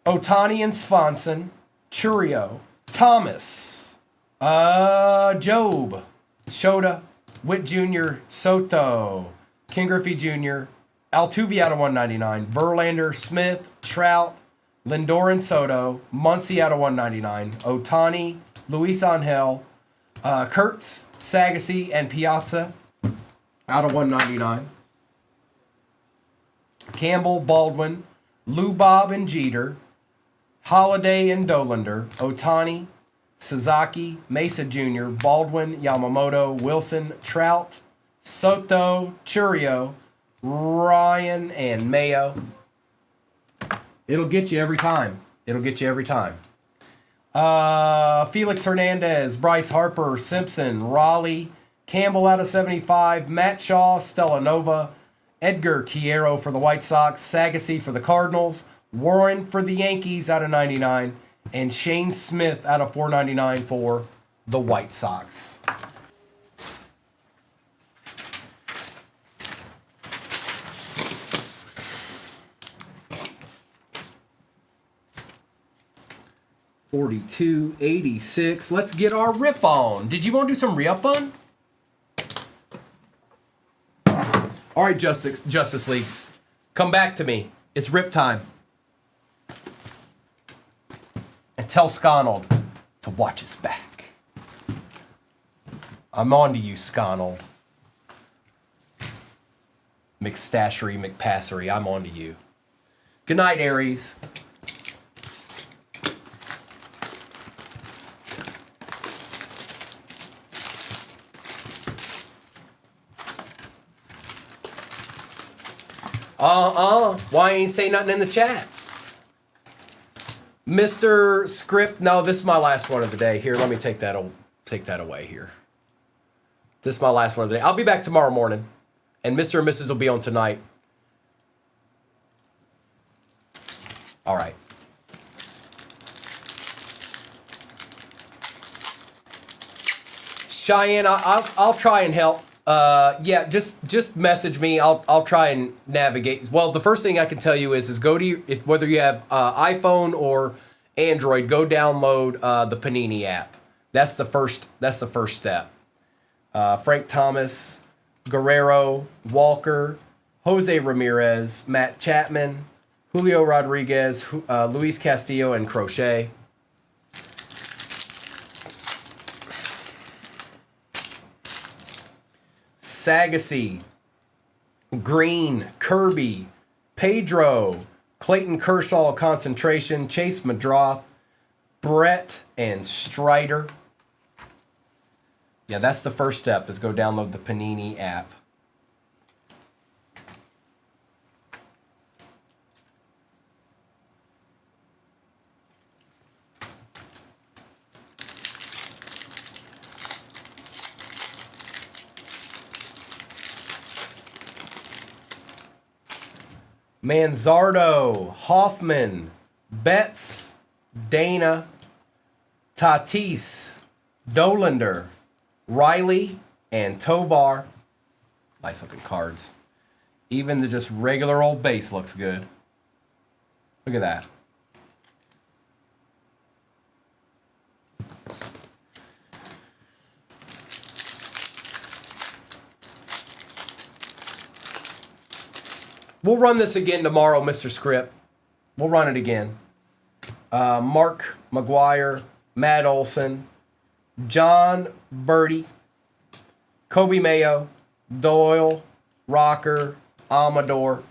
Otani and Swanson, Churio, Thomas, Job, Shota, Witt Jr., Soto, King Griffey Jr., Altuve out of 199, Verlander, Smith, Trout, Lindor and Soto, Muncy out of 199, Otani, Luis Angel, Kurtz, Sagassi, and Piazza out of 199. Campbell, Baldwin, Lou Bob and Jeter, Holiday and Dollander, Otani, Sasaki, Mesa Jr., Baldwin, Yamamoto, Wilson, Trout, Soto, Churio, Ryan, and Mayo. It'll get you every time. It'll get you every time. Felix Hernandez, Bryce Harper, Simpson, Raleigh, Campbell out of 75, Matt Shaw, Stella Nova, Edgar Quiero for the White Sox, Sagassi for the Cardinals, Warren for the Yankees out of 99, and Shane Smith out of 499 for the White Sox. $42.86. Let's get our rip on. Did you want to do some re-up on? All right, Justice League. Come back to me. It's rip time. And tell Sconald to watch his back. I'm on to you, Sconald. McStashery, McPassery, I'm on to you. Good night, Aries. Why ain't say nothing in the chat? Mr. Script, no, this is my last one of the day. Here, let me take that away here. This is my last one of the day. I'll be back tomorrow morning, and Mr. and Mrs. will be on tonight. All right. Cheyenne, I'll try and help. Yeah, just message me. I'll try and navigate. Well, the first thing I can tell you is go to whether you have iPhone or Android, go download the Panini app. That's the first step. Frank Thomas, Guerrero, Walker, Jose Ramirez, Matt Chapman, Julio Rodriguez, Luis Castillo, and Crochet. Sagasy, Green, Kirby, Pedro, Clayton Kershaw concentration, Chase Madroth, Brett, and Strider. Yeah, that's the first step, is go download the Panini app. Manzardo, Hoffman, Betts, Dana, Tatis, Dolander, Riley, and Tovar. Nice looking cards. Even the just regular old base looks good. Look at that. We'll run this again tomorrow, Mr. Script. We'll run it again. Mark McGuire, Matt Olson, John Birdie, Kobe Mayo, Doyle, Rocker, Amador.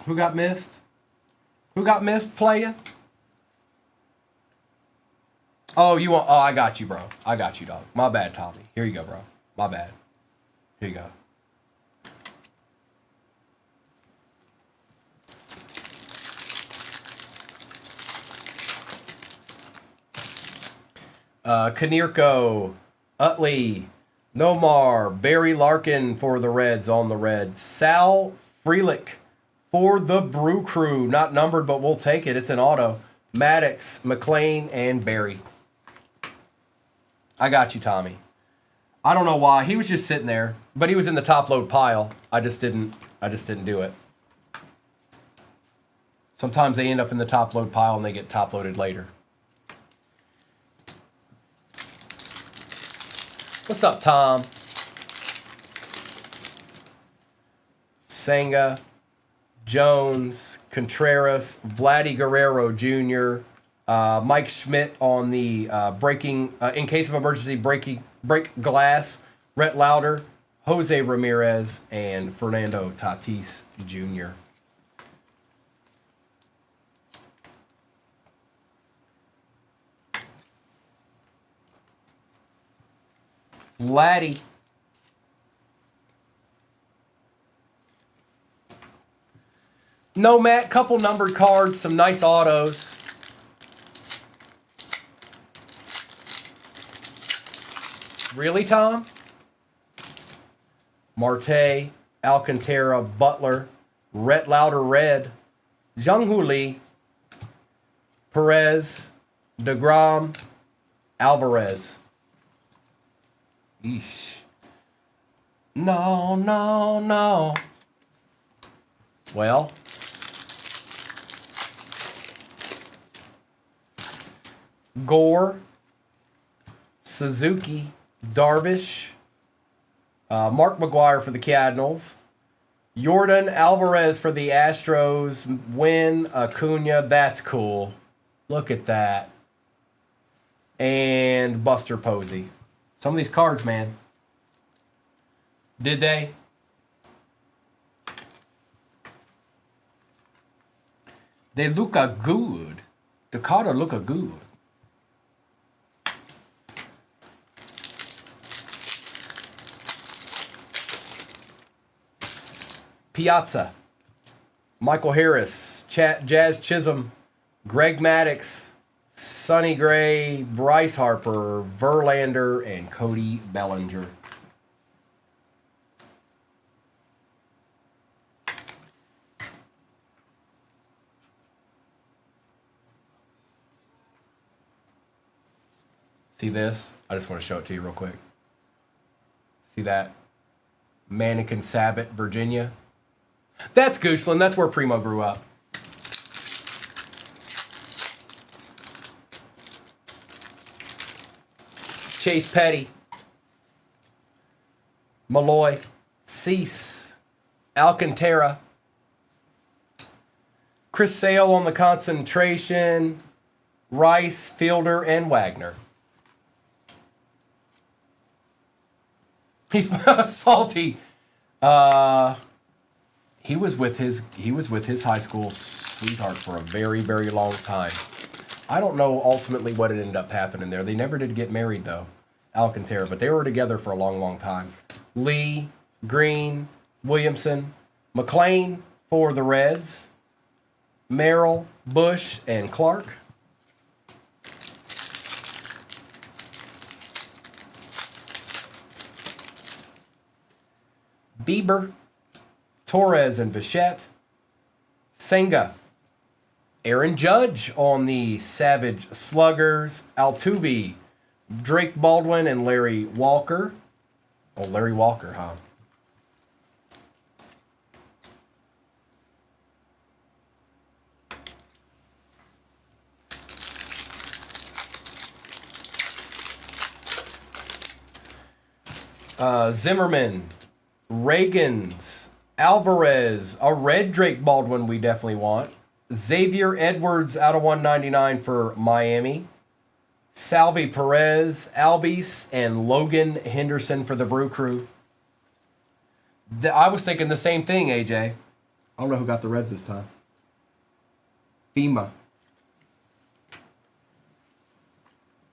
Who got missed? Who got missed, playa? Oh, you want... Oh, I got you, bro. I got you, dog. My bad, Tommy. Here you go, bro. My bad. Here you go. Kanirko, Utley, Nomar, Barry Larkin for the Reds on the Reds. Sal Frelick for the Brew Crew. Not numbered, but we'll take it. It's an auto. Maddox, McLean, and Barry. I got you, Tommy. I don't know why. He was just sitting there, but he was in the top load pile. I just didn't do it. Sometimes they end up in the top load pile and they get top loaded later. What's up, Tom? Senga, Jones, Contreras, Vladdy Guerrero Jr., Mike Schmidt on the breaking, in case of emergency, break glass, Rhett Lauder, Jose Ramirez, and Fernando Tatis Jr. Vladdy. No, Matt, couple numbered cards, some nice autos. Really, Tom? Marte, Alcantara, Butler, Rhett Lauder Red, Jung-Hoo Lee, Perez, DeGrom, Alvarez. Eesh. No, no, no. Well. Gore, Suzuki, Darvish, Mark McGuire for the Cardinals, Jordan Alvarez for the Astros, Wynn, Acuna, that's cool. Look at that. And Buster Posey. Some of these cards, man. Did they? They look good. The card look good. Piazza, Michael Harris, Jazz Chisholm, Greg Maddux, Sonny Gray, Bryce Harper, Verlander, and Cody Bellinger. See this? I just want to show it to you real quick. See that? Mannequin Sabbath, Virginia. That's Goochland. That's where Primo grew up. Chase Petty. Malloy. Cease. Alcantara. Chris Sale on the concentration. Rice, Fielder, and Wagner. He's salty. He was with his high school sweetheart for a very, very long time. I don't know ultimately what ended up happening there. They never did get married though, Alcantara, but they were together for a long, long time. Lee, Green, Williamson, McLean for the Reds, Merrill, Bush, and Clark. Bieber, Torres and Bichette, Senga, Aaron Judge on the Savage Sluggers, Altuve, Drake Baldwin, and Larry Walker. Oh, Larry Walker, huh? Zimmerman, Reagans, Alvarez, a red Drake Baldwin we definitely want. Xavier Edwards out of 199 for Miami. Salvi Perez, Albies, and Logan Henderson for the Brew Crew. I was thinking the same thing, AJ. I don't know who got the Reds this time. FEMA.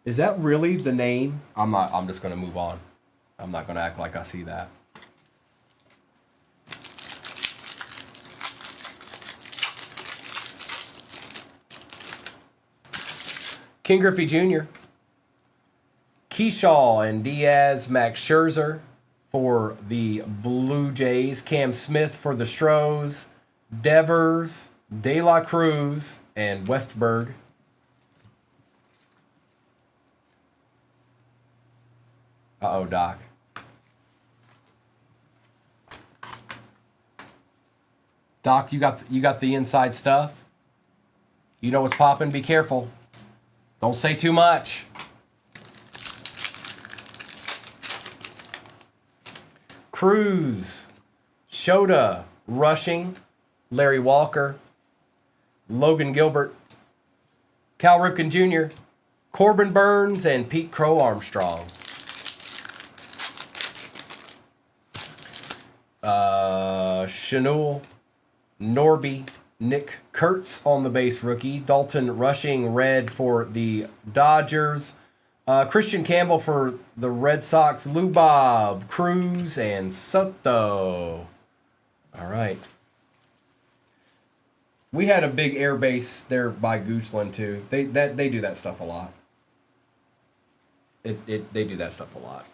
Is that really the name? I'm just going to move on. I'm not going to act like I see that. King Griffey Jr., Keyshaw and Diaz, Max Scherzer for the Blue Jays, Cam Smith for the Stros, Devers, De La Cruz, and Westberg. Uh-oh, Doc. Doc, you got the inside stuff? You know what's popping? Be careful. Don't say too much. Cruz, Shota, Rushing, Larry Walker, Logan Gilbert, Cal Ripken Jr., Corbin Burns, and Pete Crow Armstrong. Chanel, Norby, Nick Kurtz on the base rookie. Dalton Rushing red for the Dodgers. Christian Campbell for the Red Sox. Lou Bob, Cruz, and Soto. All right. We had a big air base there by Goochland too. They do that stuff a lot. They do that stuff a lot.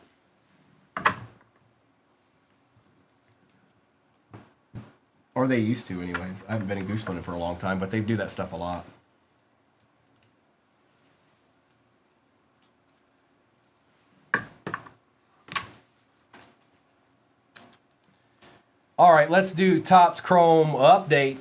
Or they used to anyways. I haven't been in Goochland for a long time, but they do that stuff a lot. All right, let's do Topps Chrome update.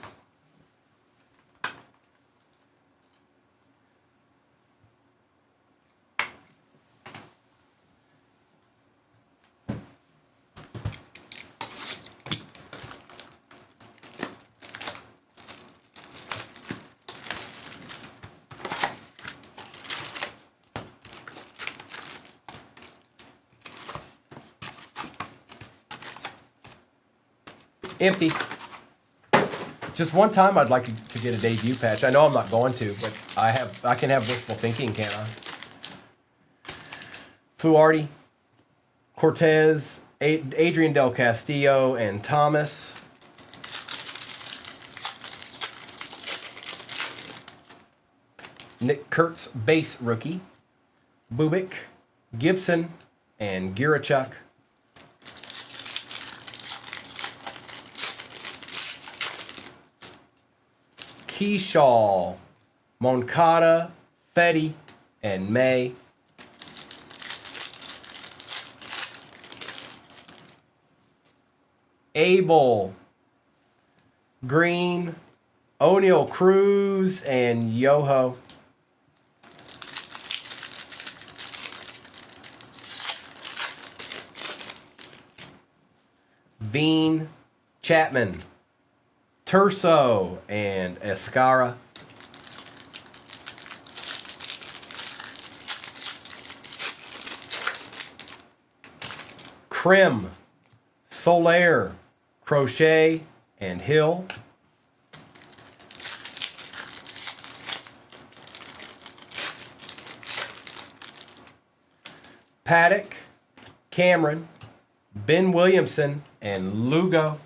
Empty. Just one time I'd like to get a debut patch. I know I'm not going to, but I can have wishful thinking, can't I? Fluardi, Cortez, Adrian Del Castillo, and Thomas. Nick Kurtz, base rookie. Bubik, Gibson, and Girachuk. Keyshaw, Moncada, Fetty, and May. Abel, Green, O'Neal Cruz, and Yoho. Veen, Chapman, Turso, and Escara. Krim, Soler, Crochet, and Hill. Paddock, Cameron, Ben Williamson, and Lugo.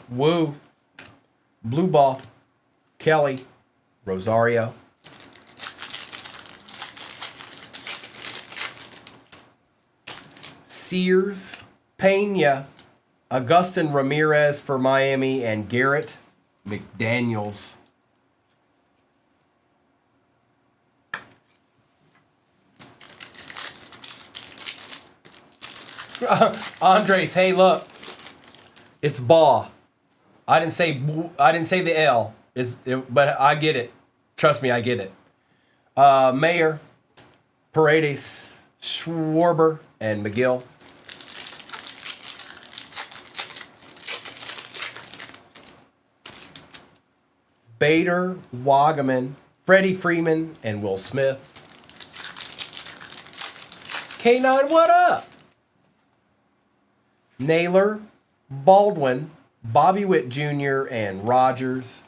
Woo, Blue Ball, Kelly, Rosario. Sears, Pena, Augustin Ramirez for Miami, and Garrett McDaniels. Andres, hey, look, it's Baugh. I didn't say the L. But I get it. Trust me, I get it. Mayer, Paredes, Schwarber, and McGill. Bader, Wagaman, Freddie Freeman, and Will Smith. K9, what up? Naylor, Baldwin, Bobby Witt Jr., and Rogers.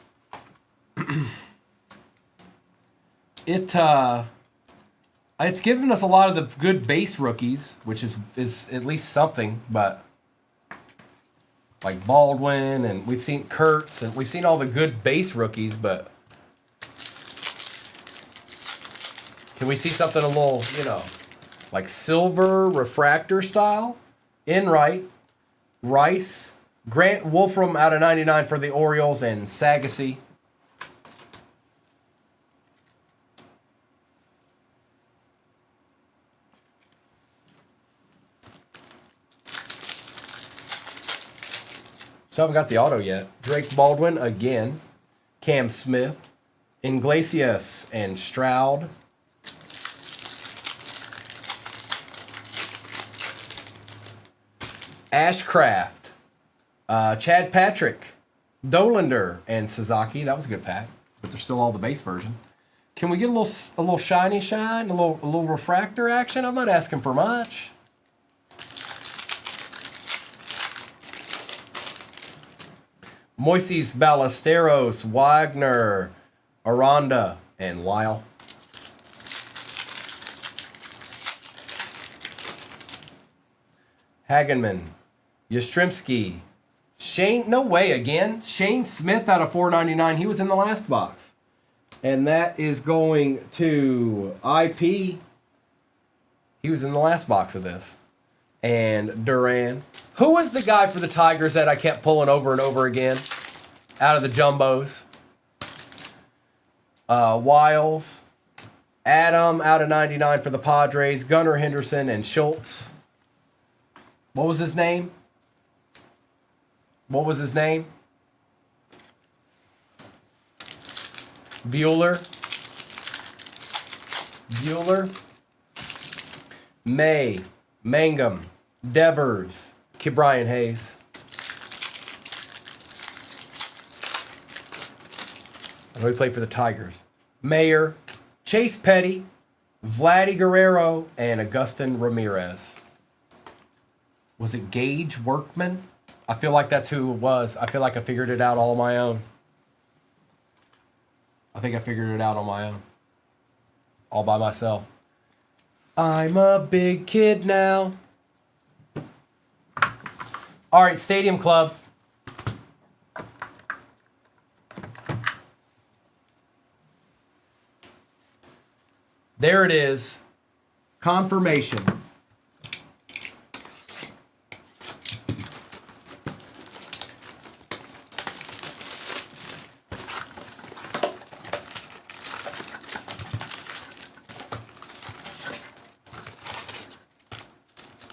It's given us a lot of the good base rookies, which is at least something, but like Baldwin, and we've seen Kurtz, and we've seen all the good base rookies, but can we see something a little, like silver refractor style? Enright, Rice, Grant Wolfram out of 99 for the Orioles, and Sagasy. So I haven't got the auto yet. Drake Baldwin again. Cam Smith. Iglesias and Stroud. Ashcraft. Chad Patrick. Dolander and Sasaki. That was a good pack. But there's still all the base version. Can we get a little shiny shine? A little refractor action? I'm not asking for much. Moises Ballesteros, Wagner, Aranda, and Lyle. Hagenman, Yastrzemski, Shane, no way again. Shane Smith out of 499. He was in the last box. And that is going to IP. He was in the last box of this. And Duran. Who was the guy for the Tigers that I kept pulling over and over again? Out of the jumbos. Wiles. Adam out of 99 for the Padres. Gunnar Henderson and Schultz. What was his name? Bueller. May. Mangum. Devers. Brian Hayes. And we played for the Tigers. Mayer. Chase Petty. Vladdy Guerrero. And Augustin Ramirez. Was it Gage Workman? I feel like that's who it was. I feel like I figured it out all on my own. I think I figured it out on my own. All by myself. I'm a big kid now. All right, Stadium Club. There it is. Confirmation.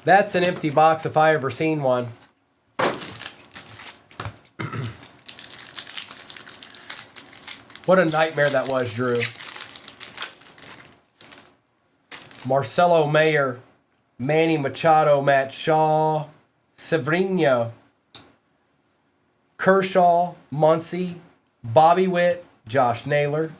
That's an empty box if I ever seen one. What a nightmare that was, Drew. Marcelo Mayer, Manny Machado, Matt Shaw, Severino, Kershaw, Muncy, Bobby Witt, Josh Naylor.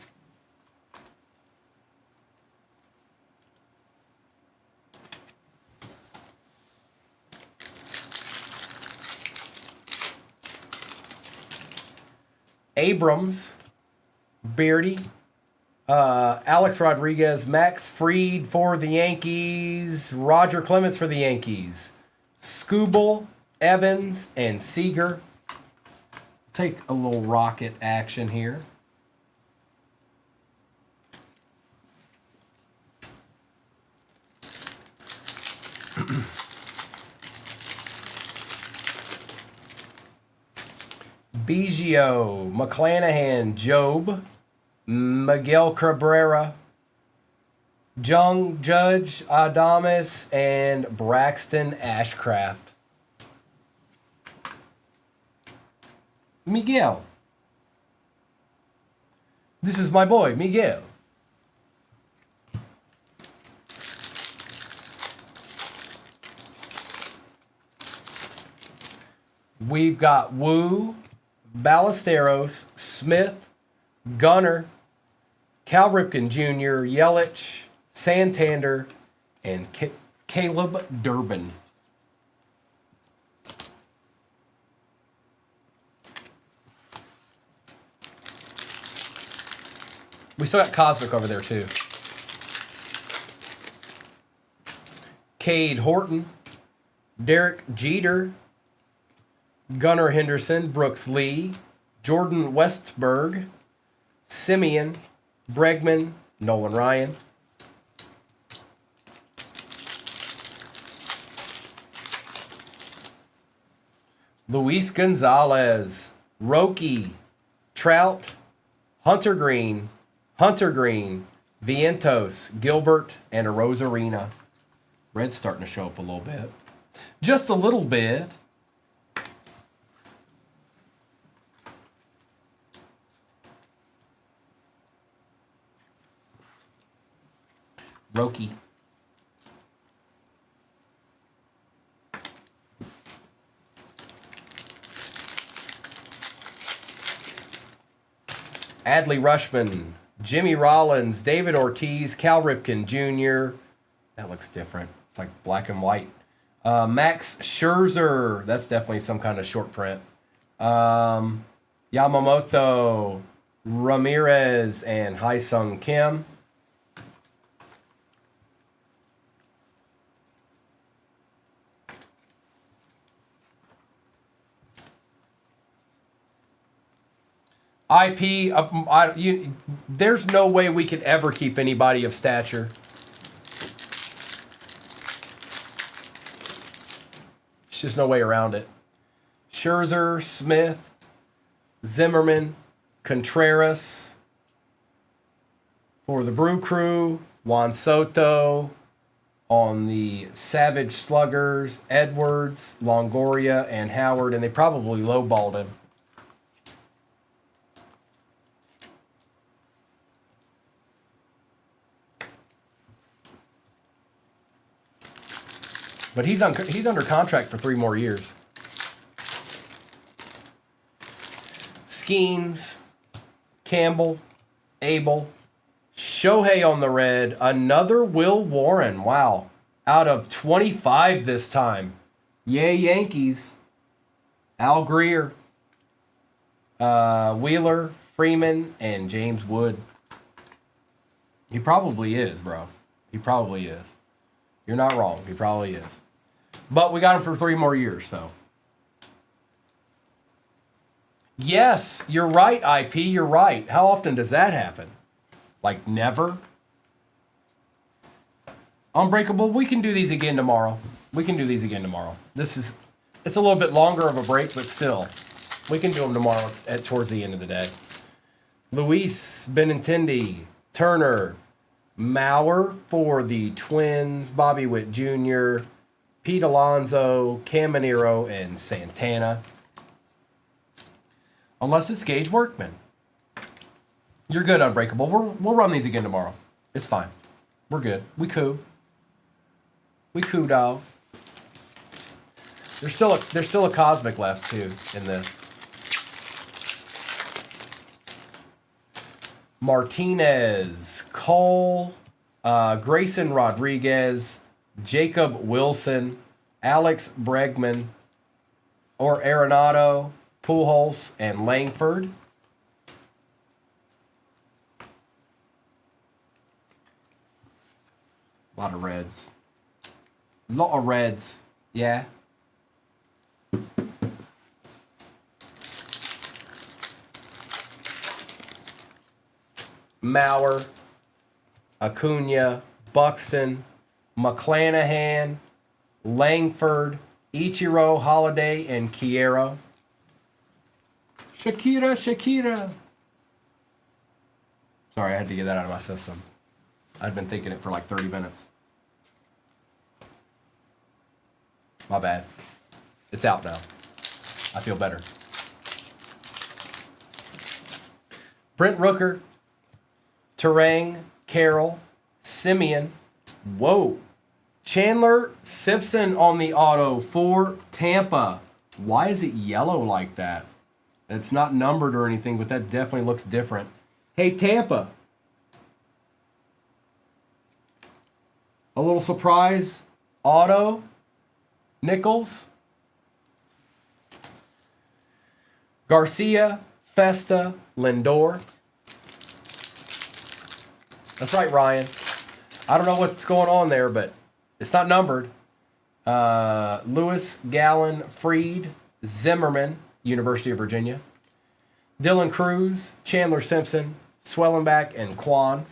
Abrams, Beardy, Alex Rodriguez, Max Fried for the Yankees, Roger Clemens for the Yankees, Skubal, Evans, and Seager. Take a little rocket action here. Biggio, McClanahan, Job, Miguel Cabrera, Jung Judge, Adames, and Braxton Ashcraft. Miguel. This is my boy, Miguel. We've got Wu, Ballesteros, Smith, Gunner, Cal Ripken Jr., Yelich, Santander, and Caleb Durbin. We still got Cosmic over there, too. Cade Horton, Derek Jeter, Gunnar Henderson, Brooks Lee, Jordan Westberg, Simeon, Bregman, Nolan Ryan. Luis Gonzalez, Roki, Trout, Hunter Green, Vientos, Gilbert, and a Rosarina. Red's starting to show up a little bit. Just a little bit. Roki. Adley Rushman, Jimmy Rollins, David Ortiz, Cal Ripken Jr. That looks different. It's like black and white. Max Scherzer. That's definitely some kind of short print. Yamamoto, Ramirez, and Haesung Kim. IP, there's no way we could ever keep anybody of stature. There's just no way around it. Scherzer, Smith, Zimmerman, Contreras. For the Brew Crew, Juan Soto. On the Savage Sluggers, Edwards, Longoria, and Howard. And they probably lowballed him. But he's under contract for 3 more years. Skeens, Campbell, Abel, Shohei on the red, another Will Warren. Wow. Out of 25 this time. Yay, Yankees. Al Greer, Wheeler, Freeman, and James Wood. He probably is, bro. He probably is. You're not wrong. He probably is. But we got him for 3 more years, so. Yes, you're right, IP. You're right. How often does that happen? Like never? Unbreakable, we can do these again tomorrow. It's a little bit longer of a break, but still. We can do them tomorrow towards the end of the day. Luis Benintendi, Turner, Mauer for the Twins, Bobby Witt Jr., Pete Alonso, Caminero, and Santana. Unless it's Gage Workman. You're good, Unbreakable. We'll run these again tomorrow. It's fine. We're good. We cool. We cool, dog. There's still a Cosmic left, too, in this. Martinez, Cole, Grayson Rodriguez, Jacob Wilson, Alex Bregman, or Arenado, Pujols, and Langford. A lot of Reds. Lot of Reds. Yeah. Mauer, Acuna, Buxton, McClanahan, Langford, Ichiro, Holiday, and Kiero. Shakira. Sorry, I had to get that out of my system. I'd been thinking it for like 30 minutes. My bad. It's out now. I feel better. Brent Rooker, Terang, Carroll, Simeon. Whoa. Chandler Simpson on the auto for Tampa. Why is it yellow like that? It's not numbered or anything, but that definitely looks different. Hey, Tampa. A little surprise. Auto. Nichols. Garcia. Festa. Lindor. That's right, Ryan. I don't know what's going on there, but it's not numbered. Lewis, Gallen, Freed, Zimmerman, University of Virginia. Dylan Cruz, Chandler Simpson, Swellenbach, and Quan.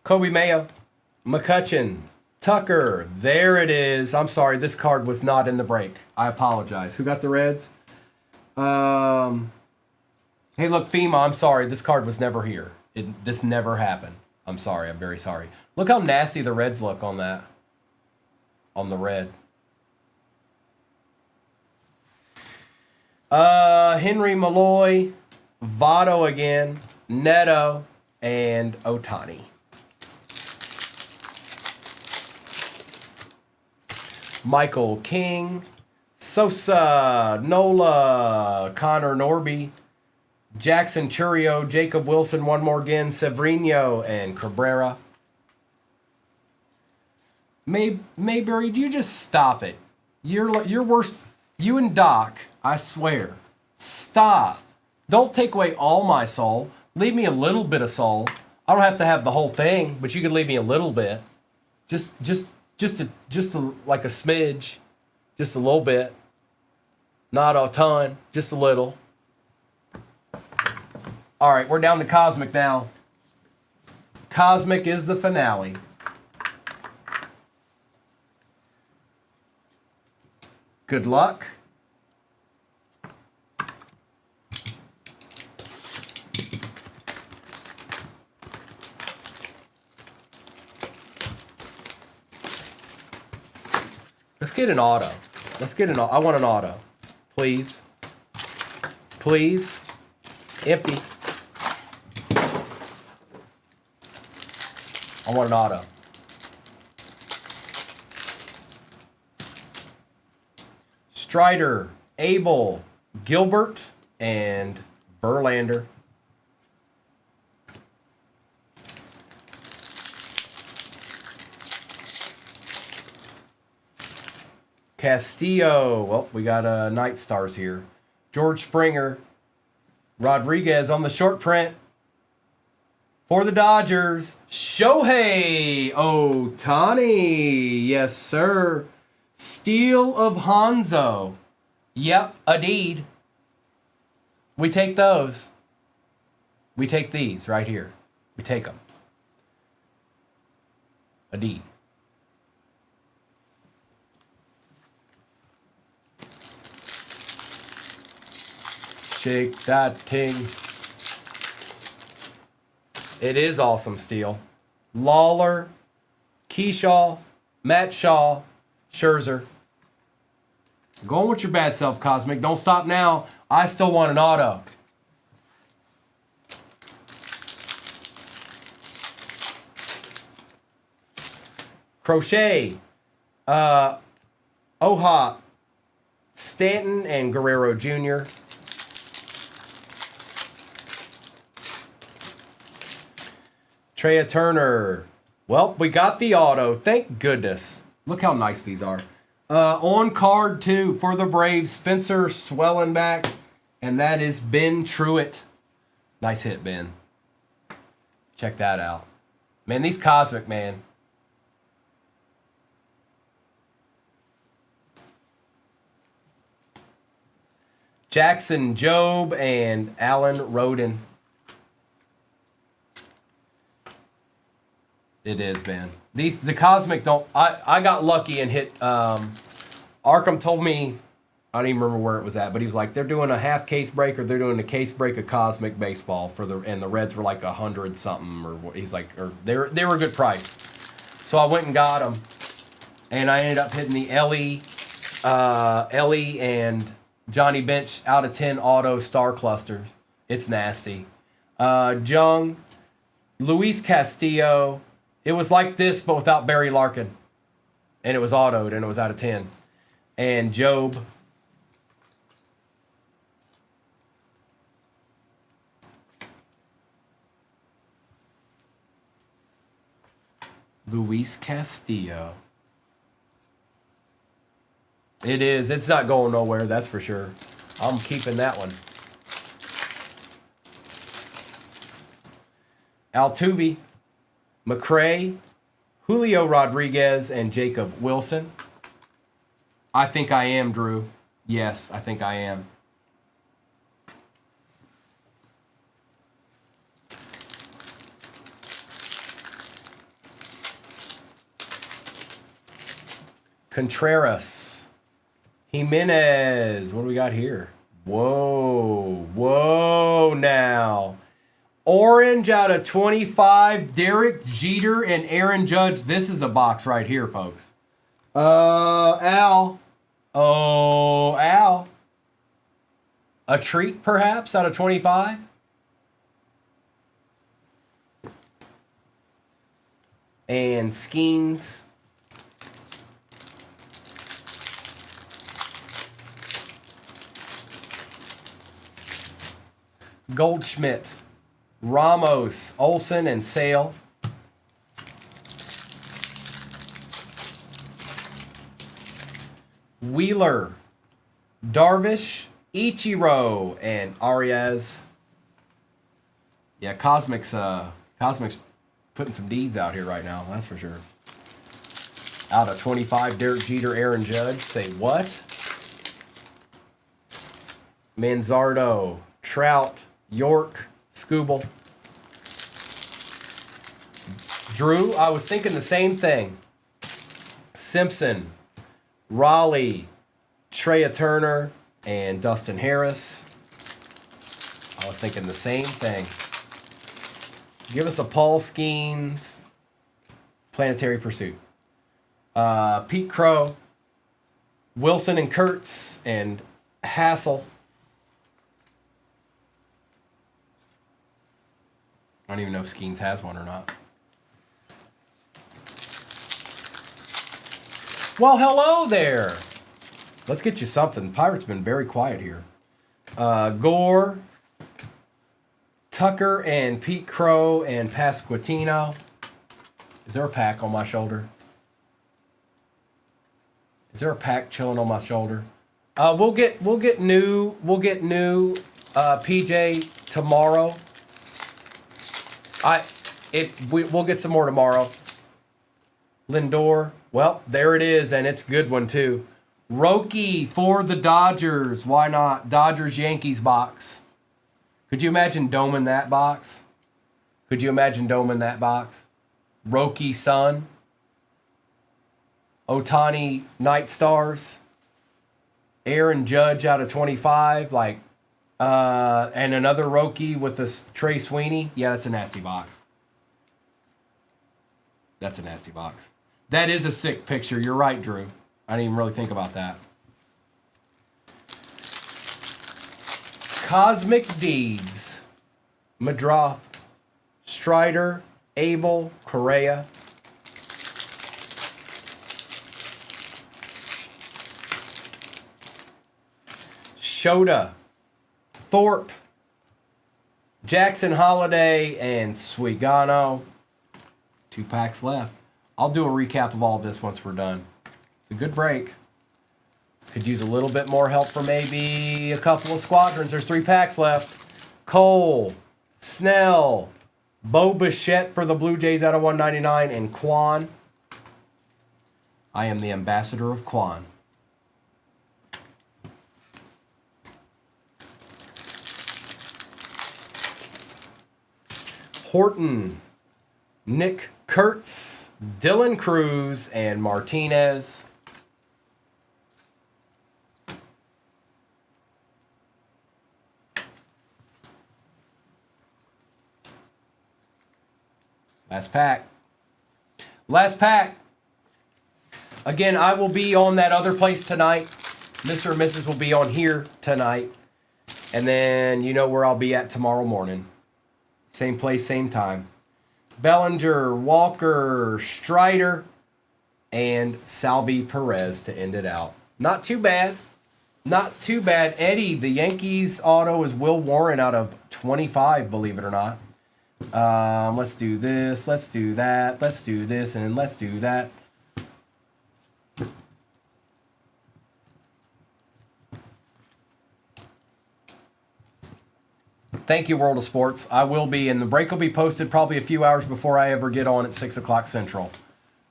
Kobe Mayo, McCutcheon, Tucker. There it is. I'm sorry, this card was not in the break. I apologize. Who got the Reds? Hey, look, FEMA, I'm sorry. This card was never here. This never happened. I'm sorry. I'm very sorry. Look how nasty the Reds look on that. On the red. Henry Malloy, Votto again, Neto, and Ohtani. Michael King, Sosa, Nola, Connor Norby, Jackson Churio, Jacob Wilson, one more again, Severino, and Cabrera. Mayberry, do you just stop it? You're worse. You and Doc, I swear. Stop. Don't take away all my soul. Leave me a little bit of soul. I don't have to have the whole thing, but you can leave me a little bit. Just like a smidge, just a little bit, not a ton, just a little. All right, we're down to Cosmic now. Cosmic is the finale. Good luck. Let's get an auto. I want an auto. Please. Please. Empty. I want an auto. Strider, Abel, Gilbert, and Verlander. Castillo. Well, we got Night Stars here. George Springer. Rodriguez on the short print. For the Dodgers, Shohei Ohtani. Yes, sir. Steal of Hanzo. Yep, a deed. We take those. We take these right here. We take them. A deed. Shake that ting. It is awesome steel. Lawler, Keyshaw, Matt Shaw, Scherzer. Going with your bad self, Cosmic. Don't stop now. I still want an auto. Crochet, Oha, Stanton, and Guerrero Jr. Trea Turner. Well, we got the auto. Thank goodness. Look how nice these are. On card, too, for the Braves, Spencer Swellenback, and that is Ben Truitt. Nice hit, Ben. Check that out. Man, these Cosmic, man. Jackson Jobe and Alan Roden. It is, man. The Cosmic don't. I got lucky and hit. Arkham told me, I don't even remember where it was at, but he was like, they're doing a half case break or they're doing a case break of Cosmic baseball for and the Reds were like 100 something or he's like, or they were a good price. So I went and got them, and I ended up hitting the Ellie and Johnny Bench out of 10 auto star clusters. It's nasty. Jung, Luis Castillo. It was like this, but without Barry Larkin. And it was autoed, and it was out of 10. And Job. Luis Castillo. It is. It's not going nowhere, that's for sure. I'm keeping that one. Altuve, McRae, Julio Rodriguez, and Jacob Wilson. I think I am, Drew. Yes, I think I am. Contreras. Jimenez. What do we got here? Whoa. Whoa now. Orange out of 25. Derek Jeter and Aaron Judge. This is a box right here, folks. Al. Oh, Al. A treat, perhaps, out of 25? And Skeens. Goldschmidt, Ramos, Olsen, and Sale. Wheeler, Darvish, Ichiro, and Arias. Yeah, Cosmic's putting some deeds out here right now, that's for sure. Out of 25, Derek Jeter, Aaron Judge. Say what? Manzardo, Trout, York, Scooble. Drew, I was thinking the same thing. Simpson, Raleigh, Trea Turner, and Dustin Harris. I was thinking the same thing. Give us a Paul Skeens, Planetary Pursuit. Pete Crow, Wilson and Kurtz, and Hassel. I don't even know if Skeens has one or not. Well, hello there. Let's get you something. Pirates been very quiet here. Gore, Tucker, and Pete Crow, and Pasquantino. Is there a pack on my shoulder? Is there a pack chilling on my shoulder? We'll get new PJ tomorrow. We'll get some more tomorrow. Lindor. Well, there it is, and it's a good one too. Roki for the Dodgers. Why not? Dodgers Yankees box. Could you imagine doming that box? Could you imagine doming that box? Roki Sun. Otani Night Stars. Aaron Judge out of 25. Like, And another Roki with this Trey Sweeney. Yeah, that's a nasty box. That's a nasty box. That is a sick picture. You're right, Drew. I didn't even really think about that. Cosmic Deeds. Madroth. Strider. Abel. Correa. Shota. Thorpe. Jackson Holiday and Swigano. 2 packs left. I'll do a recap of all of this once we're done. It's a good break. Could use a little bit more help for maybe a couple of squadrons. There's 3 packs left. Cole, Snell, Bo Bichette for the Blue Jays out of 199, and Quan. I am the ambassador of Quan. Horton, Nick Kurtz, Dylan Cruz, and Martinez. Last pack. Last pack. Again, I will be on that other place tonight. Mr. and Mrs. will be on here tonight. And then you know where I'll be at tomorrow morning. Same place, same time. Bellinger, Walker, Strider, and Salvi Perez to end it out. Not too bad. Not too bad. Eddie, the Yankees auto is Will Warren out of 25, believe it or not. Let's do this. Let's do that. Let's do this. And let's do that. Thank you, World of Sports. I will be, and the break will be posted probably a few hours before I ever get on at 6 o'clock Central.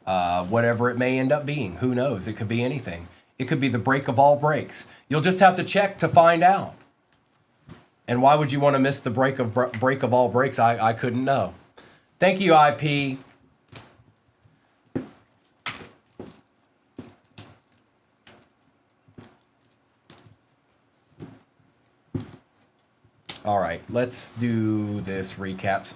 Whatever it may end up being. Who knows? It could be anything. It could be the break of all breaks. You'll just have to check to find out. And why would you want to miss the break of all breaks? I couldn't know. Thank you, IP. All right, let's do this recaps.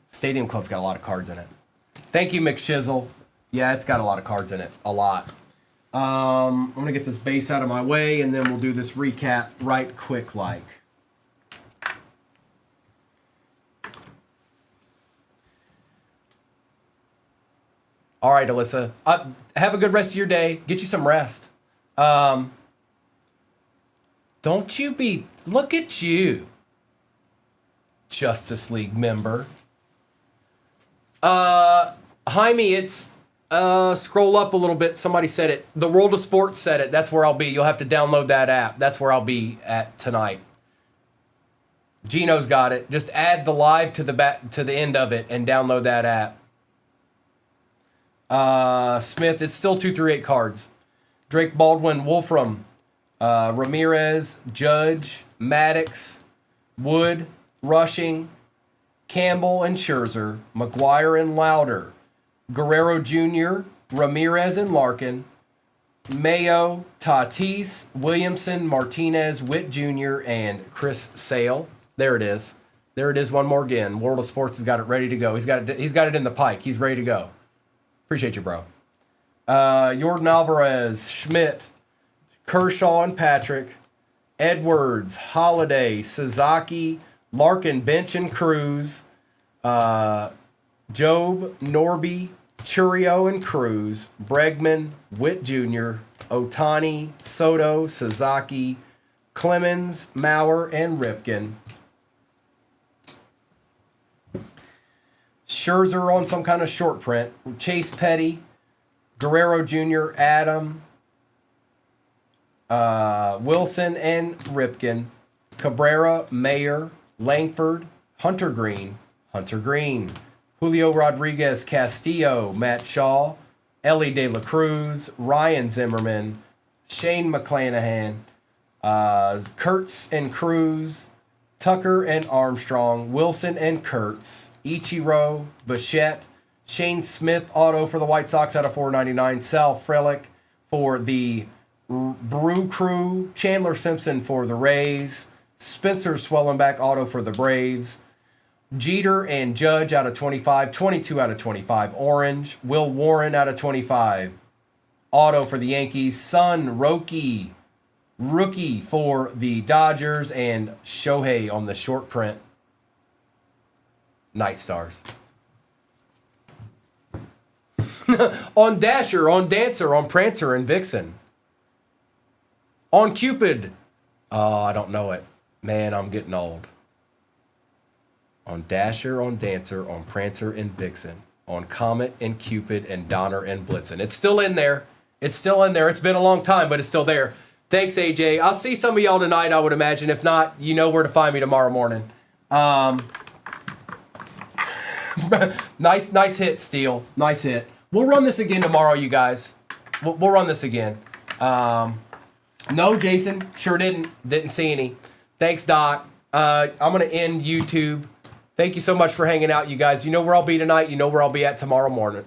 Stadium Club's got a lot of cards in it. Thank you, McShizzle. Yeah, it's got a lot of cards in it. A lot. I'm going to get this base out of my way, and then we'll do this recap right quick like. All right, Alyssa. Have a good rest of your day. Get you some rest. Don't you be... Look at you. Justice League member. Jaime, it's... scroll up a little bit. Somebody said it. The World of Sports said it. That's where I'll be. You'll have to download that app. That's where I'll be at tonight. Gino's got it. Just add the live to the end of it and download that app. Smith, it's still 238 cards. Drake Baldwin, Wolfram, Ramirez, Judge, Maddox, Wood, Rushing, Campbell and Scherzer, McGuire and Lauder, Guerrero Jr., Ramirez and Larkin, Mayo, Tatis, Williamson, Martinez, Witt Jr., and Chris Sale. There it is. There it is one more again. World of Sports has got it ready to go. He's got it in the pike. He's ready to go. Appreciate you, bro. Jordan Alvarez, Schmidt, Kershaw and Patrick, Edwards, Holiday, Sasaki, Larkin, Bench and Cruz, Job, Norby, Churio and Cruz, Bregman, Witt Jr., Otani, Soto, Sasaki, Clemens, Mauer, and Ripken. Scherzer on some kind of short print. Chase Petty, Guerrero Jr., Adam, Wilson and Ripken, Cabrera, Mayer, Langford, Hunter Green, Julio Rodriguez, Castillo, Matt Shaw, Ellie De La Cruz, Ryan Zimmerman, Shane McClanahan, Kurtz and Cruz, Tucker and Armstrong, Wilson and Kurtz, Ichiro, Bichette, Shane Smith auto for the White Sox out of 499, Sal Frelick for the Brew Crew, Chandler Simpson for the Rays, Spencer Swellenback auto for the Braves. Jeter and Judge out of 25. 22 out of 25. Orange. Will Warren out of 25. Auto for the Yankees. Sun Roki. Rookie for the Dodgers. And Shohei on the short print. Night Stars. On Dasher, on Dancer, on Prancer, and Vixen. On Cupid. Oh, I don't know it. Man, I'm getting old. On Dasher, on Dancer, on Prancer, and Vixen. On Comet and Cupid and Donner and Blitzen. It's still in there. It's still in there. It's been a long time, but it's still there. Thanks, AJ. I'll see some of y'all tonight, I would imagine. If not, you know where to find me tomorrow morning. Nice hit, Steele. Nice hit. We'll run this again tomorrow, you guys. We'll run this again. No, Jason, sure didn't see any. Thanks, Doc. I'm gonna end YouTube. Thank you so much for hanging out, you guys. You know where I'll be tonight. You know where I'll be at tomorrow morning.